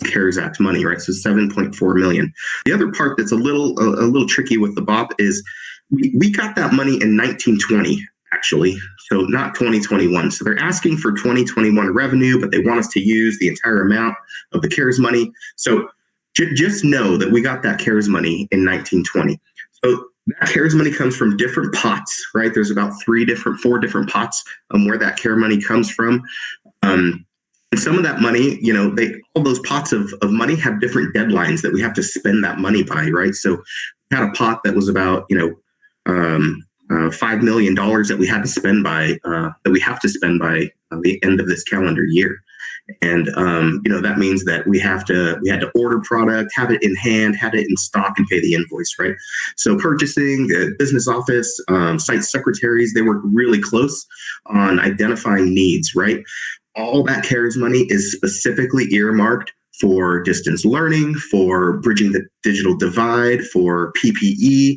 of CARES Act money, right? So 7.4 million. The other part that's a little tricky with the BOP is we got that money in 1920, actually. So not 2021. So they're asking for 2021 revenue, but they want us to use the entire amount of the CARES money. So just know that we got that CARES money in 1920. So that CARES money comes from different pots, right? There's about 4 different pots where that CARE money comes from. And some of that money, all those pots of money have different deadlines that we have to spend that money by, right? So we had a pot that was about, $5 million that we had to spend by, the end of this calendar year. And, that means that we had to order product, have it in hand, have it in stock, and pay the invoice, right? So purchasing, the business office, site secretaries, they work really close on identifying needs, right? All that CARES money is specifically earmarked for distance learning, for bridging the digital divide, for PPE,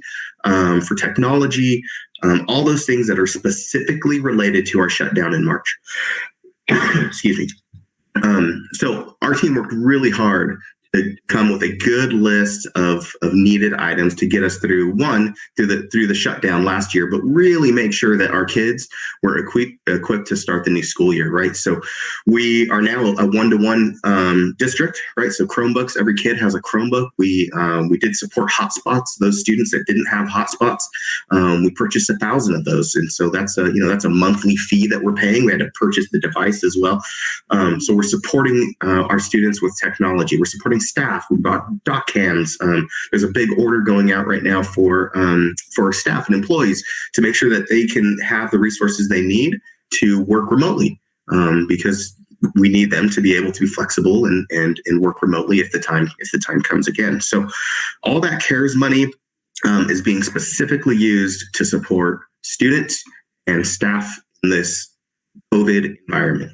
for technology, all those things that are specifically related to our shutdown in March. Excuse me. So our team worked really hard to come with a good list of needed items to get us through the shutdown last year, but really make sure that our kids were equipped to start the new school year, right? So we are now a 1-to-1 district, right? So Chromebooks, every kid has a Chromebook. We did support hotspots. Those students that didn't have hotspots, we purchased 1,000 of those, and so that's a monthly fee that we're paying. We had to purchase the device as well. So we're supporting our students with technology. We're supporting staff. We bought doc cams. There's a big order going out right now for staff and employees to make sure that they can have the resources they need to work remotely, because we need them to be able to be flexible and work remotely if the time comes again. So all that CARES money is being specifically used to support students and staff in this COVID environment.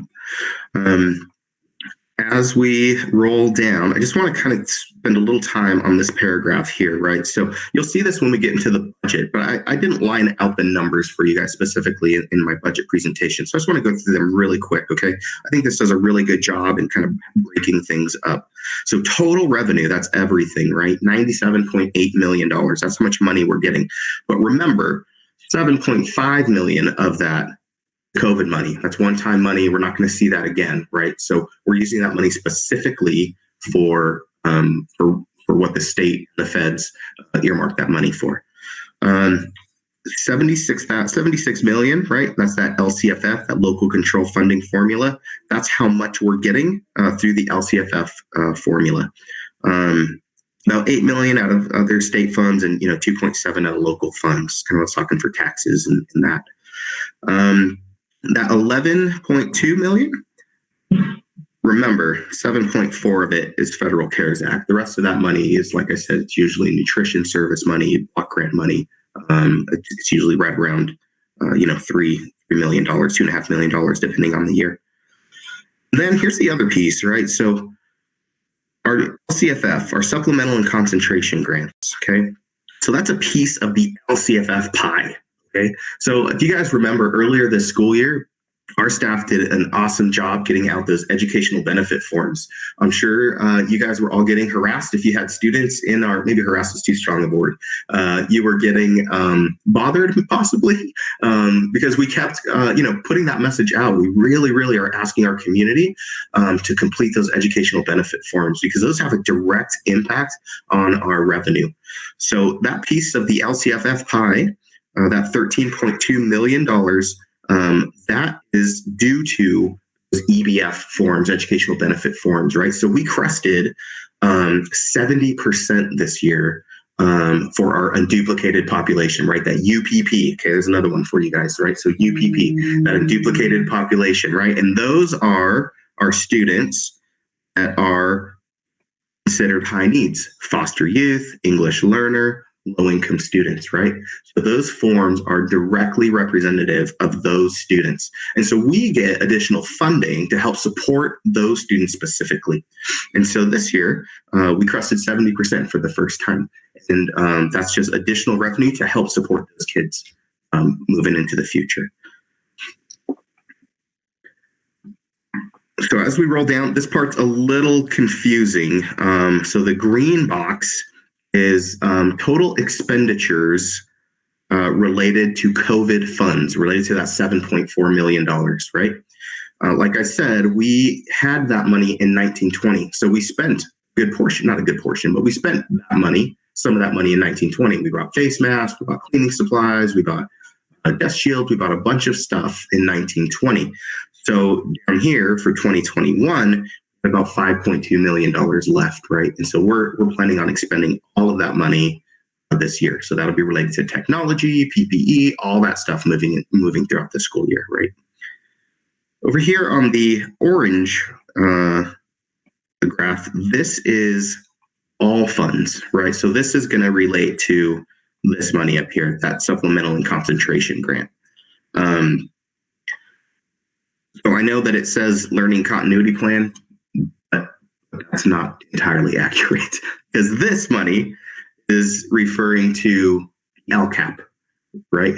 As we roll down, I just want to kind of spend a little time on this paragraph here, right? So you'll see this when we get into the budget, but I didn't line out the numbers for you guys specifically in my budget presentation. So I just want to go through them really quick, okay? I think this does a really good job in kind of breaking things up. So total revenue, that's everything, right? $97.8 million. That's how much money we're getting. But remember, $7.5 million of that COVID money. That's one-time money. We're not going to see that again, right? So we're using that money specifically for what the state, the feds earmarked that money for. 76 million, right? That's that LCFF, that local control funding formula. That's how much we're getting through the LCFF formula. About 8 million out of other state funds and 2.7 out of local funds. Kind of what's talking for taxes and that. That 11.2 million, remember 7.4 of it is Federal CARES Act. The rest of that money is, like I said, it's usually nutrition service money, block grant money. It's usually right around, $3 million, $2.5 million, depending on the year. And then here's the other piece, right? So our LCFF, our supplemental and concentration grants, okay? So that's a piece of the LCFF pie. Okay, so if you guys remember earlier this school year, our staff did an awesome job getting out those educational benefit forms. I'm sure you guys were all getting harassed if you had students in our, maybe harassed is too strong a word. You were getting bothered possibly because we kept, putting that message out. We really, really are asking our community to complete those educational benefit forms because those have a direct impact on our revenue. So that piece of the LCFF pie, that $13.2 million, that is due to those EBF forms, educational benefit forms, right? So we crested 70% this year for our unduplicated population, right? That UPP, okay, there's another one for you guys, right? So UPP, that unduplicated population, right? And those are our students that are considered high needs, foster youth, English learner, low-income students, right? So those forms are directly representative of those students. And so we get additional funding to help support those students specifically. And so this year, we crested 70% for the first time. And that's just additional revenue to help support those kids moving into the future. So as we roll down, this part's a little confusing. So the green box is total expenditures related to COVID funds, related to that $7.4 million, right? Like I said, we had that money in 1920. So we spent a good portion, not a good portion, but we spent that money, some of that money in 1920. We bought face masks, we bought cleaning supplies, we bought desk shields, we bought a bunch of stuff in 1920. So down here for 2021, about $5.2 million left, right? And so we're planning on expending all of that money this year. So that'll be related to technology, PPE, all that stuff moving throughout the school year, right? Over here on the orange graph, this is all funds, right? So this is going to relate to this money up here, that supplemental and concentration grant. So I know that it says learning continuity plan, but that's not entirely accurate because this money is referring to LCAP, right?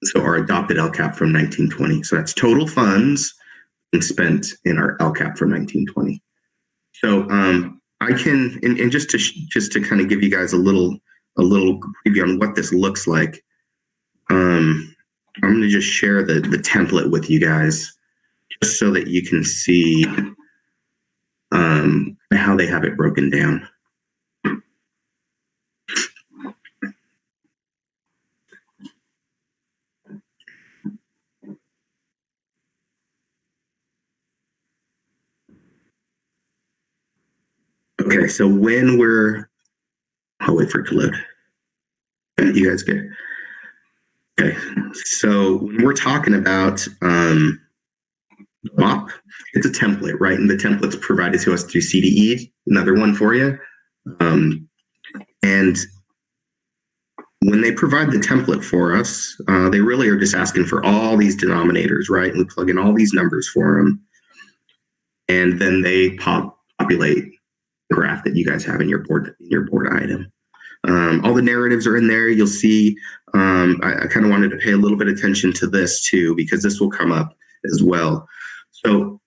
So our adopted LCAP from 1920. So that's total funds spent in our LCAP from 1920. So I can, and just to kind of give you guys a little preview on what this looks like. I'm going to just share the template with you guys, just so that you can see how they have it broken down. Okay, so when I'll wait for it to load. Okay, you guys good? Okay, so when we're talking about BOP, it's a template, right? And the template's provided to us through CDE, another one for you. And when they provide the template for us, they really are just asking for all these denominators, right? And we plug in all these numbers for them. And then they populate the graph that you guys have in your board item. All the narratives are in there. You'll see, I kind of wanted to pay a little bit of attention to this too, because this will come up as well. So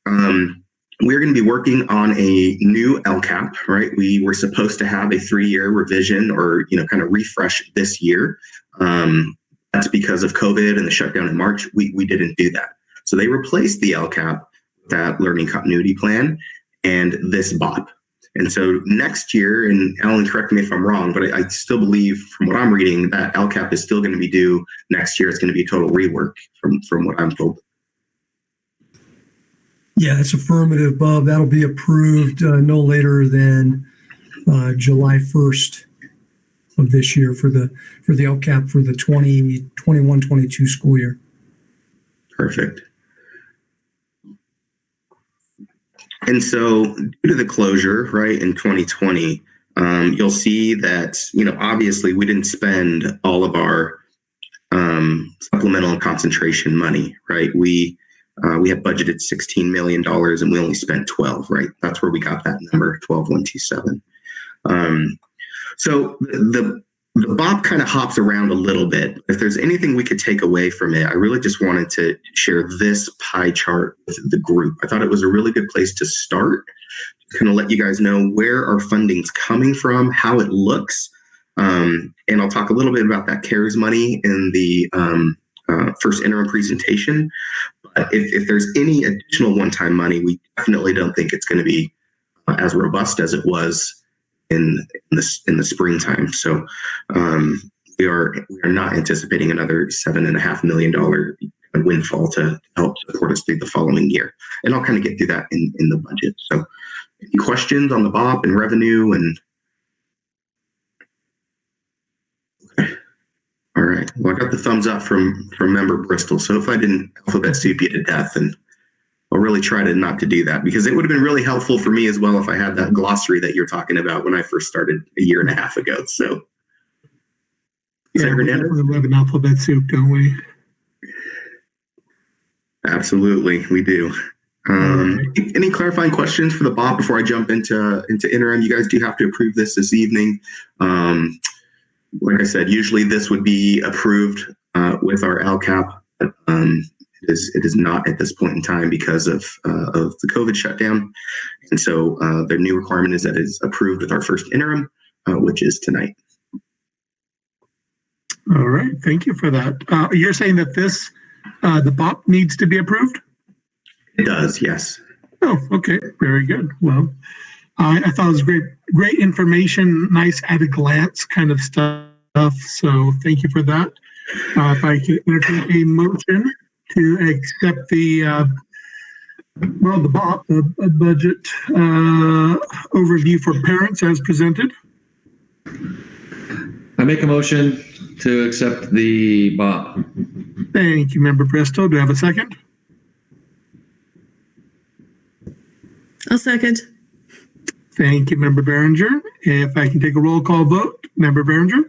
we're going to be working on a new LCAP, right? We were supposed to have a 3-year revision or, kind of refresh this year. That's because of COVID and the shutdown in March. We didn't do that. So they replaced the LCAP, that learning continuity plan, and this BOP. And so next year, and Alan, correct me if I'm wrong, but I still believe from what I'm reading that LCAP is still going to be due next year. It's going to be a total rework from what I'm told. Yeah, it's affirmative, Bob. That'll be approved no later than July 1st of this year for the LCAP for the 21-22 school year. Perfect. And so due to the closure, right, in 2020, you'll see that, obviously we didn't spend all of our supplemental and concentration money, right? We had budgeted $16 million and we only spent 12, right? That's where we got that number, 12,127. So the BOP kind of hops around a little bit. If there's anything we could take away from it, I really just wanted to share this pie chart with the group. I thought it was a really good place to start, to kind of let you guys know where our funding's coming from, how it looks. And I'll talk a little bit about that CARES money in the first interim presentation. But if there's any additional one-time money, we definitely don't think it's going to be as robust as it was in the springtime. So we are not anticipating another $7.5 million windfall to help support us through the following year. And I'll kind of get through that in the budget. So any questions on the BOP and revenue and okay. All right. Well, I got the thumbs up from member Bristol. So if I didn't alphabet soup you to death, and I'll really try to not to do that, because it would have been really helpful for me as well if I had that glossary that you're talking about when I first started a year and a half ago. So yeah, we love an alphabet soup, don't we? Absolutely, we do. Any clarifying questions for the BOP before I jump into interim? You guys do have to approve this evening. Like I said, usually this would be approved with our LCAP. It is not at this point in time because of the COVID shutdown. And so the new requirement is that it's approved with our first interim, which is tonight. All right. Thank you for that. You're saying that the BOP needs to be approved? It does, yes. Oh, okay. Very good. Well, I thought it was great information, nice at a glance kind of stuff. So thank you for that. If I could entertain a motion to accept the BOP, the budget overview for parents as presented. I make a motion to accept the BOP. Thank you, Member Presto. Do I have a second? I'll second. Thank you, Member Behringer. If I can take a roll call vote, Member Behringer?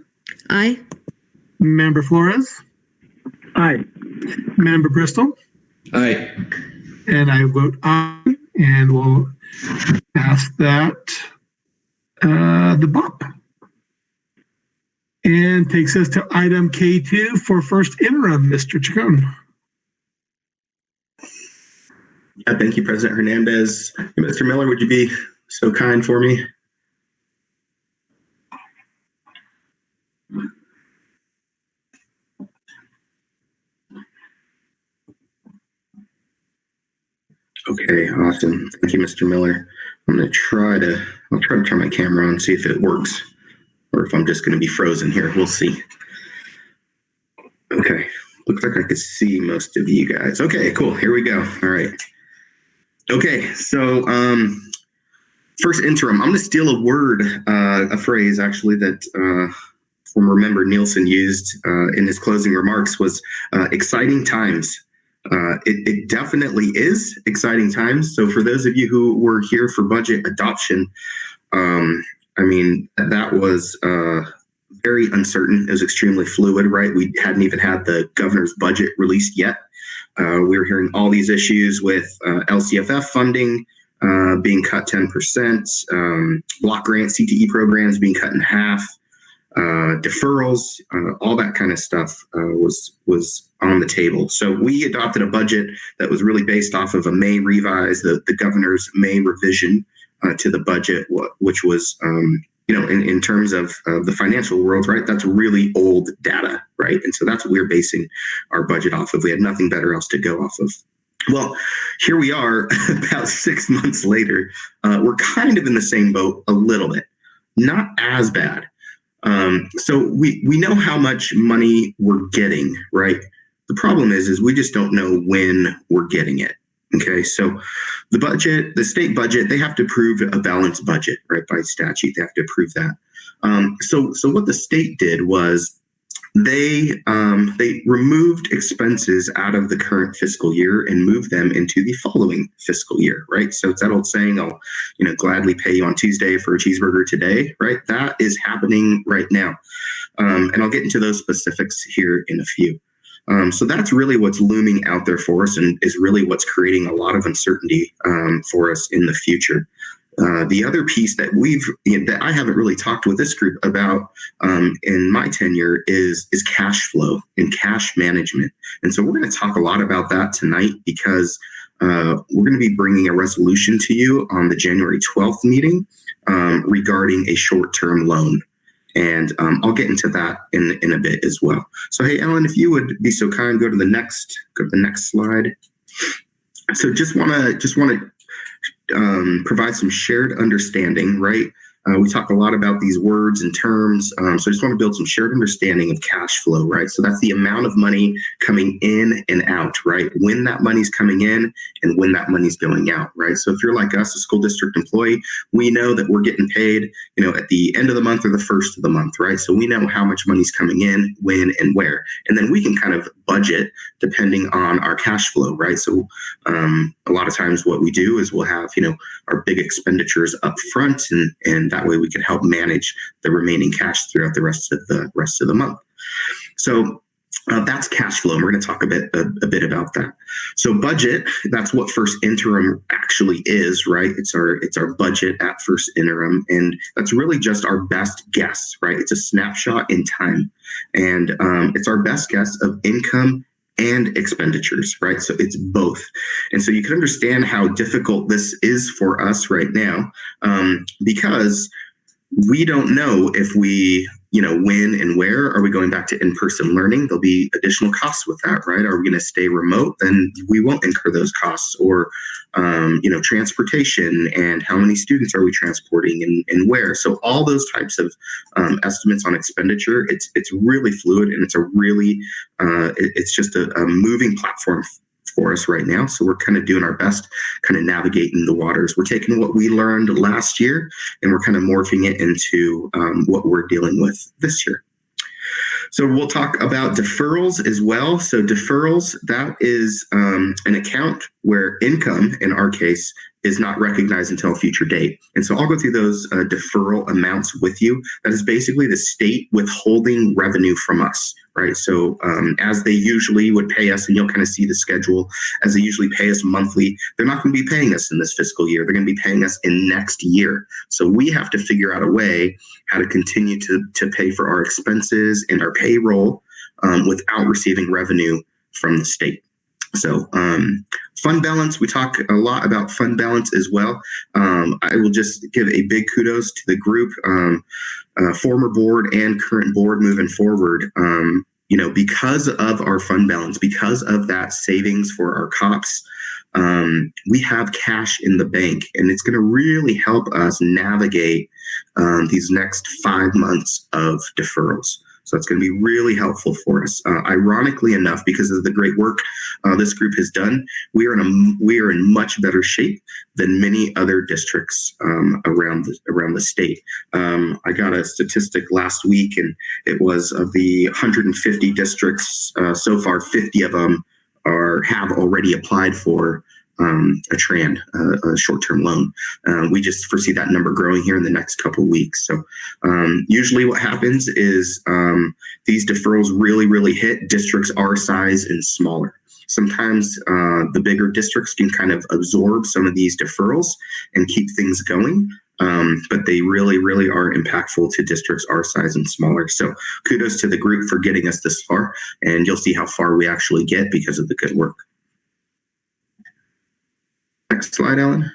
Aye. Member Flores? Aye. Member Bristol? Aye. And I vote aye, and we'll pass that the BOP. And takes us to item K2 for first interim, Mr. Chacon. Thank you, President Hernandez. Mr. Miller, would you be so kind for me? Okay, awesome. Thank you, Mr. Miller. I'll try to turn my camera on and see if it works, or if I'm just going to be frozen here. We'll see. Okay, looks like I could see most of you guys. Okay, cool. Here we go. All right. Okay, so first interim. I'm going to steal a word, a phrase actually that former member Nielsen used in his closing remarks was exciting times. It definitely is exciting times. So for those of you who were here for budget adoption, I mean, that was very uncertain. It was extremely fluid, right? We hadn't even had the governor's budget released yet. We were hearing all these issues with LCFF funding being cut 10%, block grant CTE programs being cut in half, deferrals, all that kind of stuff was on the table. So we adopted a budget that was really based off of a May revise, the governor's May revision to the budget, which was, in terms of the financial world, right? That's really old data, right? And so that's what we're basing our budget off of. We had nothing better else to go off of. Well, here we are about 6 months later. We're kind of in the same boat a little bit, not as bad. So we know how much money we're getting, right? The problem is we just don't know when we're getting it. Okay, so the state budget, they have to approve a balanced budget, right? By statute, they have to approve that. So what the state did was they removed expenses out of the current fiscal year and moved them into the following fiscal year, right? So it's that old saying, I'll gladly pay you on Tuesday for a cheeseburger today, right? That is happening right now. And I'll get into those specifics here in a few. So that's really what's looming out there for us and is really what's creating a lot of uncertainty for us in the future. The other piece that that I haven't really talked with this group about in my tenure is cash flow and cash management. And so we're going to talk a lot about that tonight because we're going to be bringing a resolution to you on the January 12th meeting regarding a short-term loan. And I'll get into that in a bit as well. So, hey, Ellen, if you would be so kind, go to the next slide. So just want to provide some shared understanding, right? We talk a lot about these words and terms. So I just want to build some shared understanding of cash flow, right? So that's the amount of money coming in and out, right? When that money's coming in and when that money's going out, right? So if you're like us, a school district employee, we know that we're getting paid, at the end of the month or the first of the month, right? So we know how much money's coming in, when, and where. And then we can kind of budget depending on our cash flow, right? So a lot of times what we do is we'll have, our big expenditures up front and that way we can help manage the remaining cash throughout the rest of the month. So that's cash flow. And we're going to talk a bit about that. So budget, that's what first interim actually is, right? It's our budget at first interim. And that's really just our best guess, right? It's a snapshot in time. And it's our best guess of income and expenditures, right? So it's both. And so you can understand how difficult this is for us right now because we don't know if we, when and where. Are we going back to in-person learning? There'll be additional costs with that, right? Are we going to stay remote? Then we won't incur those costs. Or, transportation and how many students are we transporting and where? So all those types of estimates on expenditure, it's really fluid and it's a really, it's just a moving platform for us right now. So we're kind of doing our best, kind of navigating the waters. We're taking what we learned last year and we're kind of morphing it into what we're dealing with this year. So we'll talk about deferrals as well. So deferrals, that is an account where income, in our case, is not recognized until a future date. And so I'll go through those deferral amounts with you. That is basically the state withholding revenue from us, right? So as they usually would pay us, and you'll kind of see the schedule, as they usually pay us monthly, they're not going to be paying us in this fiscal year. They're going to be paying us in next year. So we have to figure out a way how to continue to pay for our expenses and our payroll without receiving revenue from the state. So fund balance, we talk a lot about fund balance as well. I will just give a big kudos to the group, former board and current board moving forward. Because of our fund balance, because of that savings for our cops, we have cash in the bank, and it's going to really help us navigate these next 5 months of deferrals. So it's going to be really helpful for us. Ironically enough, because of the great work this group has done, we are in much better shape than many other districts around the state. I got a statistic last week, and it was of the 150 districts so far, 50 of them have already applied for a short-term loan. We just foresee that number growing here in the next couple of weeks. So usually what happens is these deferrals really hit districts our size and smaller. Sometimes the bigger districts can kind of absorb some of these deferrals and keep things going. But they really are impactful to districts our size and smaller. So kudos to the group for getting us this far, and you'll see how far we actually get because of the good work. Next slide, Ellen.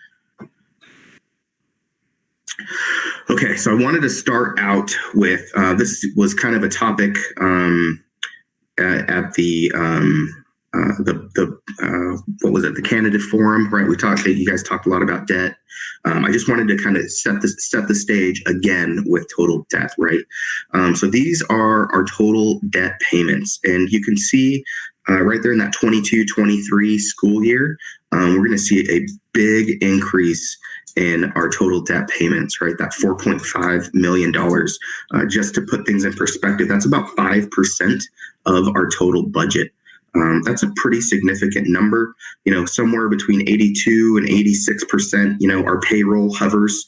Okay, so I wanted to start out with, this was kind of a topic at the what was it? The candidate forum, right? You guys talked a lot about debt. I just wanted to kind of set the stage again with total debt, right? So these are our total debt payments, and you can see right there in that 22-23 school year, we're going to see a big increase in our total debt payments, right? That $4.5 million. Just to put things in perspective, that's about 5% of our total budget. That's a pretty significant number. Somewhere between 82 and 86%, our payroll hovers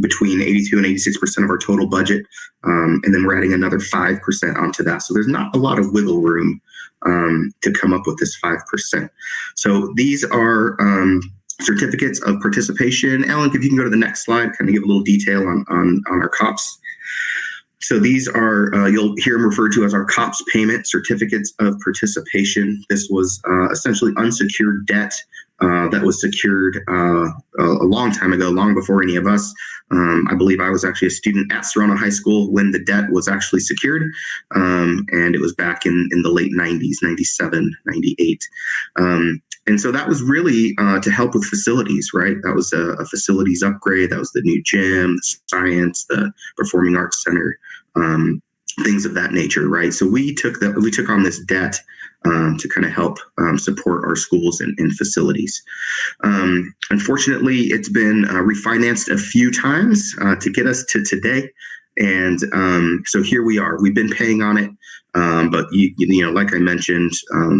between 82 and 86% of our total budget. And then we're adding another 5% onto that. So there's not a lot of wiggle room to come up with this 5%. So these are certificates of participation. Alan, if you can go to the next slide, kind of give a little detail on our COPS. So these are, you'll hear them referred to as our COPS payment, certificates of participation. This was essentially unsecured debt that was secured a long time ago, long before any of us. I believe I was actually a student at Serrano High School when the debt was actually secured, and it was back in the late 90s, 97, 98. And so that was really to help with facilities, right? That was a facilities upgrade. That was the new gym, the science, the performing arts center, things of that nature, right? So we took on this debt to kind of help support our schools and facilities. Unfortunately, it's been refinanced a few times to get us to today. And so here we are. We've been paying on it. But like I mentioned,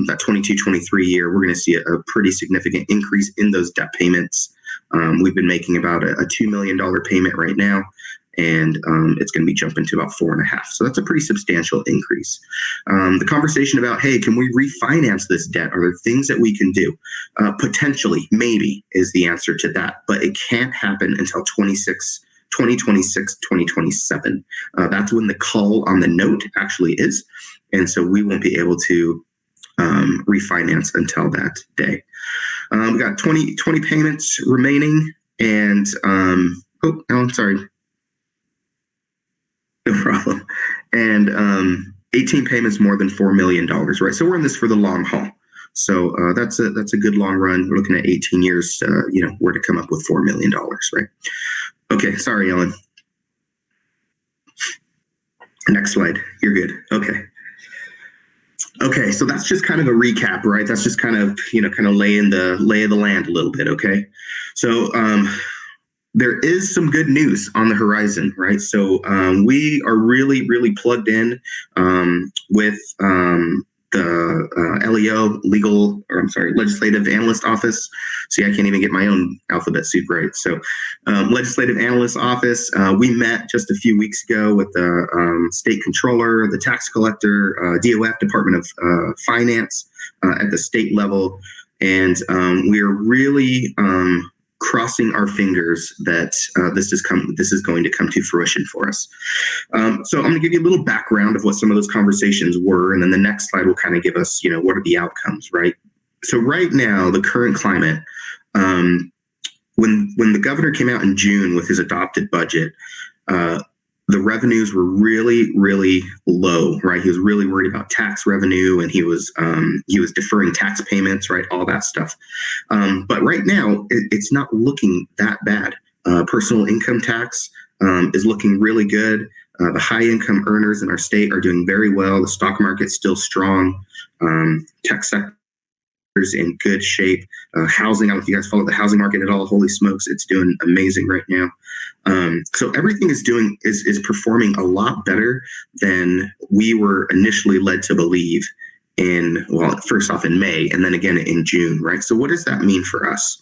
that 22-23 year, we're going to see a pretty significant increase in those debt payments. We've been making about a $2 million payment right now, and it's going to be jumping to about 4.5. So that's a pretty substantial increase. The conversation about, hey, can we refinance this debt? Are there things that we can do? Potentially, maybe is the answer to that, but it can't happen until 2026, 2027. That's when the call on the note actually is. And so we won't be able to refinance until that day. We got 20 payments remaining. And, I'm sorry. No problem. And 18 payments more than $4 million, right? So we're in this for the long haul. So that's a good long run. We're looking at 18 years, where to come up with $4 million, right? Okay, sorry, Ellen. Next slide. You're good. Okay, so that's just kind of a recap, right? That's just kind of laying the lay of the land a little bit, okay? So there is some good news on the horizon, right? So we are really plugged in with LEO, Legislative Analyst Office. See, I can't even get my own alphabet soup right. So, Legislative Analyst Office. We met just a few weeks ago with the State Controller, the Tax Collector, DOF, Department of Finance at the state level, and we are really crossing our fingers that this is going to come to fruition for us. So I'm going to give you a little background of what some of those conversations were, and then the next slide will kind of give us, what are the outcomes, right? So right now, the current climate, when the governor came out in June with his adopted budget, the revenues were really, really low, right? He was really worried about tax revenue, and he was deferring tax payments, right? All that stuff. But right now, it's not looking that bad. Personal income tax is looking really good. The high income earners in our state are doing very well. The stock market's still strong. Tech sector in good shape. Housing, I don't know if you guys follow the housing market at all. Holy smokes, it's doing amazing right now. So everything is performing a lot better than we were initially led to believe first off in May and then again in June, right? So what does that mean for us?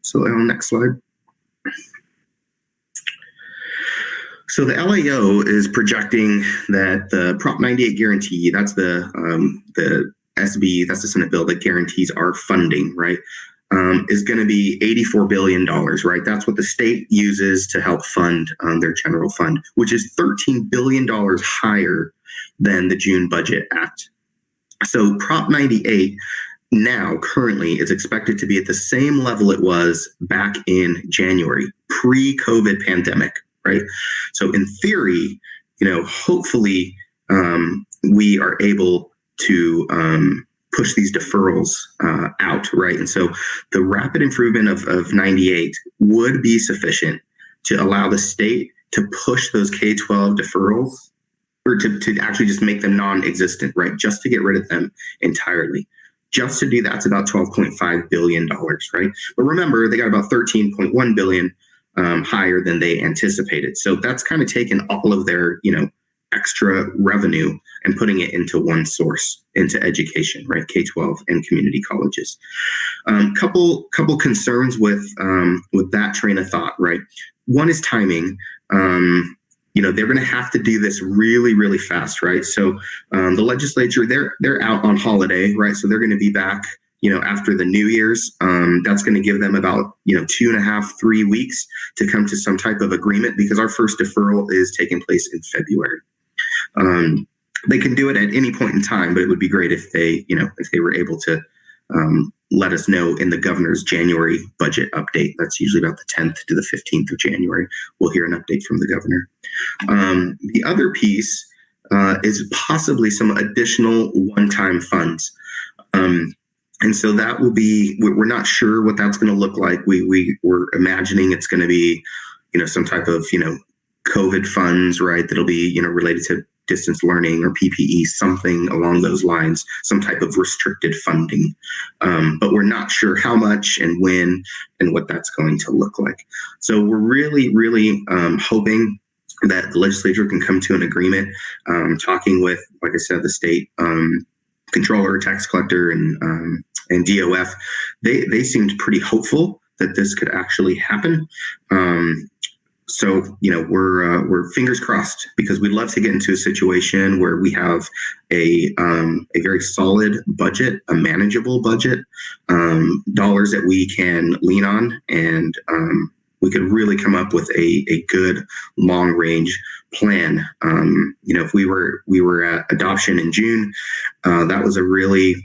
So next slide. So the LAO is projecting that the Prop 98 guarantee, that's the SB, that's the Senate bill that guarantees our funding, right, is going to be $84 billion, right? That's what the state uses to help fund their general fund, which is $13 billion higher than the June Budget Act. So Prop 98 now currently is expected to be at the same level it was back in January, pre-COVID pandemic, right? So in theory, hopefully we are able to push these deferrals out, right? And so the rapid improvement of 98 would be sufficient to allow the state to push those K-12 deferrals, or to actually just make them non-existent, right? Just to get rid of them entirely. Just to do that's about $12.5 billion, right? But remember, they got about $13.1 billion higher than they anticipated. So that's kind of taken all of their, extra revenue and putting it into one source, into education, right? K-12 and community colleges. Couple concerns with that train of thought, right? One is timing. They're going to have to do this really, really fast, right? So the legislature, they're out on holiday, right? So they're going to be back, after the New Year's. That's going to give them about, 2.5, 3 weeks to come to some type of agreement, because our first deferral is taking place in February. They can do it at any point in time, but it would be great if they were able to let us know in the governor's January budget update. That's usually about the 10th to the 15th of January. We'll hear an update from the governor. The other piece is possibly some additional one-time funds. And so that will be, we're not sure what that's going to look like. We're imagining it's going to be, some type of, COVID funds, right? That'll be, related to distance learning or PPE, something along those lines, some type of restricted funding. But we're not sure how much and when and what that's going to look like. So we're really, really hoping that the legislature can come to an agreement, talking with, like I said, the state controller, tax collector, and DOF. They seemed pretty hopeful that this could actually happen. So, we're fingers crossed, because we'd love to get into a situation where we have a very solid budget, a manageable budget, dollars that we can lean on, and we could really come up with a good long range plan. If we were at adoption in June, that was a really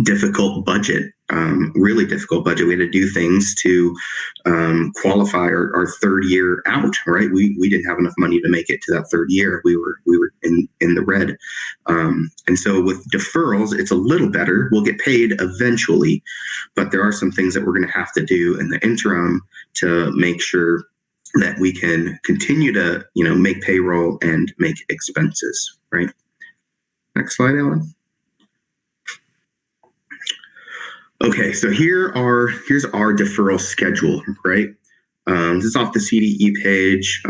difficult budget. Really difficult budget. We had to do things to qualify our third year out, right? We didn't have enough money to make it to that third year. We were in the red. And so with deferrals, it's a little better. We'll get paid eventually, but there are some things that we're going to have to do in the interim to make sure that we can continue to, make payroll and make expenses, right? Next slide, Alan. Okay, so here's our deferral schedule, right? This is off the CDE page.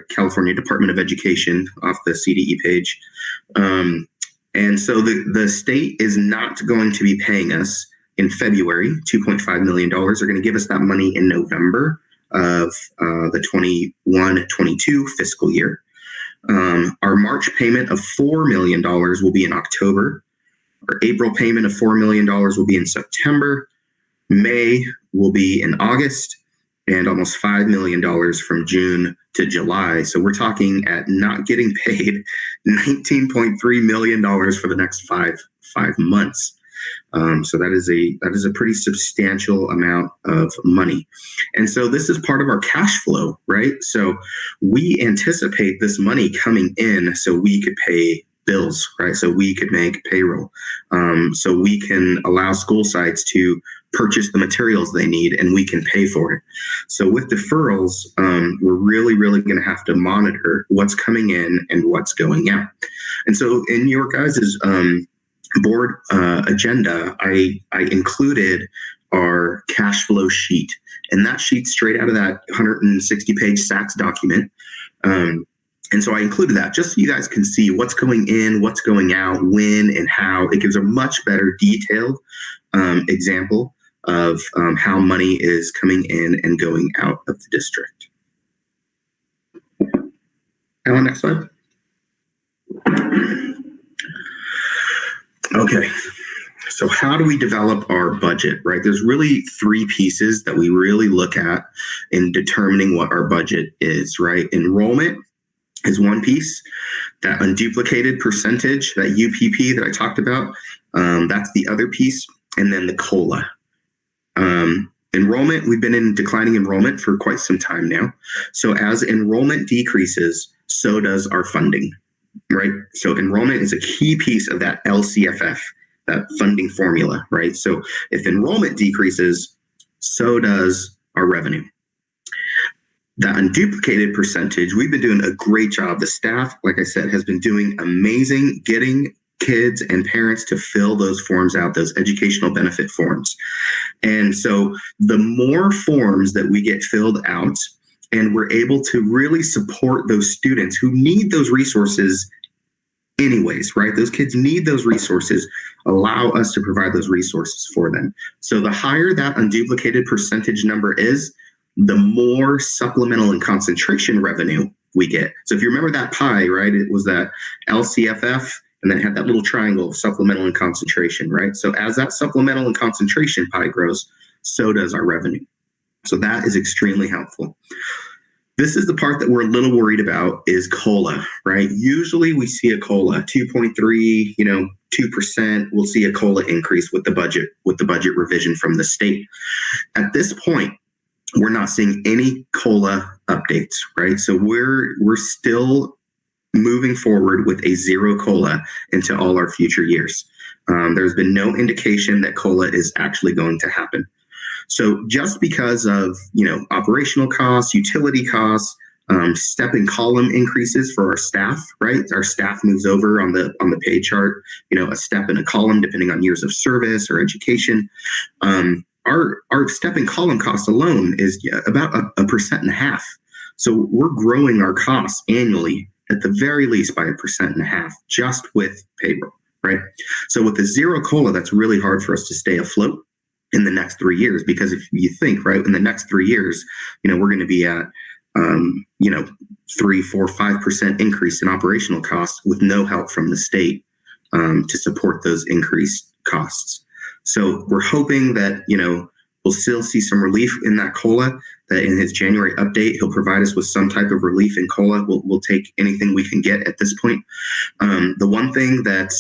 California Department of Education, off the CDE page. And so the state is not going to be paying us in February. $2.5 million. They're going to give us that money in November of the 21-22 fiscal year. Our March payment of $4 million will be in October. Our April payment of $4 million will be in September. May will be in August, and almost $5 million from June to July. So we're talking at not getting paid $19.3 million for the next five months. So that is a pretty substantial amount of money. And so this is part of our cash flow, right? So we anticipate this money coming in so we could pay bills, right? So we could make payroll. So we can allow school sites to purchase the materials they need and we can pay for it. So with deferrals, we're really going to have to monitor what's coming in and what's going out. And so in your guys' board agenda, I included our cash flow sheet, and that sheet's straight out of that 160-page SACS document. And so I included that just so you guys can see what's going in, what's going out, when and how. It gives a much better detailed example of how money is coming in and going out of the district. Alan, next slide. Okay, so how do we develop our budget, right? There's really three pieces that we really look at in determining what our budget is, right? Enrollment is one piece. That unduplicated percentage, that UPP that I talked about, that's the other piece. And then the COLA. Enrollment, we've been in declining enrollment for quite some time now. So as enrollment decreases, so does our funding, right? So enrollment is a key piece of that LCFF, that funding formula, right? So if enrollment decreases, so does our revenue. That unduplicated percentage, we've been doing a great job. The staff, like I said, has been doing amazing getting kids and parents to fill those forms out, those educational benefit forms. And so the more forms that we get filled out, and we're able to really support those students who need those resources anyways, right? Those kids need those resources, allow us to provide those resources for them. So the higher that unduplicated percentage number is, the more supplemental and concentration revenue we get. So if you remember that pie, right, it was that LCFF, and then it had that little triangle of supplemental and concentration, right? So as that supplemental and concentration pie grows, so does our revenue. So that is extremely helpful. This is the part that we're a little worried about is COLA, right? Usually we see a COLA 2.3, 2%. We'll see a COLA increase with the budget revision from the state. At this point, we're not seeing any COLA updates, right? So we're still moving forward with a zero COLA into all our future years. There's been no indication that COLA is actually going to happen. So just because of operational costs, utility costs, step and column increases for our staff, right? Our staff moves over on the pay chart, a step and a column depending on years of service or education. Our step and column cost alone is about 1.5%. So we're growing our costs annually at the very least by 1.5% just with payroll, right? So with the zero COLA, that's really hard for us to stay afloat in the next 3 years, because if you think, right, in the next 3 years, we're going to be at 3, 4, 5% increase in operational costs with no help from the state to support those increased costs. So we're hoping that, we'll still see some relief in that COLA, that in his January update, he'll provide us with some type of relief in COLA. We'll take anything we can get at this point. The one thing that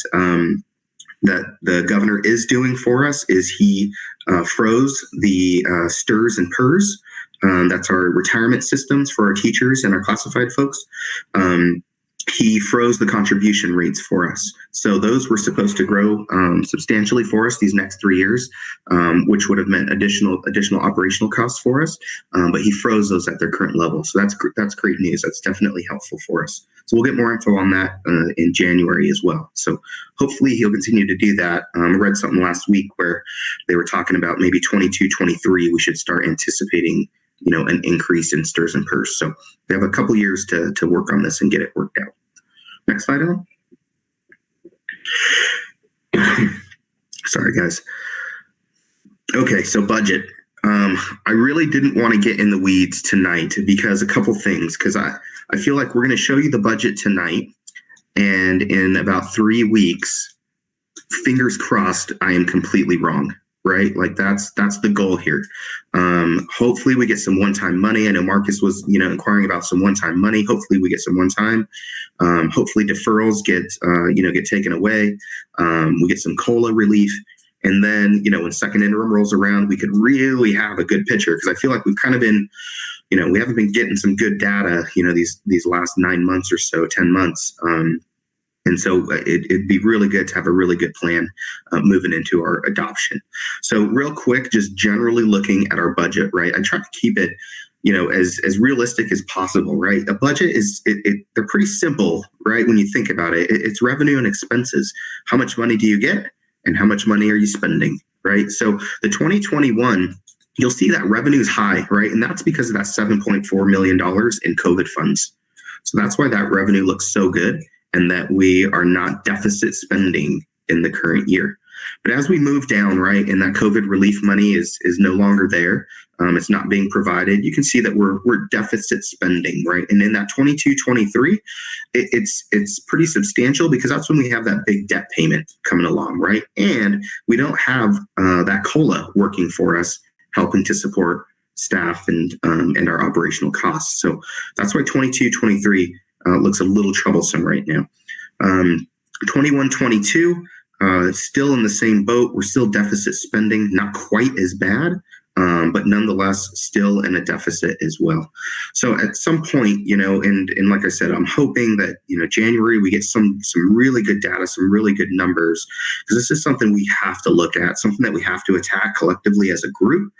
the governor is doing for us is he froze the STRS and PERS. That's our retirement systems for our teachers and our classified folks. He froze the contribution rates for us. So those were supposed to grow substantially for us these next 3 years, which would have meant additional operational costs for us. But he froze those at their current level. So that's great news. That's definitely helpful for us. So we'll get more info on that in January as well. So hopefully he'll continue to do that. I read something last week where they were talking about maybe 22, 23, we should start anticipating an increase in STRS and PERS. So we have a couple years to work on this and get it worked out. Next slide, Ellen. Sorry, guys. Okay, so budget. I really didn't want to get in the weeds tonight because a couple things, because I feel like we're going to show you the budget tonight, and in about 3 weeks, fingers crossed, I am completely wrong, right? Like that's the goal here. Hopefully we get some one-time money. I know Marcus was, inquiring about some one-time money. Hopefully we get some one-time. Hopefully deferrals get taken away. We get some COLA relief. And then, when second interim rolls around, we could really have a good picture, because I feel like we've kind of been, we haven't been getting some good data, these last 9 months or so, 10 months. And so it'd be really good to have a really good plan moving into our adoption. So real quick, just generally looking at our budget, right? I try to keep it, as realistic as possible, right? A budget they're pretty simple, right? When you think about it, it's revenue and expenses. How much money do you get? And how much money are you spending, right? So the 2021, you'll see that revenue is high, right? And that's because of that $7.4 million in COVID funds. So that's why that revenue looks so good, and that we are not deficit spending in the current year. But as we move down, right, and that COVID relief money is no longer there, it's not being provided, you can see that we're deficit spending, right? And in that 22-23, it's pretty substantial, because that's when we have that big debt payment coming along, right? And we don't have that COLA working for us, helping to support staff and our operational costs. So that's why 22-23 looks a little troublesome right now. 21-22, it's still in the same boat. We're still deficit spending, not quite as bad, but nonetheless still in a deficit as well. So at some point, and like I said, I'm hoping that, January we get some really good data, some really good numbers, because this is something we have to look at, something that we have to attack collectively as a group.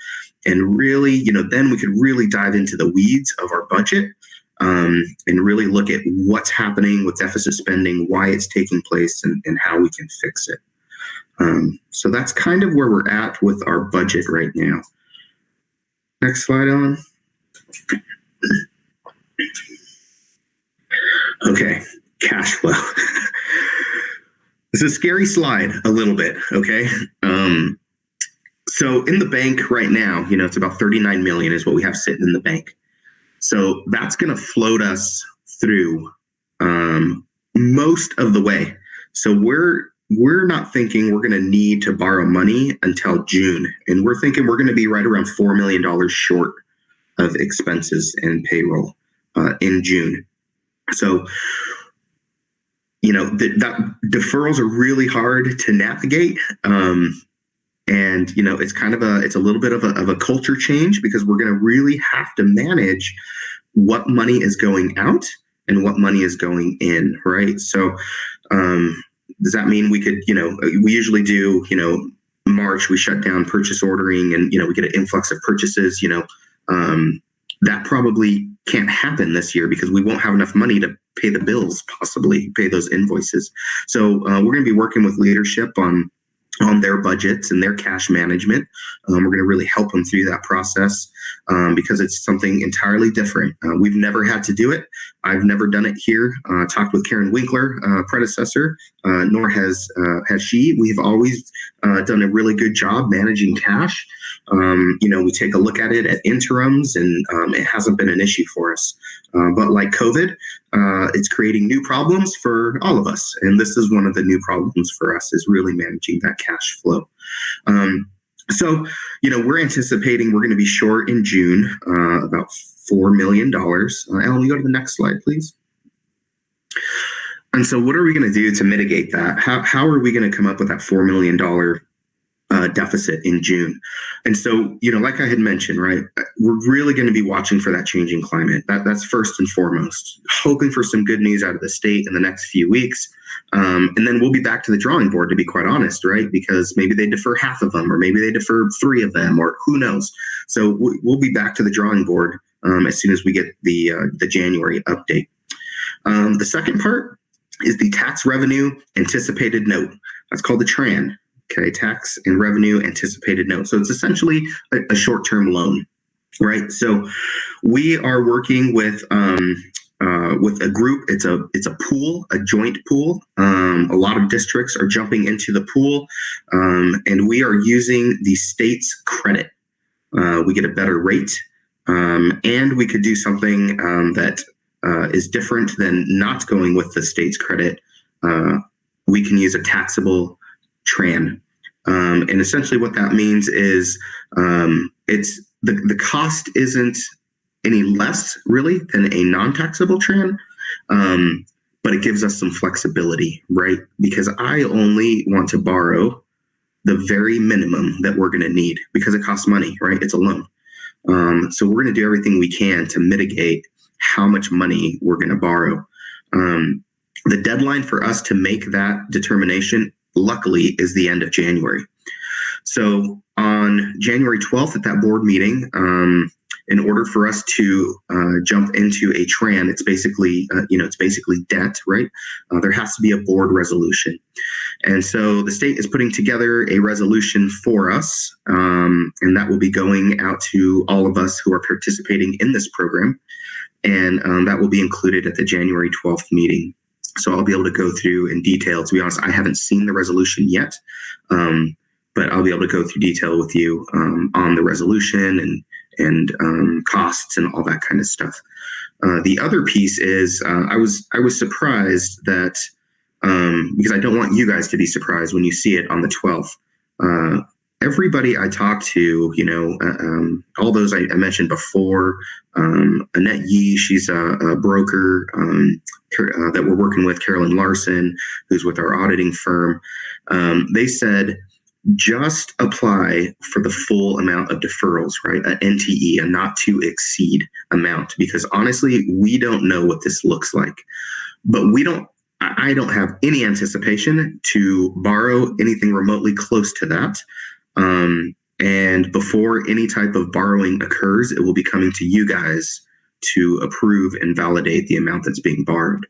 And really, then we could really dive into the weeds of our budget, and really look at what's happening with deficit spending, why it's taking place, and how we can fix it. So that's kind of where we're at with our budget right now. Next slide, Ellen. Okay, cash flow. It's a scary slide a little bit, okay? So in the bank right now, it's about 39 million is what we have sitting in the bank. So that's going to float us through most of the way. So we're not thinking we're going to need to borrow money until June. And we're thinking we're going to be right around $4 million short of expenses and payroll in June. So, that deferrals are really hard to navigate. And, it's kind of it's a little bit of a culture change, because we're going to really have to manage what money is going out and what money is going in, right? So does that mean we could, we usually do, March, we shut down purchase ordering, and, we get an influx of purchases, that probably can't happen this year, because we won't have enough money to pay the bills, possibly pay those invoices. So we're going to be working with leadership on their budgets and their cash management. We're going to really help them through that process, because it's something entirely different. We've never had to do it. I've never done it here. Talked with Karen Winkler, predecessor, nor has she. We've always done a really good job managing cash. We take a look at it at interims, and it hasn't been an issue for us. But like COVID, it's creating new problems for all of us. And this is one of the new problems for us, is really managing that cash flow. So, we're anticipating we're going to be short in June, about $4 million. Ellen, you go to the next slide, please. And so what are we going to do to mitigate that? How are we going to come up with that $4 million deficit in June? And so, like I had mentioned, right, we're really going to be watching for that changing climate. That's first and foremost, hoping for some good news out of the state in the next few weeks. And then we'll be back to the drawing board, to be quite honest, right? Because maybe they defer half of them, or maybe they defer 3 of them, or who knows. So we'll be back to the drawing board as soon as we get the January update. The second part is the tax revenue anticipated note. That's called the TRAN. Okay, tax and revenue anticipated note. So it's essentially a short-term loan, right? So we are working with with a group. It's a pool, a joint pool. A lot of districts are jumping into the pool, and we are using the state's credit. We get a better rate, and we could do something that is different than not going with the state's credit. We can use a taxable tran. And essentially what that means is it's the cost isn't any less really than a non-taxable tran, but it gives us some flexibility, right? Because I only want to borrow the very minimum that we're going to need because it costs money, right? It's a loan. So we're going to do everything we can to mitigate how much money we're going to borrow. The deadline for us to make that determination, luckily, is the end of January. So on January 12th at that board meeting, in order for us to jump into a tran, it's basically debt, right? There has to be a board resolution. And so the state is putting together a resolution for us, and that will be going out to all of us who are participating in this program. And that will be included at the January 12th meeting. So I'll be able to go through in detail. To be honest, I haven't seen the resolution yet, but I'll be able to go through detail with you on the resolution and costs and all that kind of stuff. The other piece is I was surprised that because I don't want you guys to be surprised when you see it on the 12th. Everybody I talked to, all those I mentioned before, Annette Yee, she's a broker that we're working with, Carolyn Larson, who's with our auditing firm. They said, just apply for the full amount of deferrals, right? An NTE, a not to exceed amount, because honestly, we don't know what this looks like, but I don't have any anticipation to borrow anything remotely close to that. And before any type of borrowing occurs, it will be coming to you guys to approve and validate the amount that's being borrowed.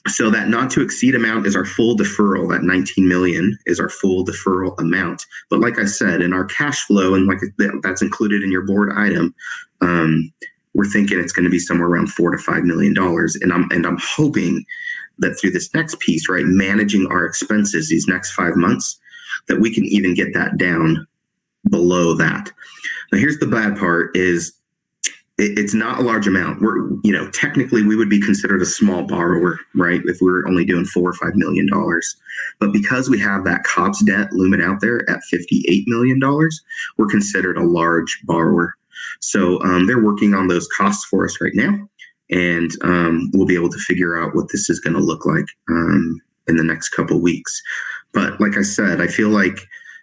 So that not to exceed amount is our full deferral. That 19 million is our full deferral amount. But like I said, in our cash flow, and like that's included in your board item, we're thinking it's going to be somewhere around $4 to $5 million. And I'm hoping that through this next piece, right, managing our expenses these next 5 months, that we can even get that down below that. Now, here's the bad part is it's not a large amount. We're, technically we would be considered a small borrower, right? If we were only doing $4 or $5 million. But because we have that COPS debt looming out there at $58 million, we're considered a large borrower. So they're working on those costs for us right now. And we'll be able to figure out what this is going to look like in the next couple of weeks. But like I said, I feel like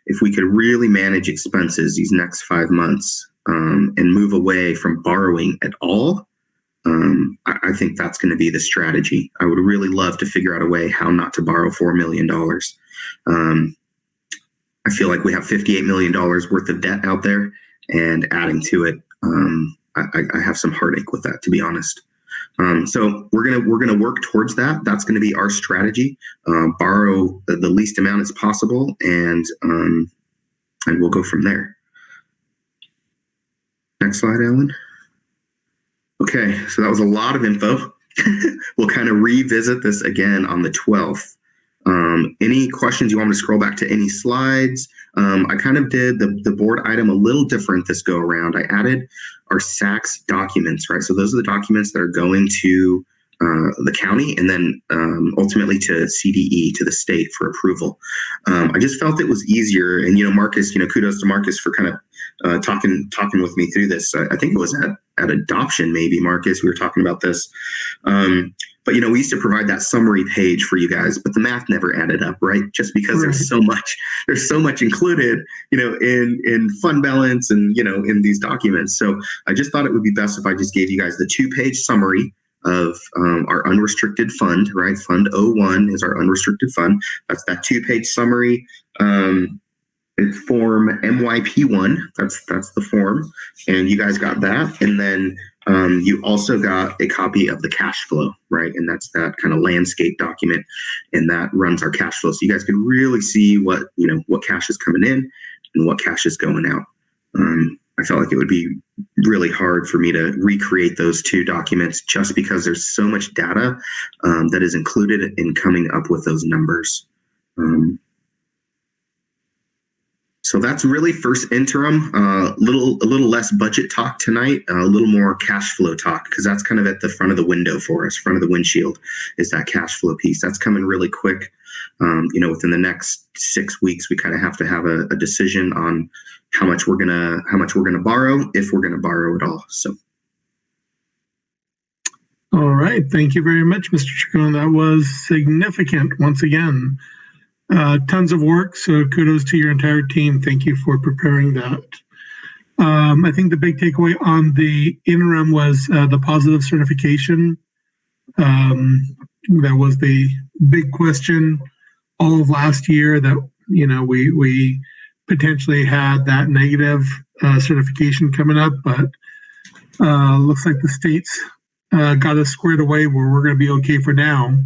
if we could really manage expenses these next 5 months and move away from borrowing at all, I think that's going to be the strategy. I would really love to figure out a way how not to borrow $4 million. I feel like we have $58 million worth of debt out there, and adding to it, I have some heartache with that, to be honest. So we're gonna work towards that. That's going to be our strategy. Borrow the least amount as possible, and we'll go from there. Next slide, Alan. Okay, so that was a lot of info. We'll kind of revisit this again on the 12th. Any questions? You want me to scroll back to any slides? I kind of did the board item a little different this go around. I added our SACS documents, right? So those are the documents that are going to the county and then ultimately to CDE, to the state for approval. I just felt it was easier. And, Marcus, kudos to Marcus for kind of talking with me through this. I think it was at adoption, maybe, Marcus, we were talking about this. But, we used to provide that summary page for you guys, but the math never added up, right? Just because there's so much included, in fund balance and, in these documents. So I just thought it would be best if I just gave you guys the 2-page summary of our unrestricted fund, right? Fund 01 is our unrestricted fund. That's that 2-page summary. It's form MYP1. That's the form. And you guys got that. And then you also got a copy of the cash flow, right? And that's that kind of landscape document, and that runs our cash flow. So you guys can really see what cash is coming in and what cash is going out. I felt like it would be really hard for me to recreate those two documents just because there's so much data that is included in coming up with those numbers. So that's really first interim. A little less budget talk tonight, a little more cash flow talk, because that's kind of at the front of the window for us, front of the windshield is that cash flow piece. That's coming really quick. Within the next 6 weeks, we kind of have to have a decision on how much we're gonna borrow, if we're gonna borrow at all. So. All right. Thank you very much, Mr. Chacon. That was significant once again. Tons of work. So kudos to your entire team. Thank you for preparing that. I think the big takeaway on the interim was the positive certification. That was the big question all of last year, that, we potentially had that negative certification coming up, but looks like the state's got us squared away where we're going to be okay for now.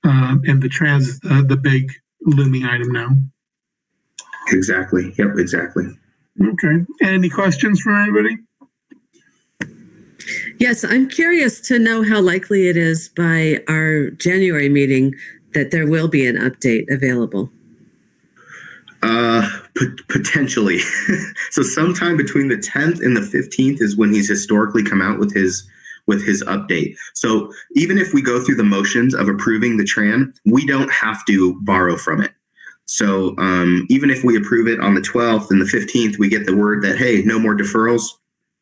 And the trans is the big looming item now. Exactly. Yep, exactly. Okay. Any questions from anybody? Yes, I'm curious to know how likely it is by our January meeting that there will be an update available. Potentially. So sometime between the 10th and the 15th is when he's historically come out with his update. So even if we go through the motions of approving the TRAN, we don't have to borrow from it. So even if we approve it on the 12th and the 15th, we get the word that, hey, no more deferrals,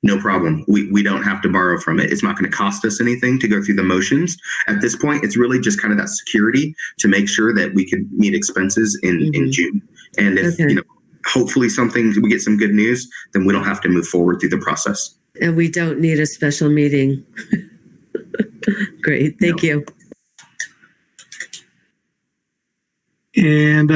no problem. We don't have to borrow from it. It's not going to cost us anything to go through the motions. At this point, it's really just kind of that security to make sure that we can meet expenses in June. And if, hopefully we get some good news, then we don't have to move forward through the process. And we don't need a special meeting. Great. Thank you. And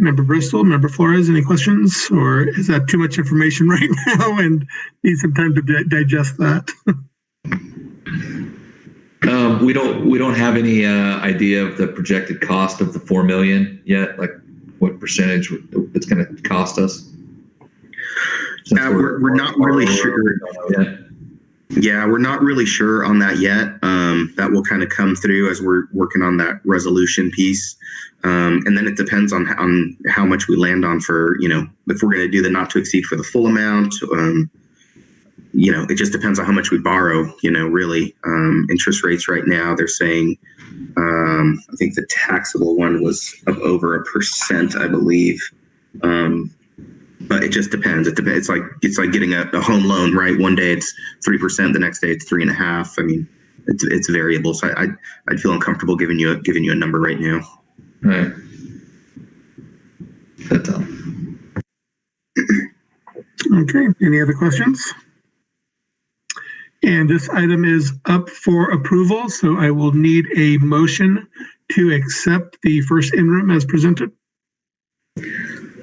Member Bristol, Member Flores, any questions? Or is that too much information right now and need some time to digest that? We don't have any idea of the projected cost of the $4 million yet. Like what percentage it's going to cost us? We're not really sure yet. Yeah, we're not really sure on that yet. That will kind of come through as we're working on that resolution piece. And then it depends on how much we land on for, if we're going to do the not to exceed for the full amount. It just depends on how much we borrow, really. Interest rates right now, they're saying, I think the taxable one was up over 1%, I believe. But it just depends. It's like getting a home loan, right? One day it's 3%, the next day it's 3.5%. I mean, it's variable. So I'd feel uncomfortable giving you a number right now. Right. That's all. Okay. Any other questions? And this item is up for approval, so I will need a motion to accept the first interim as presented.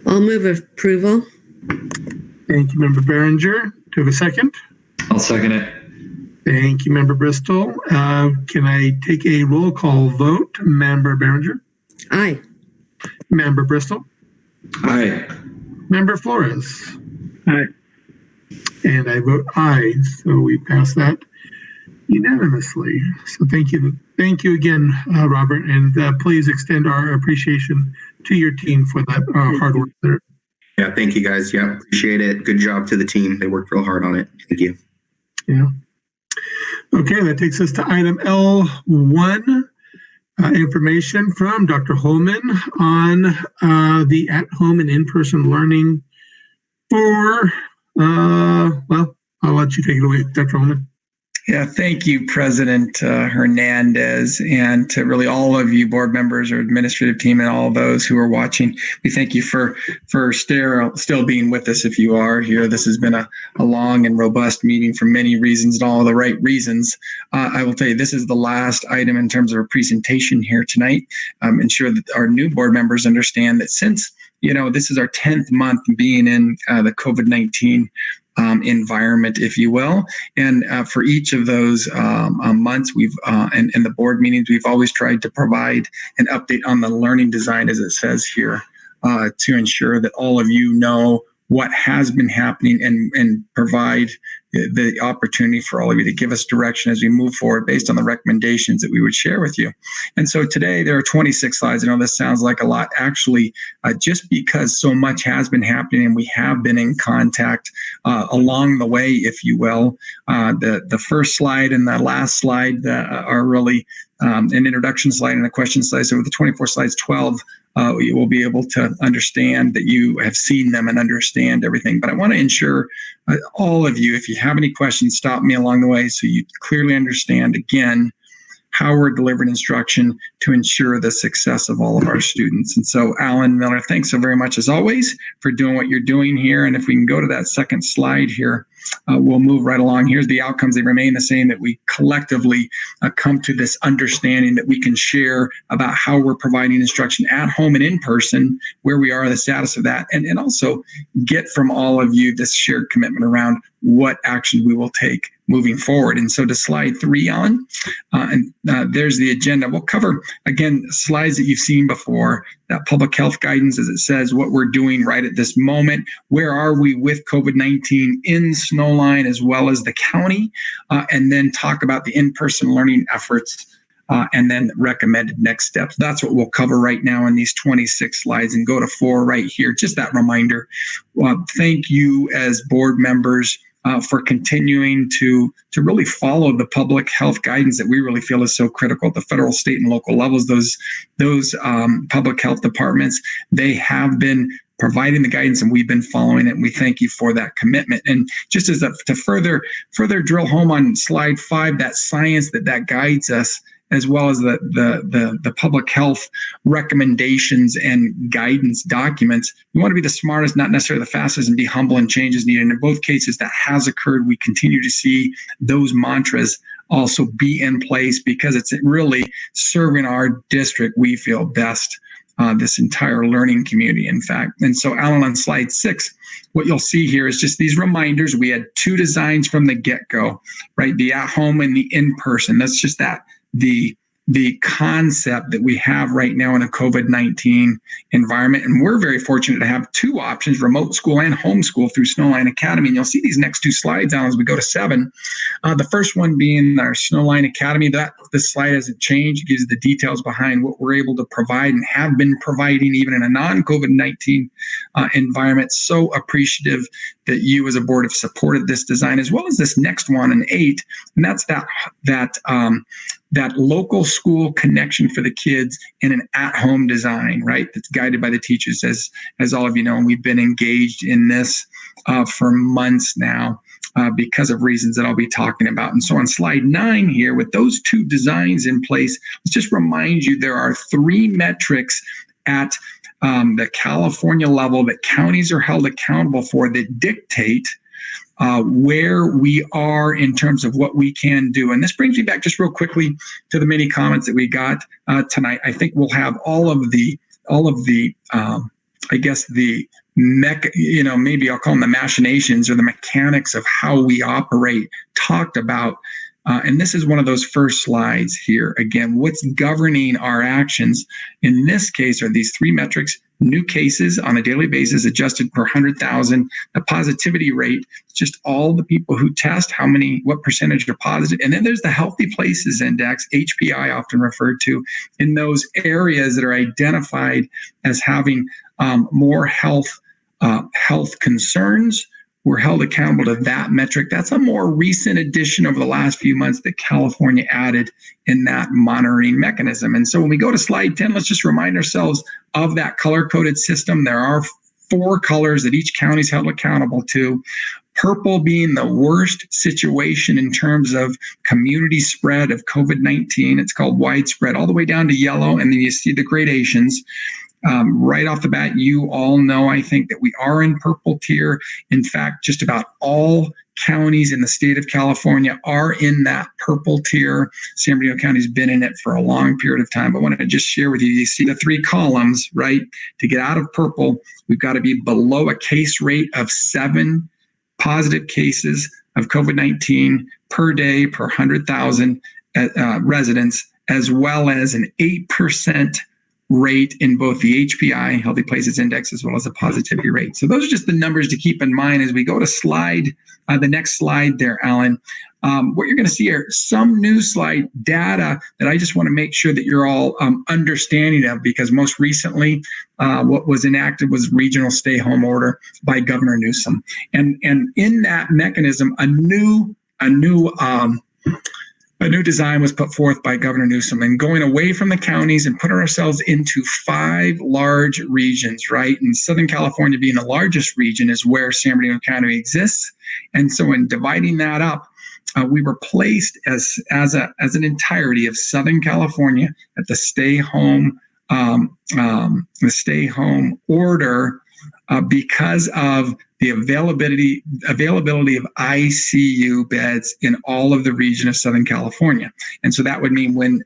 I'll move approval. Thank you, Member Behringer. Do you have a second? I'll second it. Thank you, Member Bristol. Can I take a roll call vote? Member Behringer? Aye. Member Bristol? Aye. Member Flores? Aye. And I vote aye, so we pass that unanimously. So thank you again, Robert, and please extend our appreciation to your team for that hard work there. Yeah, thank you guys. Yeah, appreciate it. Good job to the team. They worked real hard on it. Thank you. Yeah. Okay, that takes us to item L1, information from Dr. Holman on the at-home and in-person learning for, well, I'll let you take it away, Dr. Holman. Yeah, thank you, President Hernandez, and to really all of you board members or administrative team and all those who are watching. We thank you for still being with us if you are here. This has been a long and robust meeting for many reasons and all the right reasons. I will tell you, this is the last item in terms of a presentation here tonight. Ensure that our new board members understand that since, this is our 10th month being in the COVID-19 environment, if you will. And for each of those months, we've in the board meetings, we've always tried to provide an update on the learning design, as it says here, to ensure that all of you know what has been happening and provide the opportunity for all of you to give us direction as we move forward based on the recommendations that we would share with you. And so today there are 26 slides. I know this sounds like a lot. Actually, just because so much has been happening and we have been in contact along the way, if you will, the first slide and the last slide are really an introduction slide and a question slide. So with the 24 slides, 12 you will be able to understand that you have seen them and understand everything. But I want to ensure all of you, if you have any questions, stop me along the way so you clearly understand, again, how we're delivering instruction to ensure the success of all of our students. And so, Alan Miller, thanks so very much, as always, for doing what you're doing here. And if we can go to that second slide here, we'll move right along. Here's the outcomes. They remain the same, that we collectively come to this understanding that we can share about how we're providing instruction at home and in person, where we are, the status of that, and also get from all of you this shared commitment around what action we will take moving forward. And so to slide 3 on, there's the agenda. We'll cover, again, slides that you've seen before, that public health guidance, as it says, what we're doing right at this moment. Where are we with COVID-19 in Snowline as well as the county? And then talk about the in-person learning efforts and then recommended next steps. That's what we'll cover right now in these 26 slides, and go to 4 right here. Just that reminder. Thank you as board members for continuing to really follow the public health guidance that we really feel is so critical at the federal, state, and local levels. Those public health departments, they have been providing the guidance and we've been following it, and we thank you for that commitment. And just as to further drill home on slide 5, that science that guides us, as well as the public health recommendations and guidance documents. You want to be the smartest, not necessarily the fastest, and be humble and change is needed. And in both cases, that has occurred. We continue to see those mantras also be in place because it's really serving our district, we feel, best, this entire learning community, in fact. And so, Alan, on slide 6, what you'll see here is just these reminders. We had 2 designs from the get-go, right? The at-home and the in-person. That's just the concept that we have right now in a COVID-19 environment. And we're very fortunate to have 2 options, remote school and homeschool, through Snowline Academy. And you'll see these next 2 slides down as we go to 7. The first one being our Snowline Academy. This slide hasn't changed. It gives the details behind what we're able to provide and have been providing even in a non-COVID-19 environment. So appreciative that you as a board have supported this design, as well as this next one in 8. And that's that local school connection for the kids in an at-home design, right? That's guided by the teachers, as all of you know. And we've been engaged in this for months now because of reasons that I'll be talking about. And so on slide 9 here, with those 2 designs in place, let's just remind you there are 3 metrics at the California level that counties are held accountable for that dictate where we are in terms of what we can do. And this brings me back just real quickly to the many comments that we got tonight. I think we'll have all of the I guess maybe I'll call them the machinations or the mechanics of how we operate talked about. And this is one of those first slides here. Again, what's governing our actions in this case are these 3 metrics: new cases on a daily basis adjusted per 100,000, the positivity rate, just all the people who test, what percentage are positive. And then there's the healthy places index, HPI often referred to, in those areas that are identified as having more health concerns. We're held accountable to that metric. That's a more recent addition over the last few months that California added in that monitoring mechanism. And so when we go to slide 10, let's just remind ourselves of that color-coded system. There are 4 colors that each county is held accountable to. Purple being the worst situation in terms of community spread of COVID-19. It's called widespread, all the way down to yellow. And then you see the gradations. Right off the bat, you all know, I think, that we are in purple tier. In fact, just about all counties in the state of California are in that purple tier. San Bernardino County's been in it for a long period of time. But I wanted to just share with you, you see the 3 columns, right? To get out of purple, we've got to be below a case rate of 7 positive cases of COVID-19 per day per 100,000 residents, as well as an 8% rate in both the HPI, Healthy Places Index, as well as the positivity rate. So those are just the numbers to keep in mind as we go to the next slide there, Alan. What you're going to see are some new slide data that I just want to make sure that you're all understanding of, because most recently what was enacted was regional stay-home order by Governor Newsom. And in that mechanism, a new design was put forth by Governor Newsom, and going away from the counties and putting ourselves into 5 large regions, right? And Southern California being the largest region is where San Bernardino County exists. And so in dividing that up, we were placed as an entirety of Southern California at the stay home order because of the availability of ICU beds in all of the region of Southern California. And so that would mean when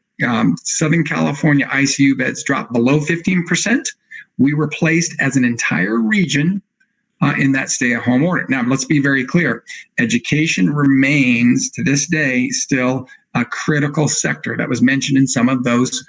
Southern California ICU beds dropped below 15%, we were placed as an entire region in that stay-at-home order. Now, let's be very clear. Education remains, to this day, still a critical sector. That was mentioned in some of those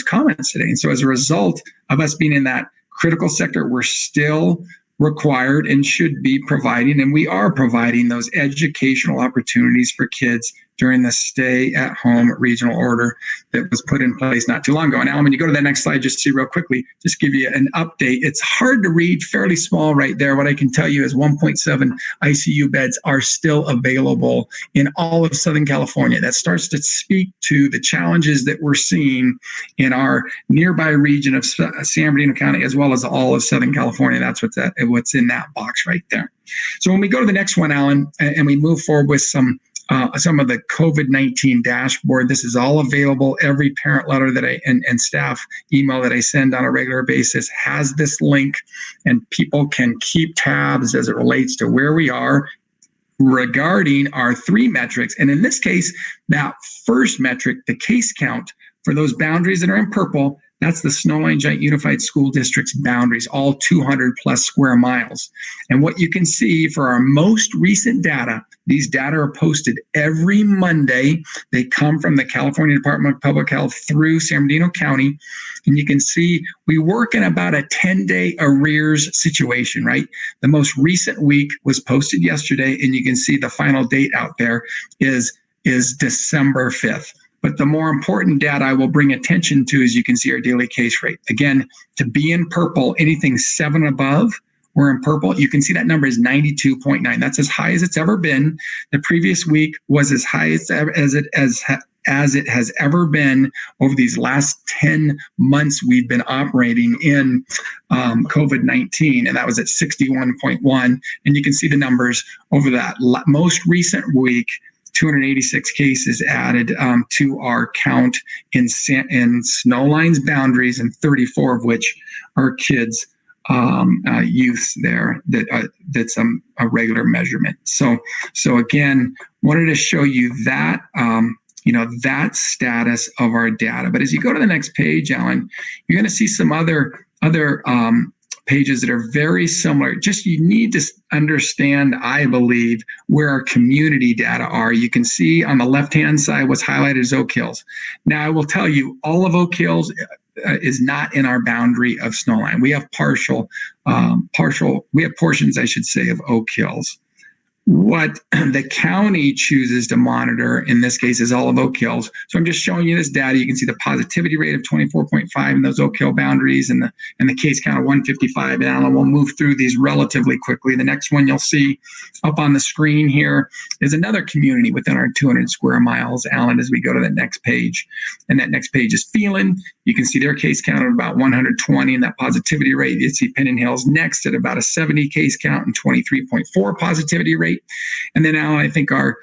comments today. And so as a result of us being in that critical sector, we're still required and should be providing, and we are providing those educational opportunities for kids during the stay-at-home regional order that was put in place not too long ago. And Alan, when you go to that next slide, just see real quickly, just give you an update. It's hard to read, fairly small right there. What I can tell you is 1.7 ICU beds are still available in all of Southern California. That starts to speak to the challenges that we're seeing in our nearby region of San Bernardino County, as well as all of Southern California. That's what's in that box right there. So when we go to the next one, Alan, and we move forward with some of the COVID-19 dashboard. This is all available. Every parent letter that and staff email that I send on a regular basis has this link, and people can keep tabs as it relates to where we are regarding our 3 metrics. And in this case, that first metric, the case count for those boundaries that are in purple, that's the Snowline Giant Unified School District's boundaries, all 200 plus square miles. And what you can see for our most recent data, these data are posted every Monday. They come from the California Department of Public Health through San Bernardino County. And you can see we work in about a 10-day arrears situation, right? The most recent week was posted yesterday, and you can see the final date out there is December 5th. But the more important data I will bring attention to is you can see our daily case rate. Again, to be in purple, anything 7 above, we're in purple. You can see that number is 92.9. That's as high as it's ever been. The previous week was as high as it has ever been over these last 10 months we've been operating in COVID-19, and that was at 61.1. And you can see the numbers over that most recent week. 286 cases added to our count in Snowline's boundaries, and 34 of which are kids, youths there. That's a regular measurement. So again, wanted to show you that that status of our data. But as you go to the next page, Alan, you're going to see some other pages that are very similar. Just you need to understand, I believe, where our community data are. You can see on the left-hand side what's highlighted as Oak Hills. Now, I will tell you, all of Oak Hills is not in our boundary of Snowline. We have we have portions, I should say, of Oak Hills. What the county chooses to monitor in this case is all of Oak Hills. So I'm just showing you this data. You can see the positivity rate of 24.5 in those Oak Hill boundaries, and the case count of 155. And Alan, we'll move through these relatively quickly. The next one you'll see up on the screen here is another community within our 200 square miles, Alan, as we go to the next page. And that next page is Phelan. You can see their case count of about 120, and that positivity rate. You see Pinnon Hills next at about a 70 case count and 23.4 positivity rate. And then, Alan, I think our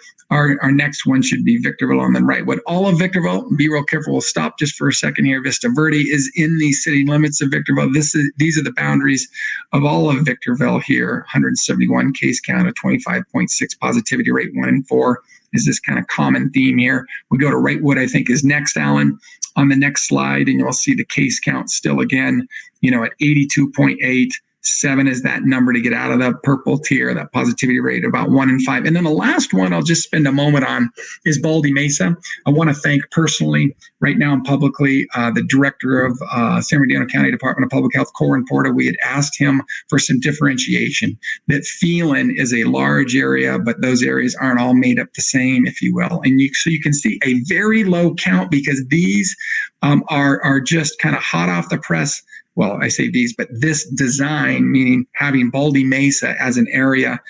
next one should be Victorville on the right. What all of Victorville, be real careful, we'll stop just for a second here. Vista Verde is in the city limits of Victorville. These are the boundaries of all of Victorville here. 171 case count, a 25.6 positivity rate, 1 in 4 is this kind of common theme here. We go to Wrightwood, I think, is next, Alan, on the next slide, and you'll see the case count still again, at 82.8. 7 is that number to get out of the purple tier, that positivity rate, about 1 in 5. And then the last one I'll just spend a moment on is Baldy Mesa. I want to thank personally, right now and publicly, the director of San Bernardino County Department of Public Health, Corin Porta. We had asked him for some differentiation, that Phelan is a large area, but those areas aren't all made up the same, if you will. And so you can see a very low count because these are just kind of hot off the press. Well, I say these, but this design, meaning having Baldy Mesa as an area.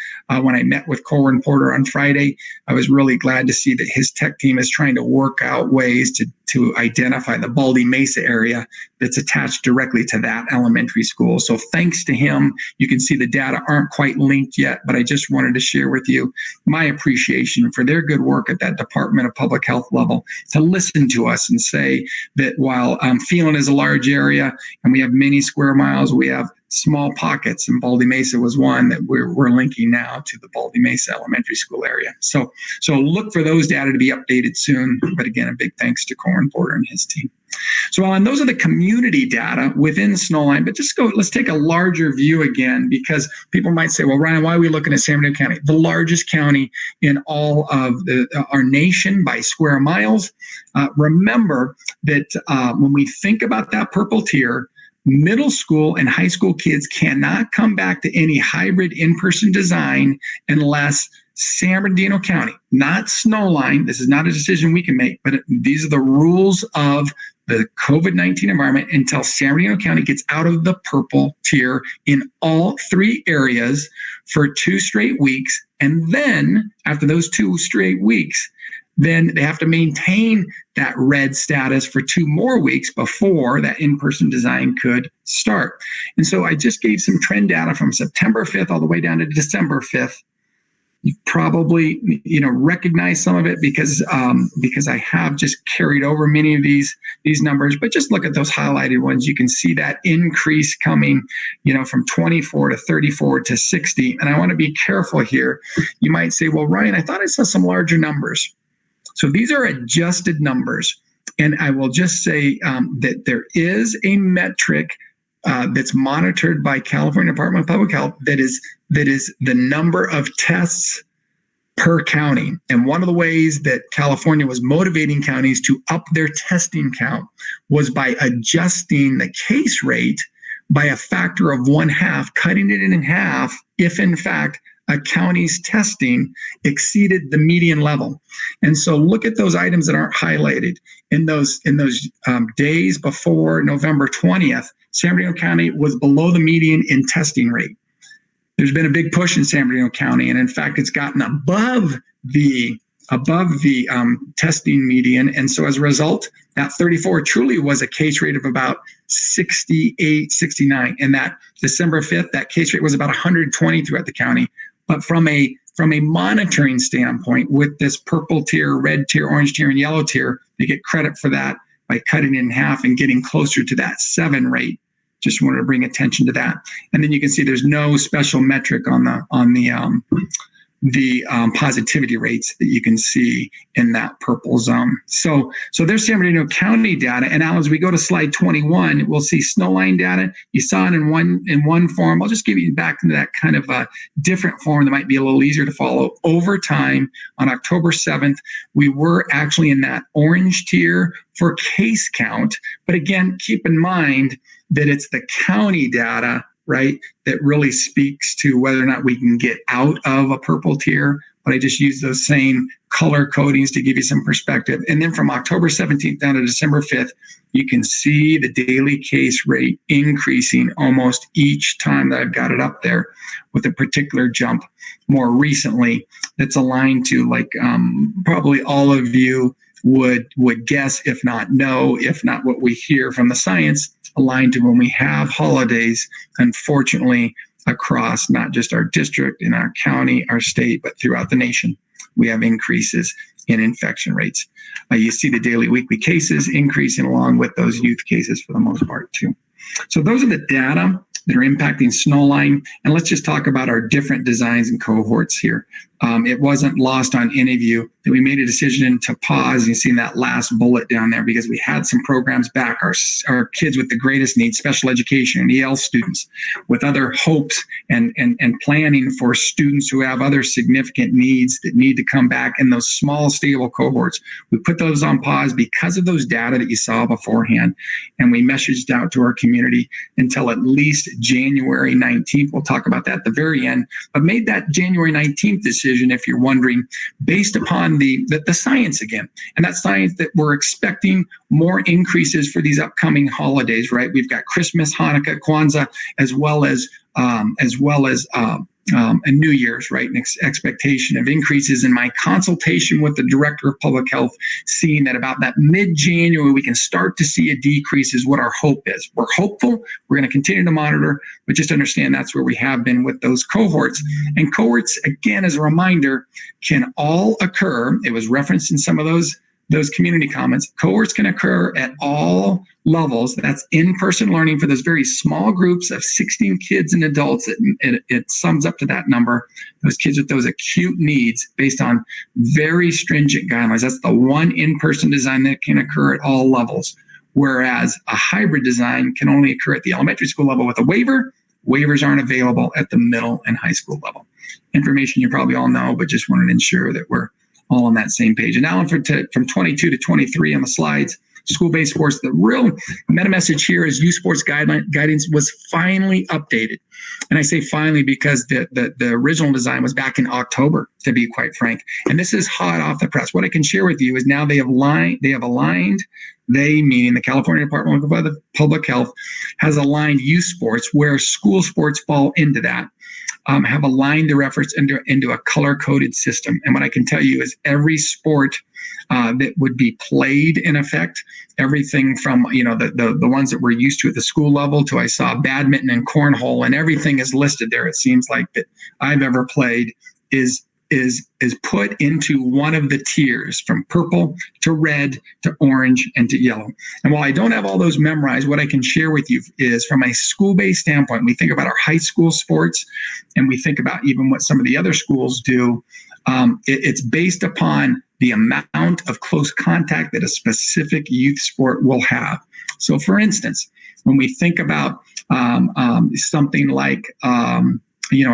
When I met with Corin Porter on Friday, I was really glad to see that his tech team is trying to work out ways to identify the Baldy Mesa area that's attached directly to that elementary school. So thanks to him, you can see the data aren't quite linked yet, but I just wanted to share with you my appreciation for their good work at that Department of Public Health level to listen to us and say that while Phelan is a large area and we have many square miles, we have small pockets, and Baldy Mesa was one that we're linking now to the Baldy Mesa Elementary School area. So look for those data to be updated soon. But again, a big thanks to Corin Porter and his team. So Alan, those are the community data within Snowline, but let's take a larger view again, because people might say, well, Ryan, why are we looking at San Bernardino County? The largest county in all of our nation by square miles. Remember that when we think about that purple tier, middle school and high school kids cannot come back to any hybrid in-person design unless San Bernardino County, not Snowline, this is not a decision we can make, but these are the rules of the COVID-19 environment until San Bernardino County gets out of the purple tier in all 3 areas for 2 straight weeks. And then after those 2 straight weeks, then they have to maintain that red status for 2 more weeks before that in-person design could start. And so I just gave some trend data from September 5th all the way down to December 5th. You probably, recognize some of it because I have just carried over many of these numbers, but just look at those highlighted ones. You can see that increase coming, from 24 to 34 to 60. And I want to be careful here. You might say, well, Ryan, I thought I saw some larger numbers. So these are adjusted numbers. And I will just say that there is a metric that's monitored by California Department of Public Health that is the number of tests per county. And one of the ways that California was motivating counties to up their testing count was by adjusting the case rate by a factor of 1/2, cutting it in half if in fact a county's testing exceeded the median level. And so look at those items that aren't highlighted. In those days before November 20th, San Bernardino County was below the median in testing rate. There's been a big push in San Bernardino County, and in fact, it's gotten above the testing median. And so as a result, that 34 truly was a case rate of about 68, 69. And that December 5th, that case rate was about 120 throughout the county. But from a monitoring standpoint, with this purple tier, red tier, orange tier, and yellow tier, they get credit for that by cutting it in half and getting closer to that 7 rate. Just wanted to bring attention to that. And then you can see there's no special metric on the positivity rates that you can see in that purple zone. So there's San Bernardino County data. And now as we go to slide 21, we'll see Snowline data. You saw it in one form. I'll just give you back into that kind of a different form that might be a little easier to follow. Over time, on October 7th, we were actually in that orange tier for case count. But again, keep in mind that it's the county data, right, that really speaks to whether or not we can get out of a purple tier. But I just use those same color codings to give you some perspective. And then from October 17th down to December 5th, you can see the daily case rate increasing almost each time that I've got it up there, with a particular jump more recently that's aligned to, like, probably all of you would guess, if not know, if not what we hear from the science, aligned to when we have holidays, unfortunately, across not just our district, in our county, our state, but throughout the nation, we have increases in infection rates. You see the daily, weekly cases increasing along with those youth cases for the most part too. So those are the data that are impacting Snowline. And let's just talk about our different designs and cohorts here. it wasn't lost on any of you that we made a decision to pause. You see that last bullet down there because we had some programs back, our kids with the greatest needs, special education and EL students with other hopes and planning for students who have other significant needs that need to come back in those small, stable cohorts. We put those on pause because of those data that you saw beforehand. And we messaged out to our community until at least January 19th. We'll talk about that at the very end, but made that January 19th decision, if you're wondering, based upon the science again, and that science that we're expecting more increases for these upcoming holidays, right? We've got Christmas, Hanukkah, Kwanzaa, as well as and New Year's, right? An expectation of increases. In my consultation with the director of public health, seeing that about that mid-January, we can start to see a decrease is what our hope is. We're hopeful. We're going to continue to monitor, but just understand that's where we have been with those cohorts. And cohorts, again, as a reminder, can all occur. It was referenced in some of those community comments. Cohorts can occur at all levels. That's in-person learning for those very small groups of 16 kids and adults. It sums up to that number, those kids with those acute needs based on very stringent guidelines. That's the one in-person design that can occur at all levels. Whereas a hybrid design can only occur at the elementary school level with a waiver. Waivers aren't available at the middle and high school level. Information you probably all know, but just wanted to ensure that we're all on that same page. And now from 22 to 23 on the slides, school-based sports, the real meta message here is youth sports guidance was finally updated. And I say finally because the original design was back in October, to be quite frank. And this is hot off the press. What I can share with you is now they have aligned, meaning the California Department of Public Health, has aligned youth sports where school sports fall into that. Have aligned their efforts into a color-coded system. And what I can tell you is every sport that would be played in effect, everything from, the ones that we're used to at the school level to I saw badminton and cornhole, and everything is listed there. It seems like that I've ever played is put into one of the tiers from purple to red to orange and to yellow. And while I don't have all those memorized, what I can share with you is from a school-based standpoint, we think about our high school sports and we think about even what some of the other schools do. It's based upon the amount of close contact that a specific youth sport will have. So for instance, when we think about something like a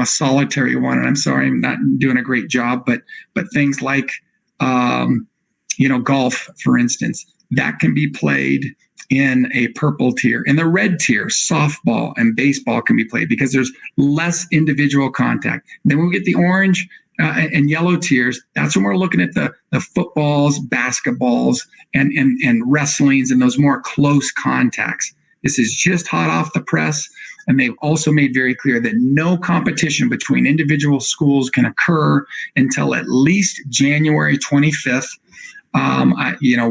solitary one, and I'm sorry, I'm not doing a great job, but things like, golf, for instance, that can be played in a purple tier. In the red tier, softball and baseball can be played because there's less individual contact. Then when we get the orange and yellow tiers, that's when we're looking at the footballs, basketballs, and wrestlings and those more close contacts. This is just hot off the press. And they've also made very clear that no competition between individual schools can occur until at least January 25th.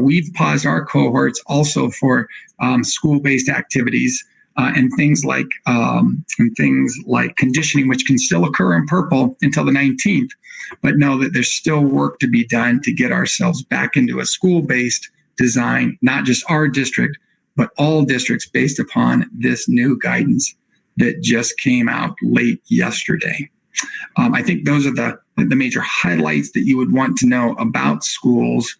We've paused our cohorts also for school-based activities and things like conditioning, which can still occur in purple until the 19th. But know that there's still work to be done to get ourselves back into a school-based design, not just our district, but all districts based upon this new guidance that just came out late yesterday. I think those are the major highlights that you would want to know about school-based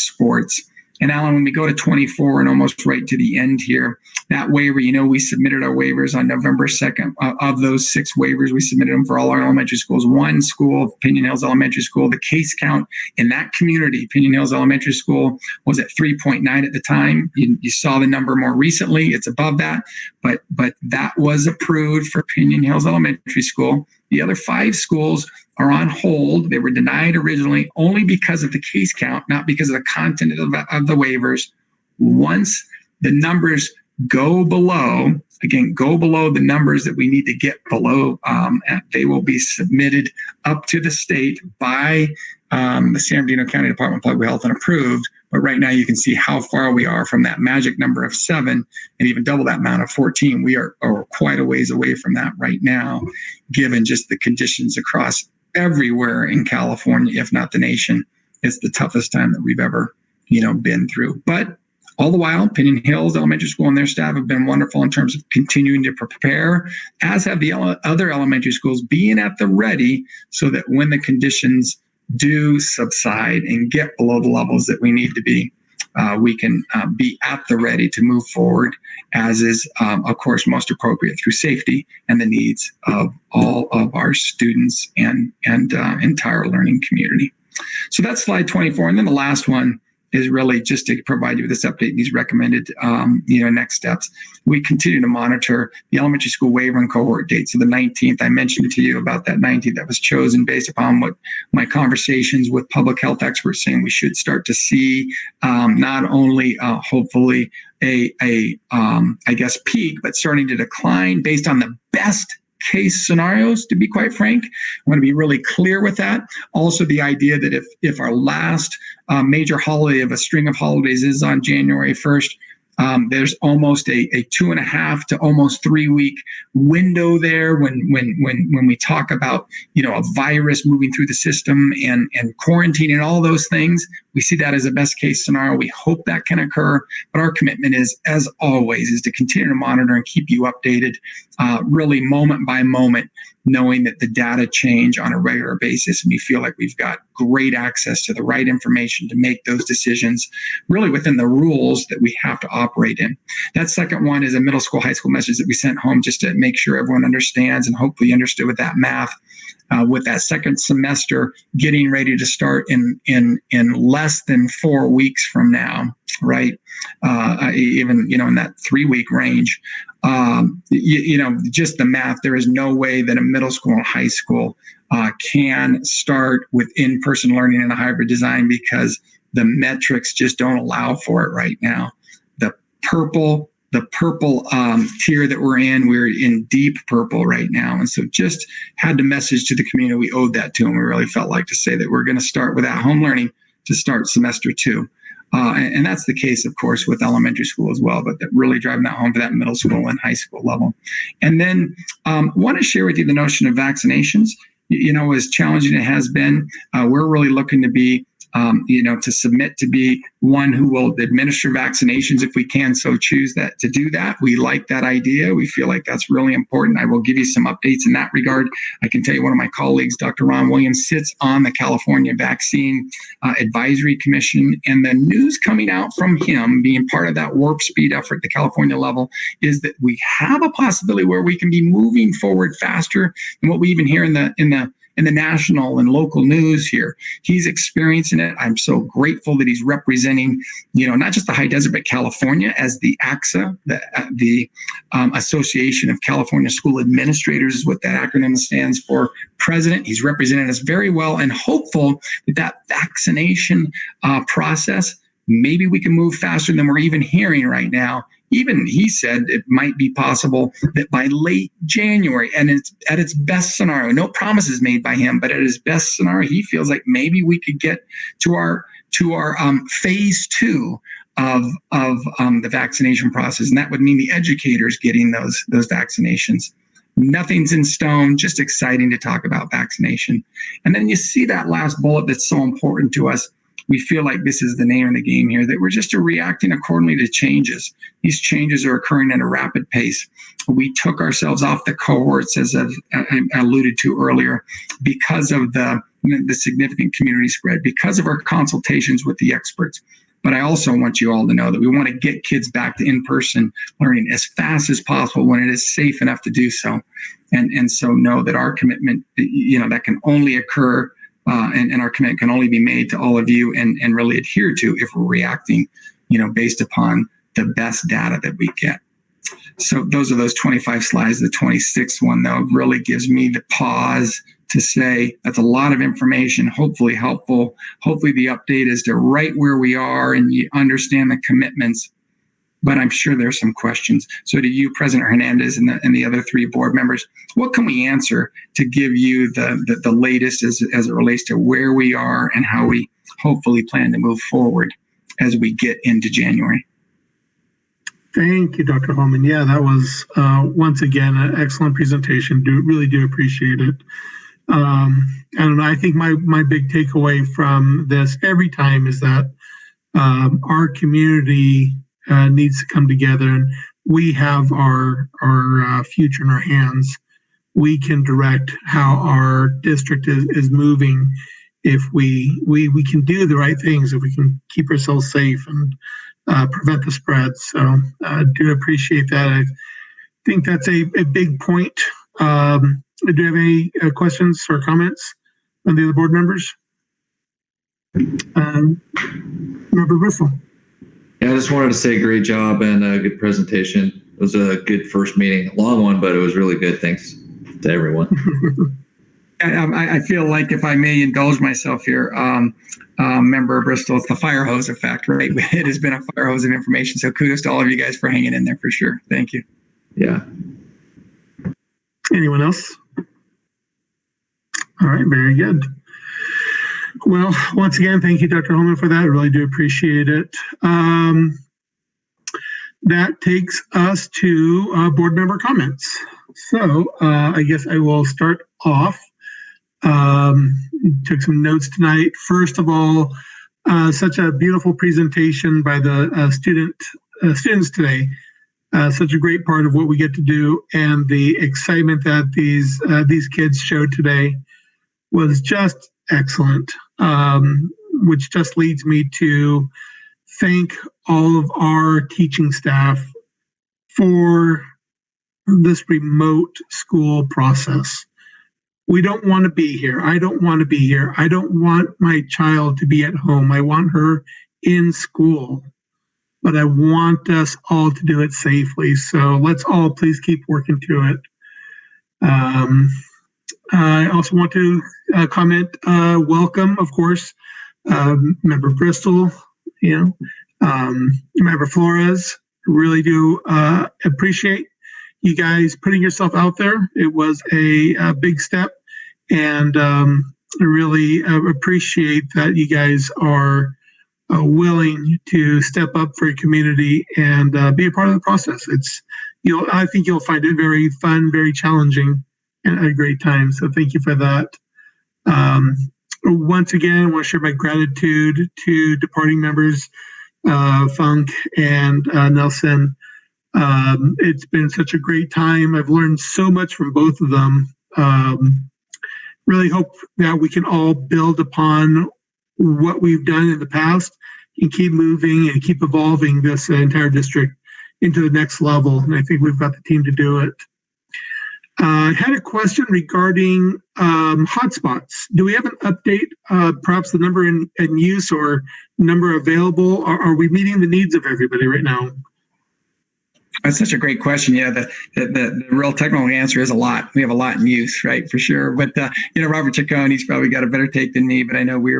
sports. And Alan, when we go to 24 and almost right to the end here, that waiver, we submitted our waivers on November 2nd. Of those 6 waivers, we submitted them for all our elementary schools. One school, Pinion Hills Elementary School, the case count in that community, Pinion Hills Elementary School, was at 3.9 at the time. You saw the number more recently. It's above that. But that was approved for Pinion Hills Elementary School. The other 5 schools are on hold. They were denied originally only because of the case count, not because of the content of the waivers. Once the numbers go below the numbers that we need to get below, they will be submitted up to the state by the San Bernardino County Department of Public Health and approved. But right now you can see how far we are from that magic number of 7 and even double that amount of 14. We are quite a ways away from that right now, given just the conditions across everywhere in California, if not the nation. It's the toughest time that we've ever, been through. But All the while, Pinyon Hills Elementary School and their staff have been wonderful in terms of continuing to prepare, as have the other elementary schools, being at the ready so that when the conditions do subside and get below the levels that we need to be, we can be at the ready to move forward, as is, of course, most appropriate through safety and the needs of all of our students and entire learning community. So that's slide 24. And then the last one is really just to provide you with this update, these recommended next steps. We continue to monitor the elementary school waiver and cohort dates. So the 19th, I mentioned to you about that 19th that was chosen based upon what my conversations with public health experts saying we should start to see not only hopefully a peak, but starting to decline based on the best case scenarios, to be quite frank. I want to be really clear with that. Also, the idea that if our last major holiday of a string of holidays is on January 1st, there's almost a 2.5 to almost 3 week window there when we talk about a virus moving through the system and quarantine and all those things. We see that as a best case scenario. We hope that can occur, but our commitment is, as always, is to continue to monitor and keep you updated, really moment by moment, knowing that the data change on a regular basis, and we feel like we've got great access to the right information to make those decisions really within the rules that we have to operate in. That second one is a middle school, high school message that we sent home just to make sure everyone understands, and hopefully understood with that math, with that second semester getting ready to start in less than 4 weeks from now, right? Even in that 3 week range. Just the math, there is no way that a middle school and high school can start with in-person learning in a hybrid design because the metrics just don't allow for it right now. The purple tier that we're in deep purple right now. And so just had to message to the community, we owed that to them. We really felt like to say that we're going to start with at-home learning to start semester 2. And that's the case, of course, with elementary school as well, but that really driving that home for that middle school and high school level. And then want to share with you the notion of vaccinations. As challenging it has been, we're really looking to be to submit to be one who will administer vaccinations if we can so choose that to do that. We like that idea. We feel like that's really important. I will give you some updates in that regard. I can tell you one of my colleagues, Dr. Ron Williams, sits on the California Vaccine Advisory Commission, and the news coming out from him being part of that warp speed effort at the California level is that we have a possibility where we can be moving forward faster than what we even hear in the national and local news here. He's experiencing it. I'm so grateful that he's representing, not just the high desert, but California as the ACSA, the Association of California School Administrators is what that acronym stands for, president. He's represented us very well and hopeful that vaccination process, maybe we can move faster than we're even hearing right now. Even he said it might be possible that by late January, and it's at its best scenario, no promises made by him, but at his best scenario, he feels like maybe we could get to our phase 2 of the vaccination process, and that would mean the educators getting those vaccinations. Nothing's in stone, just exciting to talk about vaccination. And then you see that last bullet that's so important to us. We feel like this is the name of the game here, that we're just reacting accordingly to changes. These changes are occurring at a rapid pace. We took ourselves off the cohorts, as I alluded to earlier, because of the significant community spread, because of our consultations with the experts. But I also want you all to know that we want to get kids back to in-person learning as fast as possible when it is safe enough to do so. And so know that our commitment, that can only occur and our commitment can only be made to all of you and really adhere to if we're reacting, based upon the best data that we get. So those are those 25 slides. The 26th one, though, really gives me the pause to say that's a lot of information, hopefully helpful. Hopefully the update is to right where we are and you understand the commitments. But I'm sure there's some questions. So to you, President Hernandez, and the other 3 board members, what can we answer to give you the latest as it relates to where we are and how we hopefully plan to move forward as we get into January? Thank you, Dr. Holman. Yeah, that was once again an excellent presentation. Really do appreciate it. I don't know. I think my big takeaway from this every time is that our community needs to come together, and we have our future in our hands. We can direct how our district is moving if we can do the right things, if we can keep ourselves safe and prevent the spread. So I do appreciate that. I think that's a big point. Do you have any questions or comments on the other board members? Member Bristol. Yeah, I just wanted to say great job and a good presentation. It was a good first meeting. A long one, but it was really good. Thanks to everyone. I feel like, if I may indulge myself here, Member Bristol, it's the fire hose effect, right? It has been a fire hose of information. So kudos to all of you guys for hanging in there for sure. Thank you. Yeah. Anyone else? All right, very good. Well, once again, thank you, Dr. Holman, for that. I really do appreciate it. That takes us to board member comments. So I guess I will start off. Took some notes tonight. First of all, such a beautiful presentation by the students today. Such a great part of what we get to do, and the excitement that these kids showed today was just excellent, which just leads me to thank all of our teaching staff for this remote school process. We don't want to be here. I don't want to be here. I don't want my child to be at home. I want her in school, but I want us all to do it safely. So let's all please keep working to it. I also want to comment, welcome, of course, Member Bristol, Member Flores. Really do appreciate you guys putting yourself out there. It was a big step, and I really appreciate that you guys are willing to step up for your community and be a part of the process. I think you'll find it very fun, very challenging, and a great time. So thank you for that. Once again, I want to share my gratitude to departing members, Funk and Nelson. It's been such a great time. I've learned so much from both of them. Really hope that we can all build upon what we've done in the past and keep moving and keep evolving this entire district into the next level. And I think we've got the team to do it. I had a question regarding hotspots. Do we have an update, perhaps the number in use or number available? Are we meeting the needs of everybody right now? That's such a great question. Yeah, the real technical answer is a lot. We have a lot in use, right, for sure. But Robert Chaccone's probably got a better take than me. But I know we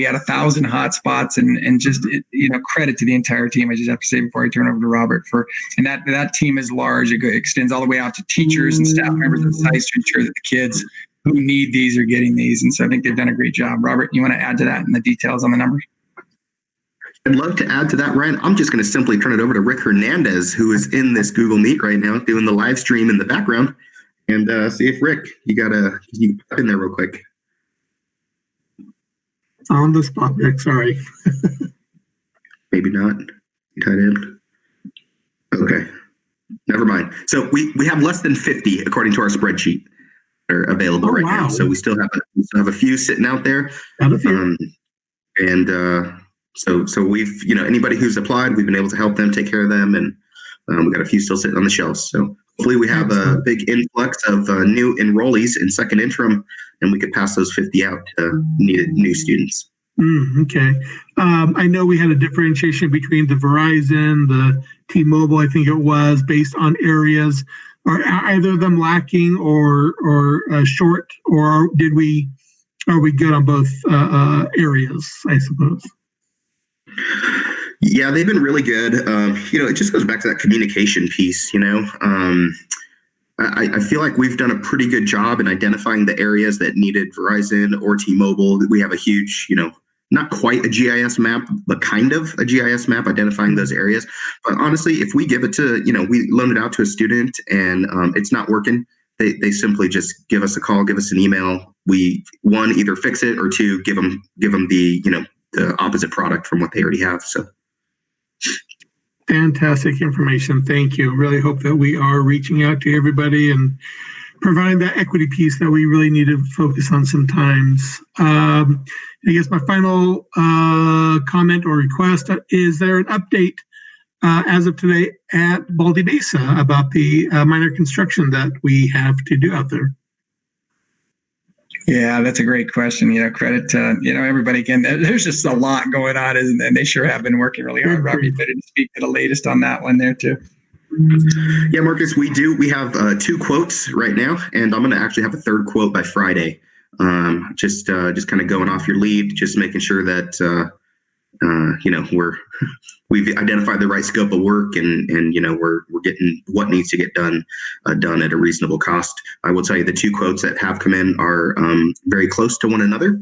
had 1,000 hotspots, and just credit to the entire team. I just have to say before I turn over to Robert and that team is large. It extends all the way out to teachers and staff members at sites to ensure that the kids who need these are getting these. And so I think they've done a great job. Robert, you want to add to that and the details on the numbers? I'd love to add to that, Ryan. I'm just going to simply turn it over to Rick Hernandez, who is in this Google Meet right now, doing the live stream in the background, and see if Rick, you pop in there real quick. On the spot, Rick. Sorry. Maybe not. Tied in. Okay. Never mind. So we have less than 50 according to our spreadsheet are available right now. So we still have a few sitting out there. So we've, anybody who's applied, we've been able to help them, take care of them, and we've got a few still sitting on the shelves. So hopefully we have a big influx of new enrollees in second interim, and we could pass those 50 out to needed new students. Okay. I know we had a differentiation between the Verizon, the T-Mobile, I think it was, based on areas. Are either of them lacking or short, or are we good on both areas, I suppose? Yeah, they've been really good. It just goes back to that communication piece, I feel like we've done a pretty good job in identifying the areas that needed Verizon or T-Mobile. We have a huge, not quite a GIS map, but kind of a GIS map identifying those areas. But honestly, if we give it to, we loan it out to a student and it's not working, they simply just give us a call, give us an email. We, one, either fix it, or two, give them the, the opposite product from what they already have. So Fantastic information. Thank you. Really hope that we are reaching out to everybody and providing that equity piece that we really need to focus on sometimes. I guess my final comment or request is there an update as of today at Baldy Mesa about the minor construction that we have to do out there? Yeah, that's a great question. Credit to, everybody. Again, there's just a lot going on, and they sure have been working really hard. Robbie, you better speak to the latest on that one there too. Yeah, Marcus, we have 2 quotes right now, and I'm going to actually have a 3rd quote by Friday. Just kind of going off your lead, just making sure that, we've identified the right scope of work and we're getting what needs to get done at a reasonable cost. I will tell you the 2 quotes that have come in are very close to one another.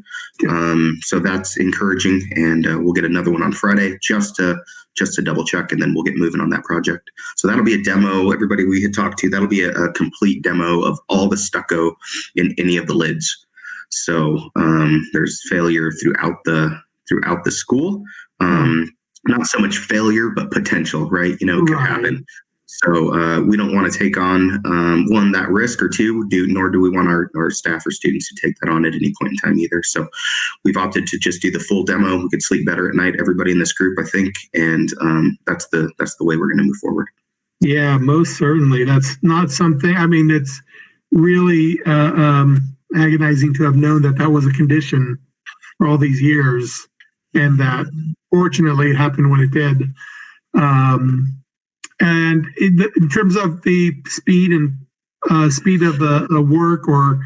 So that's encouraging, and we'll get another one on Friday just to double check, and then we'll get moving on that project. So that'll be a demo. Everybody we had talked to, that'll be a complete demo of all the stucco in any of the lids. So there's failure throughout the school. Not so much failure, but potential, right? Could happen. So we don't want to take on, 1, that risk, or 2, nor do we want our staff or students to take that on at any point in time either. So we've opted to just do the full demo. We could sleep better at night, everybody in this group, I think. And that's the way we're going to move forward. Yeah, most certainly. That's not something, it's really agonizing to have known that was a condition for all these years, and that fortunately it happened when it did. And in terms of the speed of the work or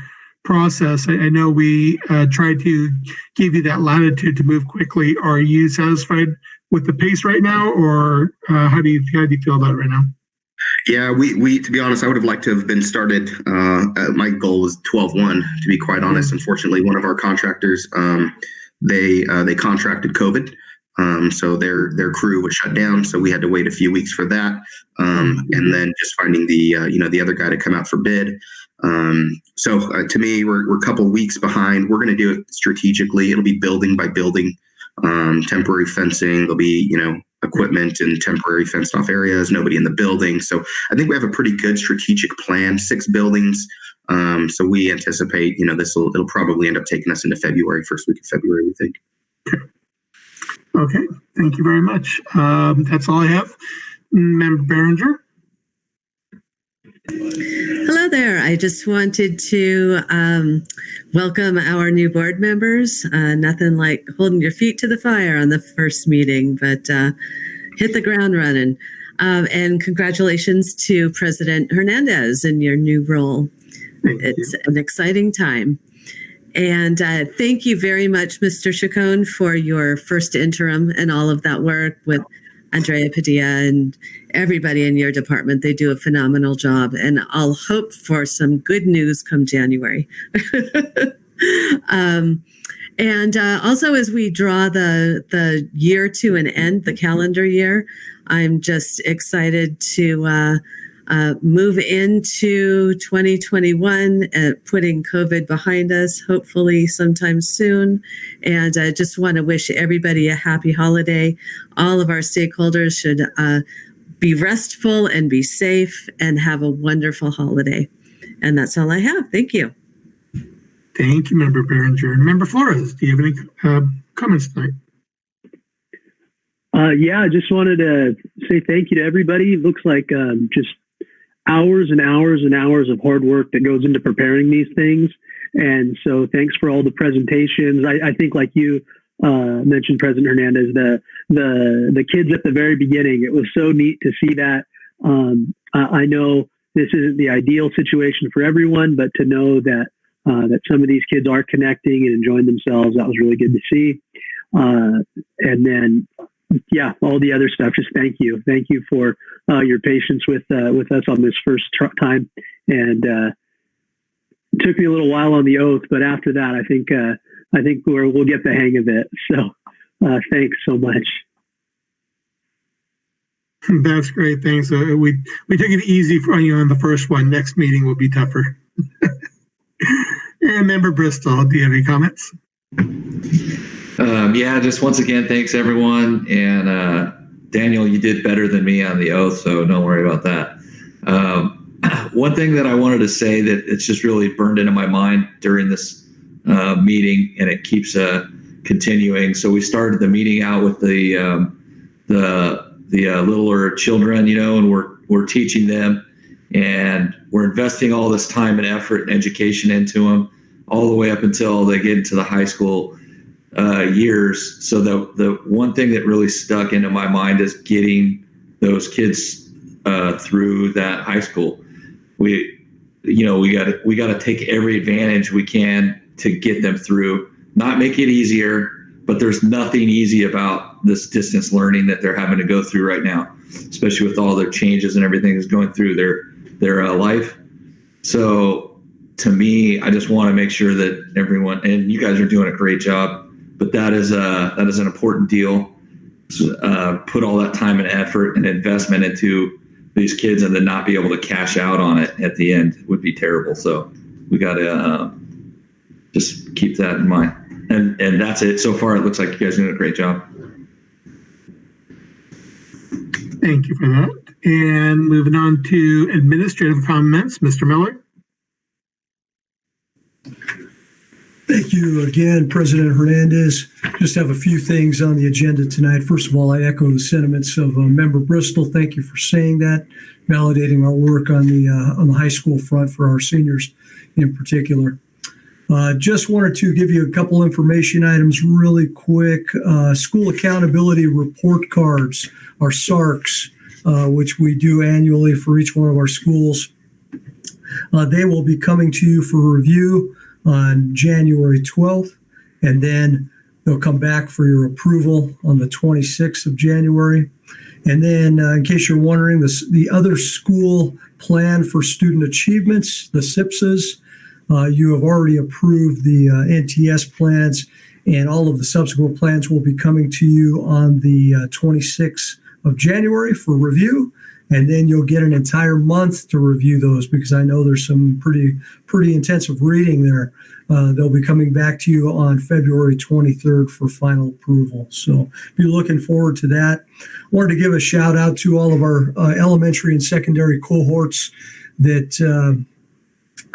process, I know we tried to give you that latitude to move quickly. Are you satisfied with the pace right now, or how do you feel about it right now? Yeah, we to be honest, I would have liked to have been started. My goal was 12/1, to be quite honest. Unfortunately, one of our contractors, they contracted COVID. So their crew was shut down. So we had to wait a few weeks for that. And then just finding the other guy to come out for bid. So to me, we're a couple weeks behind. We're going to do it strategically. It'll be building by building, temporary fencing. There'll be, equipment in temporary fenced off areas, nobody in the building. So I think we have a pretty good strategic plan, 6 buildings. So we anticipate, it'll probably end up taking us into February, first week of February, we think. Okay, thank you very much. That's all I have. Member Berenger. Hello there. I just wanted to welcome our new board members. Nothing like holding your feet to the fire on the first meeting, but hit the ground running. And congratulations to President Hernandez in your new role. It's an exciting time. And thank you very much, Mr. Chacon, for your first interim and all of that work with Andrea Padilla and everybody in your department. They do a phenomenal job, and I'll hope for some good news come January. And also, as we draw the year to an end, the calendar year, I'm just excited to move into 2021, putting COVID behind us, hopefully sometime soon. And I just want to wish everybody a happy holiday. All of our stakeholders should be restful and be safe and have a wonderful holiday. And that's all I have. Thank you. Thank you, Member Berenger. Member Flores, do you have any comments tonight? Yeah, I just wanted to say thank you to everybody. It looks like just hours and hours and hours of hard work that goes into preparing these things. And so thanks for all the presentations. I think, like you mentioned, President Hernandez, the kids at the very beginning, it was so neat to see that. I know this isn't the ideal situation for everyone, but to know that that some of these kids are connecting and enjoying themselves, that was really good to see. And then, yeah, all the other stuff. Just thank you for your patience with us on this first time. And it took me a little while on the oath, but after that, I think we'll get the hang of it. So thanks so much. That's great. Thanks. We took it easy for you on the first one. Next meeting will be tougher. And Member Bristol, do you have any comments? Yeah, just once again, thanks everyone. And Daniel, you did better than me on the oath, so don't worry about that. One thing that I wanted to say that it's just really burned into my mind during this meeting, and it keeps continuing. So we started the meeting out with the littler children, and we're teaching them, and we're investing all this time and effort and education into them, all the way up until they get into the high school years. So the one thing that really stuck into my mind is getting those kids through that high school. We got to take every advantage we can to get them through. Not make it easier, but there's nothing easy about this distance learning that they're having to go through right now, especially with all their changes and everything that's going through their life. So to me, I just want to make sure that everyone, and you guys are doing a great job, but that is an important deal. Put all that time and effort and investment into these kids, and then not be able to cash out on it at the end would be terrible. So we got to just keep that in mind. And that's it. So far, it looks like you guys are doing a great job. Thank you for that. And moving on to administrative comments, Mr. Miller. Thank you again, President Hernandez. Just have a few things on the agenda tonight. First of all, I echo the sentiments of Member Bristol. Thank you for saying that, validating our work on the high school front for our seniors in particular. Just wanted to give you a couple information items really quick. School accountability report cards, our SARCs, which we do annually for each one of our schools. They will be coming to you for review on January 12th, and then they'll come back for your approval on the 26th of January. And then, in case you're wondering, the other school plan for student achievements, the SIPSAs, you have already approved the NTS plans, and all of the subsequent plans will be coming to you on the 26th of January for review. And then you'll get an entire month to review those, because I know there's some pretty intensive reading there. They'll be coming back to you on February 23rd for final approval. So be looking forward to that. Wanted to give a shout out to all of our elementary and secondary cohorts that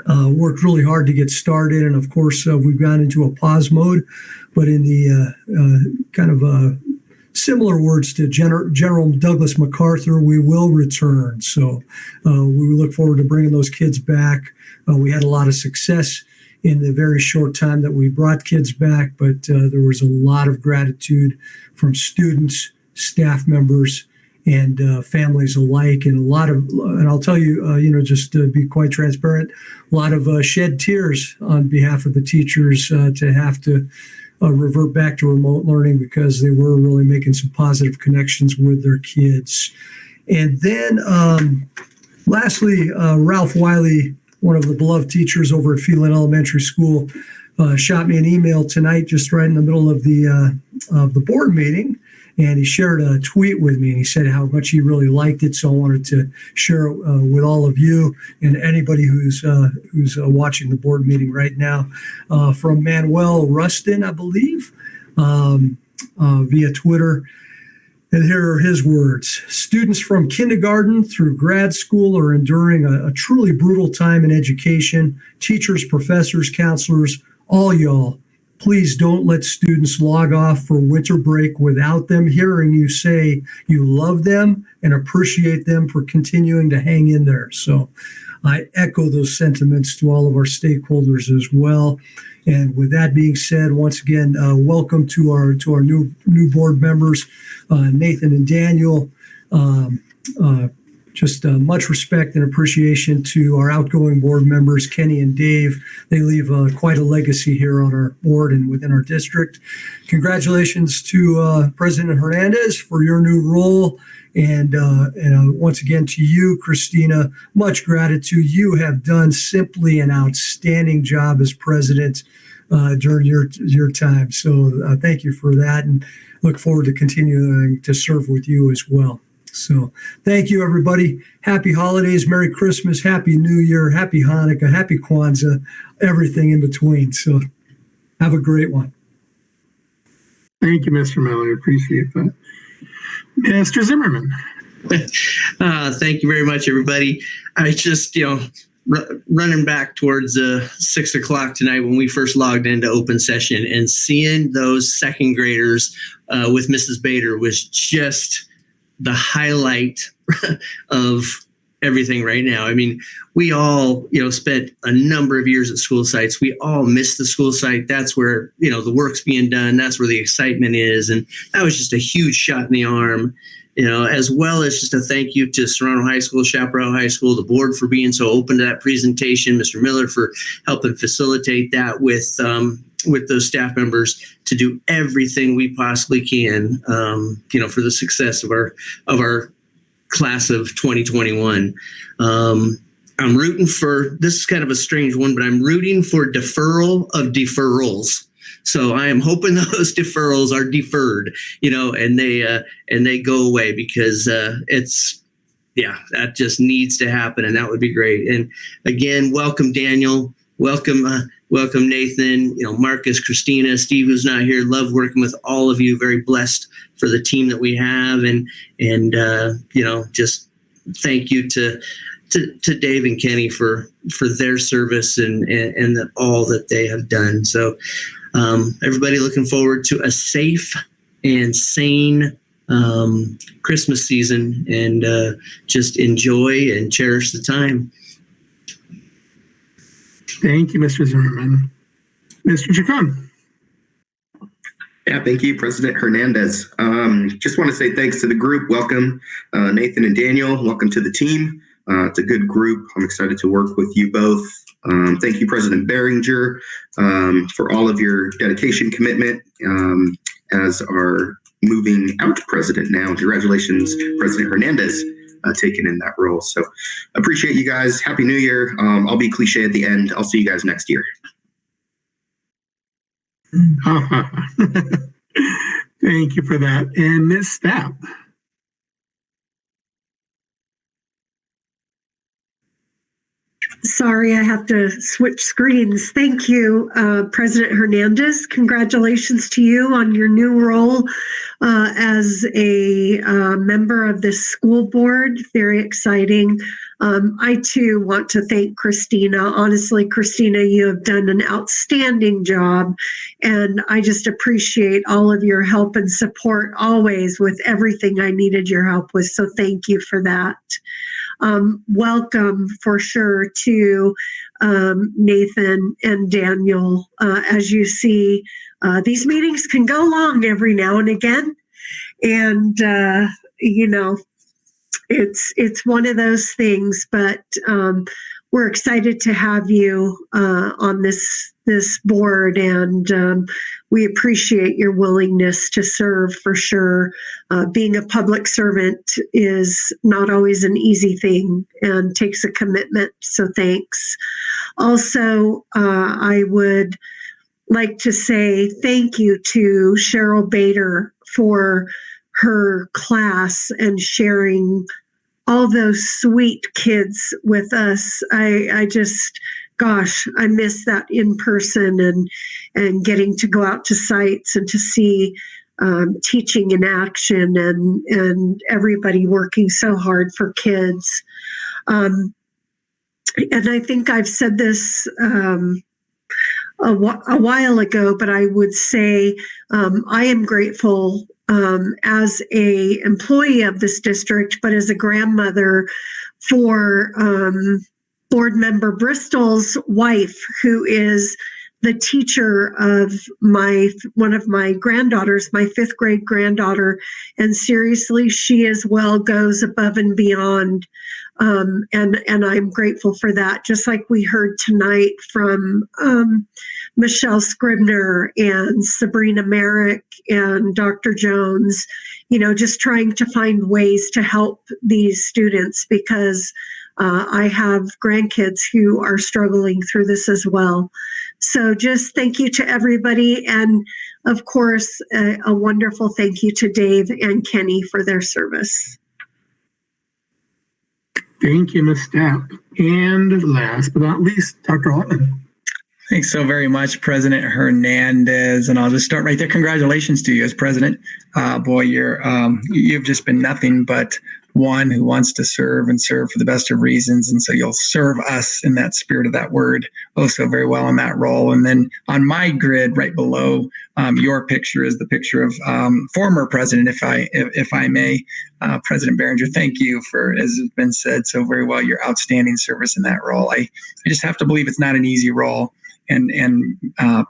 worked really hard to get started. And of course, we've gone into a pause mode, but in the similar words to General Douglas MacArthur, we will return. So we look forward to bringing those kids back. We had a lot of success in the very short time that we brought kids back, but there was a lot of gratitude from students, staff members, and families alike, and and I'll tell you, just to be quite transparent, a lot of shed tears on behalf of the teachers to have to revert back to remote learning, because they were really making some positive connections with their kids. And then lastly, Ralph Wiley, one of the beloved teachers over at Phelan Elementary School, shot me an email tonight just right in the middle of the board meeting. And he shared a tweet with me, and he said how much he really liked it. So I wanted to share it with all of you and anybody who's watching the board meeting right now. From Manuel Rustin, I believe, via Twitter. And here are his words. Students from kindergarten through grad school are enduring a truly brutal time in education. Teachers, professors, counselors, all y'all. Please don't let students log off for winter break without them hearing you say you love them and appreciate them for continuing to hang in there. So I echo those sentiments to all of our stakeholders as well. And with that being said, once again, welcome to our new board members, Nathan and Daniel. Just much respect and appreciation to our outgoing board members, Kenny and Dave. They leave quite a legacy here on our board and within our district. Congratulations to President Hernandez for your new role. And once again to you, Christina, much gratitude. You have done simply an outstanding job as president during your time. So thank you for that, and look forward to continuing to serve with you as well. So thank you, everybody. Happy holidays, Merry Christmas, Happy New Year, Happy Hanukkah, Happy Kwanzaa, everything in between. So have a great one. Thank you, Mr. Miller. Appreciate that. Mr. Zimmerman. Thank you very much, everybody. I just, running back towards 6 o'clock tonight when we first logged into open session and seeing those second graders with Mrs. Bader was just the highlight of everything right now. I mean, we all, spent a number of years at school sites. We all miss the school site. That's where, the work's being done. That's where the excitement is. And that was just a huge shot in the arm. As well as just a thank you to Serrano High School, Chaparral High School, the board for being so open to that presentation, Mr. Miller for helping facilitate that with those staff members to do everything we possibly can, for the success of our class of 2021. I'm rooting for, this is kind of a strange one, but I'm rooting for deferral of deferrals. So I am hoping those deferrals are deferred, and they go away because that just needs to happen, and that would be great. And again, welcome Daniel, welcome Nathan, Marcus, Christina, Steve, who's not here. Love working with all of you. Very blessed for the team that we have, and just thank you to Dave and Kenny for their service and all that they have done. So. Everybody looking forward to a safe and sane Christmas season, and just enjoy and cherish the time. Thank you, Mr. Zimmerman. Mr. Chacon. Yeah, thank you, President Hernandez. Just want to say thanks to the group. Welcome, Nathan and Daniel. Welcome to the team. It's a good group. I'm excited to work with you both. Thank you, President Behringer, for all of your dedication, commitment as our moving out president now. Congratulations, President Hernandez, taking in that role. So appreciate you guys. Happy New Year. I'll be cliche at the end. I'll see you guys next year. Thank you for that. And Ms. Stapp. Sorry, I have to switch screens. Thank you, President Hernandez. Congratulations to you on your new role as a member of the school board. Very exciting. I too want to thank Christina. Honestly, Christina, you have done an outstanding job, and I just appreciate all of your help and support always with everything I needed your help with. So thank you for that. Welcome for sure to Nathan and Daniel. As you see, these meetings can go long every now and again, and it's one of those things. But we're excited to have you on this board, and we appreciate your willingness to serve for sure. Being a public servant is not always an easy thing and takes a commitment, so thanks. Also, I would like to say thank you to Cheryl Bader for her class and sharing all those sweet kids with us. I just, gosh, I miss that in person and getting to go out to sites and to see teaching in action and everybody working so hard for kids. And I think I've said this a while ago, but I would say I am grateful as a employee of this district, but as a grandmother for board member Bristol's wife, who is the teacher of one of my granddaughters, my 5th grade granddaughter. And seriously, she as well goes above and beyond. And I'm grateful for that. Just like we heard tonight from Michelle Scribner and Sabrina Merrick and Dr. Jones, just trying to find ways to help these students, because I have grandkids who are struggling through this as well. So just thank you to everybody. And of course, a wonderful thank you to Dave and Kenny for their service. Thank you, Ms. Stapp. And last but not least, Dr. Altman. Thanks so very much, President Hernandez. And I'll just start right there. Congratulations to you as president. Boy, you've just been nothing but one who wants to serve and serve for the best of reasons. And so you'll serve us in that spirit of that word so very well in that role. And then on my grid right below your picture is the picture of former president, if I may, President Behringer. Thank you for, as has been said so very well, your outstanding service in that role. I just have to believe it's not an easy role. And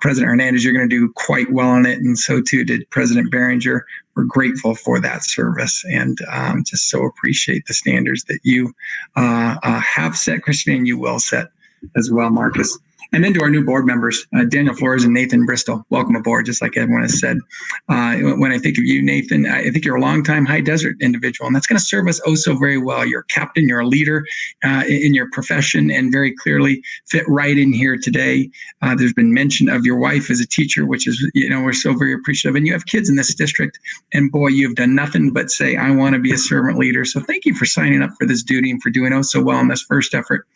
President Hernandez, you're going to do quite well on it. And so too did President Behringer. We're grateful for that service and just so appreciate the standards that you have set, Christian, and you will set as well, Marcus. And then to our new board members, Daniel Flores and Nathan Bristol, welcome aboard, just like everyone has said. When I think of you, Nathan, I think you're a longtime high desert individual, and that's going to serve us so very well. You're a captain, you're a leader in your profession, and very clearly fit right in here today. There's been mention of your wife as a teacher, which is, we're so very appreciative. And you have kids in this district, and boy, you've done nothing but say, I want to be a servant leader. So thank you for signing up for this duty and for doing so well in this first effort.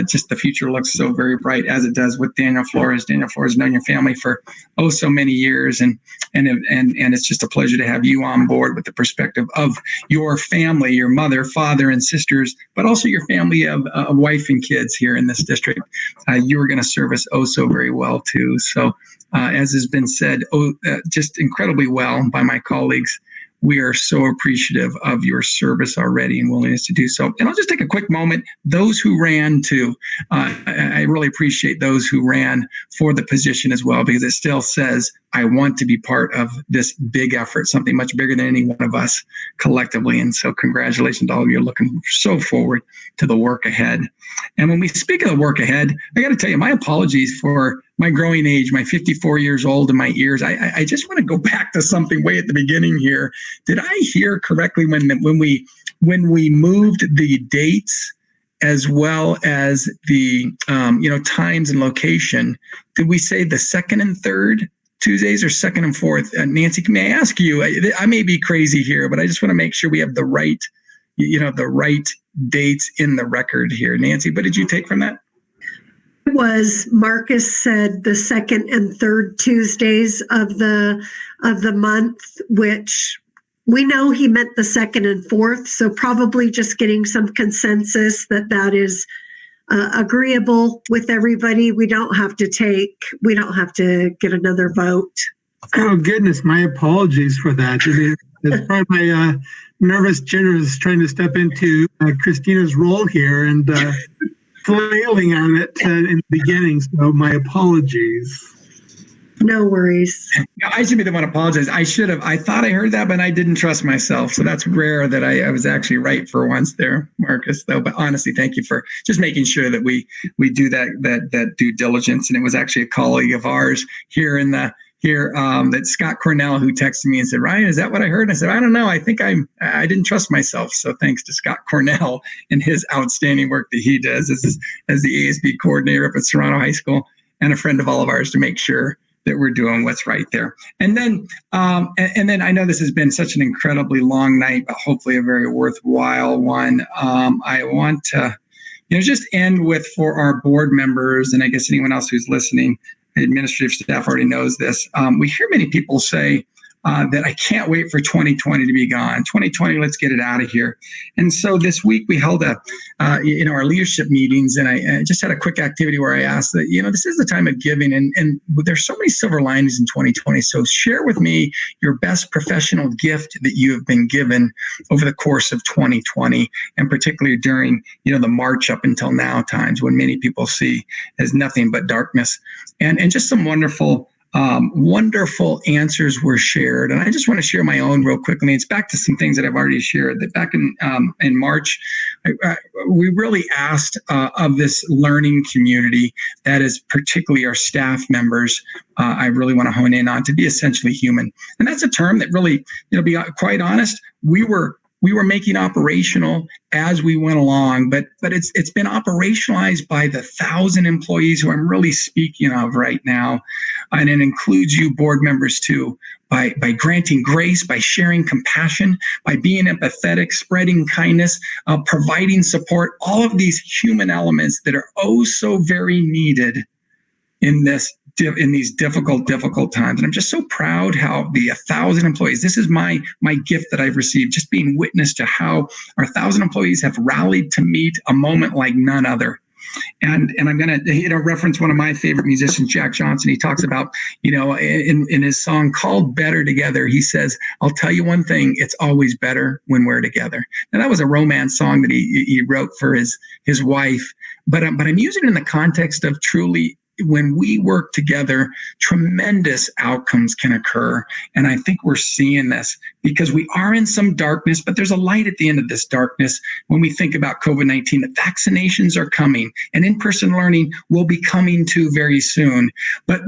Just the future looks so very bright, as it does with Daniel Flores. Daniel Flores has known your family for so many years, and it's just a pleasure to have you on board with the perspective of your family, your mother, father, and sisters, but also your family of wife and kids here in this district. You are going to serve us so very well too. So, as has been said, just incredibly well by my colleagues. We are so appreciative of your service already and willingness to do so. And I'll just take a quick moment. Those who ran too, I really appreciate those who ran for the position as well, because it still says, I want to be part of this big effort, something much bigger than any one of us collectively. And so congratulations to all of you. Looking so forward to the work ahead. And when we speak of the work ahead, I got to tell you, my apologies for my growing age, my 54 years old and my ears. I just want to go back to something way at the beginning here. Did I hear correctly when we moved the dates as well as the times and location? Did we say the second and third Tuesdays or second and fourth? Nancy, may I ask you? I may be crazy here, but I just want to make sure we have the right dates in the record here. Nancy, what did you take from that? Was Marcus said the second and third Tuesdays of the month, which we know he meant the second and fourth. So probably just getting some consensus that is agreeable with everybody. We don't have to get another vote. Oh goodness, my apologies for that. It's part of my nervous generous trying to step into Christina's role here and flailing on it in the beginning, so my apologies. No worries. I should be the one to apologize. I thought I heard that, but I didn't trust myself. So that's rare that I was actually right for once there, Marcus, though. But honestly, thank you for just making sure that we do that due diligence. And it was actually a colleague of ours here that Scott Cornell, who texted me and said, Ryan, is that what I heard? And I said, I don't know. I think I didn't trust myself. So thanks to Scott Cornell and his outstanding work that he does as the ASB coordinator up at Serrano High School and a friend of all of ours to make sure that we're doing what's right there. And then I know this has been such an incredibly long night, but hopefully a very worthwhile one. I want to, just end with, for our board members, and I guess anyone else who's listening, administrative staff already knows this. We hear many people say that I can't wait for 2020 to be gone. 2020, let's get it out of here. And so this week we held our leadership meetings, and I just had a quick activity where I asked that, this is the time of giving, and there's so many silver linings in 2020. So share with me your best professional gift that you have been given over the course of 2020, and particularly during, the March up until now times when many people see as nothing but darkness, and just some wonderful answers were shared. And I just want to share my own real quickly. It's back to some things that I've already shared. That back in March, we really asked of this learning community, that is particularly our staff members, I really want to hone in on, to be essentially human. And that's a term that really, to be quite honest, we were making operational as we went along, but it's been operationalized by the 1,000 employees who I'm really speaking of right now. And it includes you board members too, by granting grace, by sharing compassion, by being empathetic, spreading kindness, providing support, all of these human elements that are so very needed in these difficult times. And I'm just so proud how the 1,000 employees, this is my gift that I've received, just being witness to how our 1,000 employees have rallied to meet a moment like none other. And I'm going to reference one of my favorite musicians, Jack Johnson. He talks about, in his song called Better Together, he says, I'll tell you one thing, it's always better when we're together. Now, that was a romance song that he wrote for his wife, but I'm using it in the context of truly, when we work together, tremendous outcomes can occur. And I think we're seeing this because we are in some darkness, but there's a light at the end of this darkness. When we think about COVID-19, the vaccinations are coming and in-person learning will be coming too very soon. But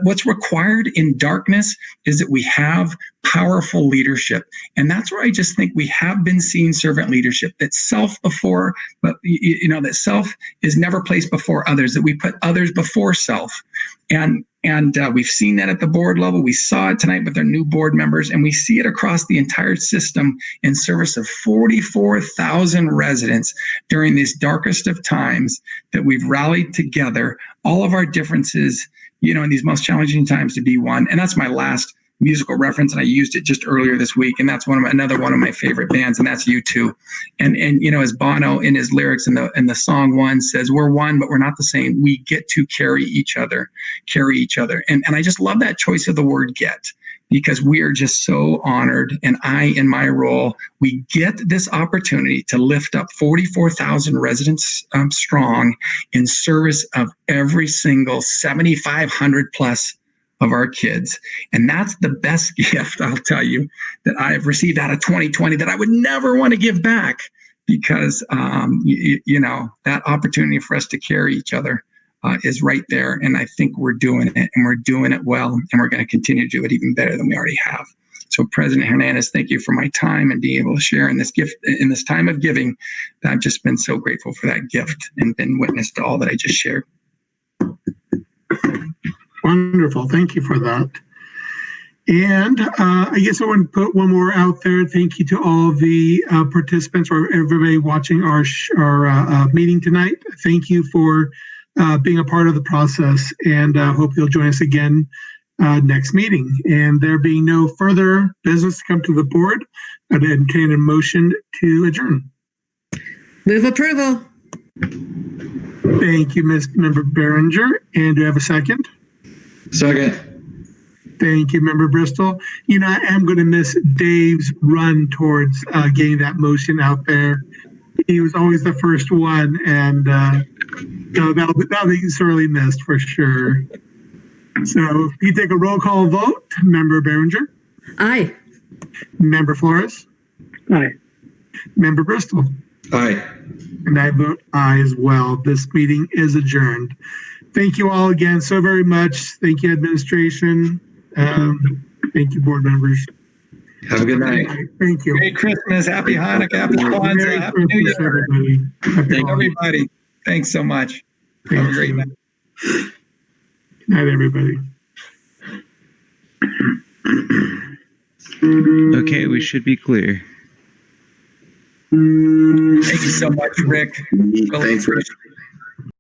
what's required in darkness is that we have powerful leadership. And that's where I just think we have been seeing servant leadership, that self before, but that self is never placed before others, that we put others before self. And we've seen that at the board level. We saw it tonight with our new board members, and we see it across the entire system in service of 44,000 residents during these darkest of times, that we've rallied together, all of our differences, in these most challenging times, to be one. And that's my last musical reference, and I used it just earlier this week, and that's another one of my favorite bands, and that's U2. And as Bono in his lyrics in the song One says, we're one, but we're not the same. We get to carry each other. And I just love that choice of the word get, because we are just so honored. And I, in my role, we get this opportunity to lift up 44,000 residents strong in service of every single 7,500 plus of our kids. And that's the best gift, I'll tell you, that I've received out of 2020 that I would never want to give back, because, that opportunity for us to carry each other is right there. And I think we're doing it, and we're doing it well, and we're going to continue to do it even better than we already have. So President Hernandez, thank you for my time and being able to share in this gift, in this time of giving. I've just been so grateful for that gift and been witness to all that I just shared. Wonderful. Thank you for that. And I guess I want to put one more out there. Thank you to all the participants or everybody watching our meeting tonight. Thank you for being a part of the process, and hope you'll join us again next meeting. And there being no further business to come to the board, I'd entertain a motion to adjourn. Move approval. Thank you, Ms. Member Behringer. And do you have a second? Second. Thank you, Member Bristol. I am going to miss Dave's run towards getting that motion out there. He was always the first one, and that'll be sorely missed for sure. So if you take a roll call vote, Member Behringer? Aye. Member Flores? Aye. Member Bristol? Aye. And I vote aye as well. This meeting is adjourned. Thank you all again so very much. Thank you, administration. Thank you, board members. Have a good night. Thank you. Merry Christmas. Happy Hanukkah. Happy Kwanzaa. Happy New Year. Everybody. Thank everybody. Thanks so much. Have a great night. Good night, everybody. Okay, we should be clear. Thank you so much, Rick. Really Thanks, Rick. appreciate it.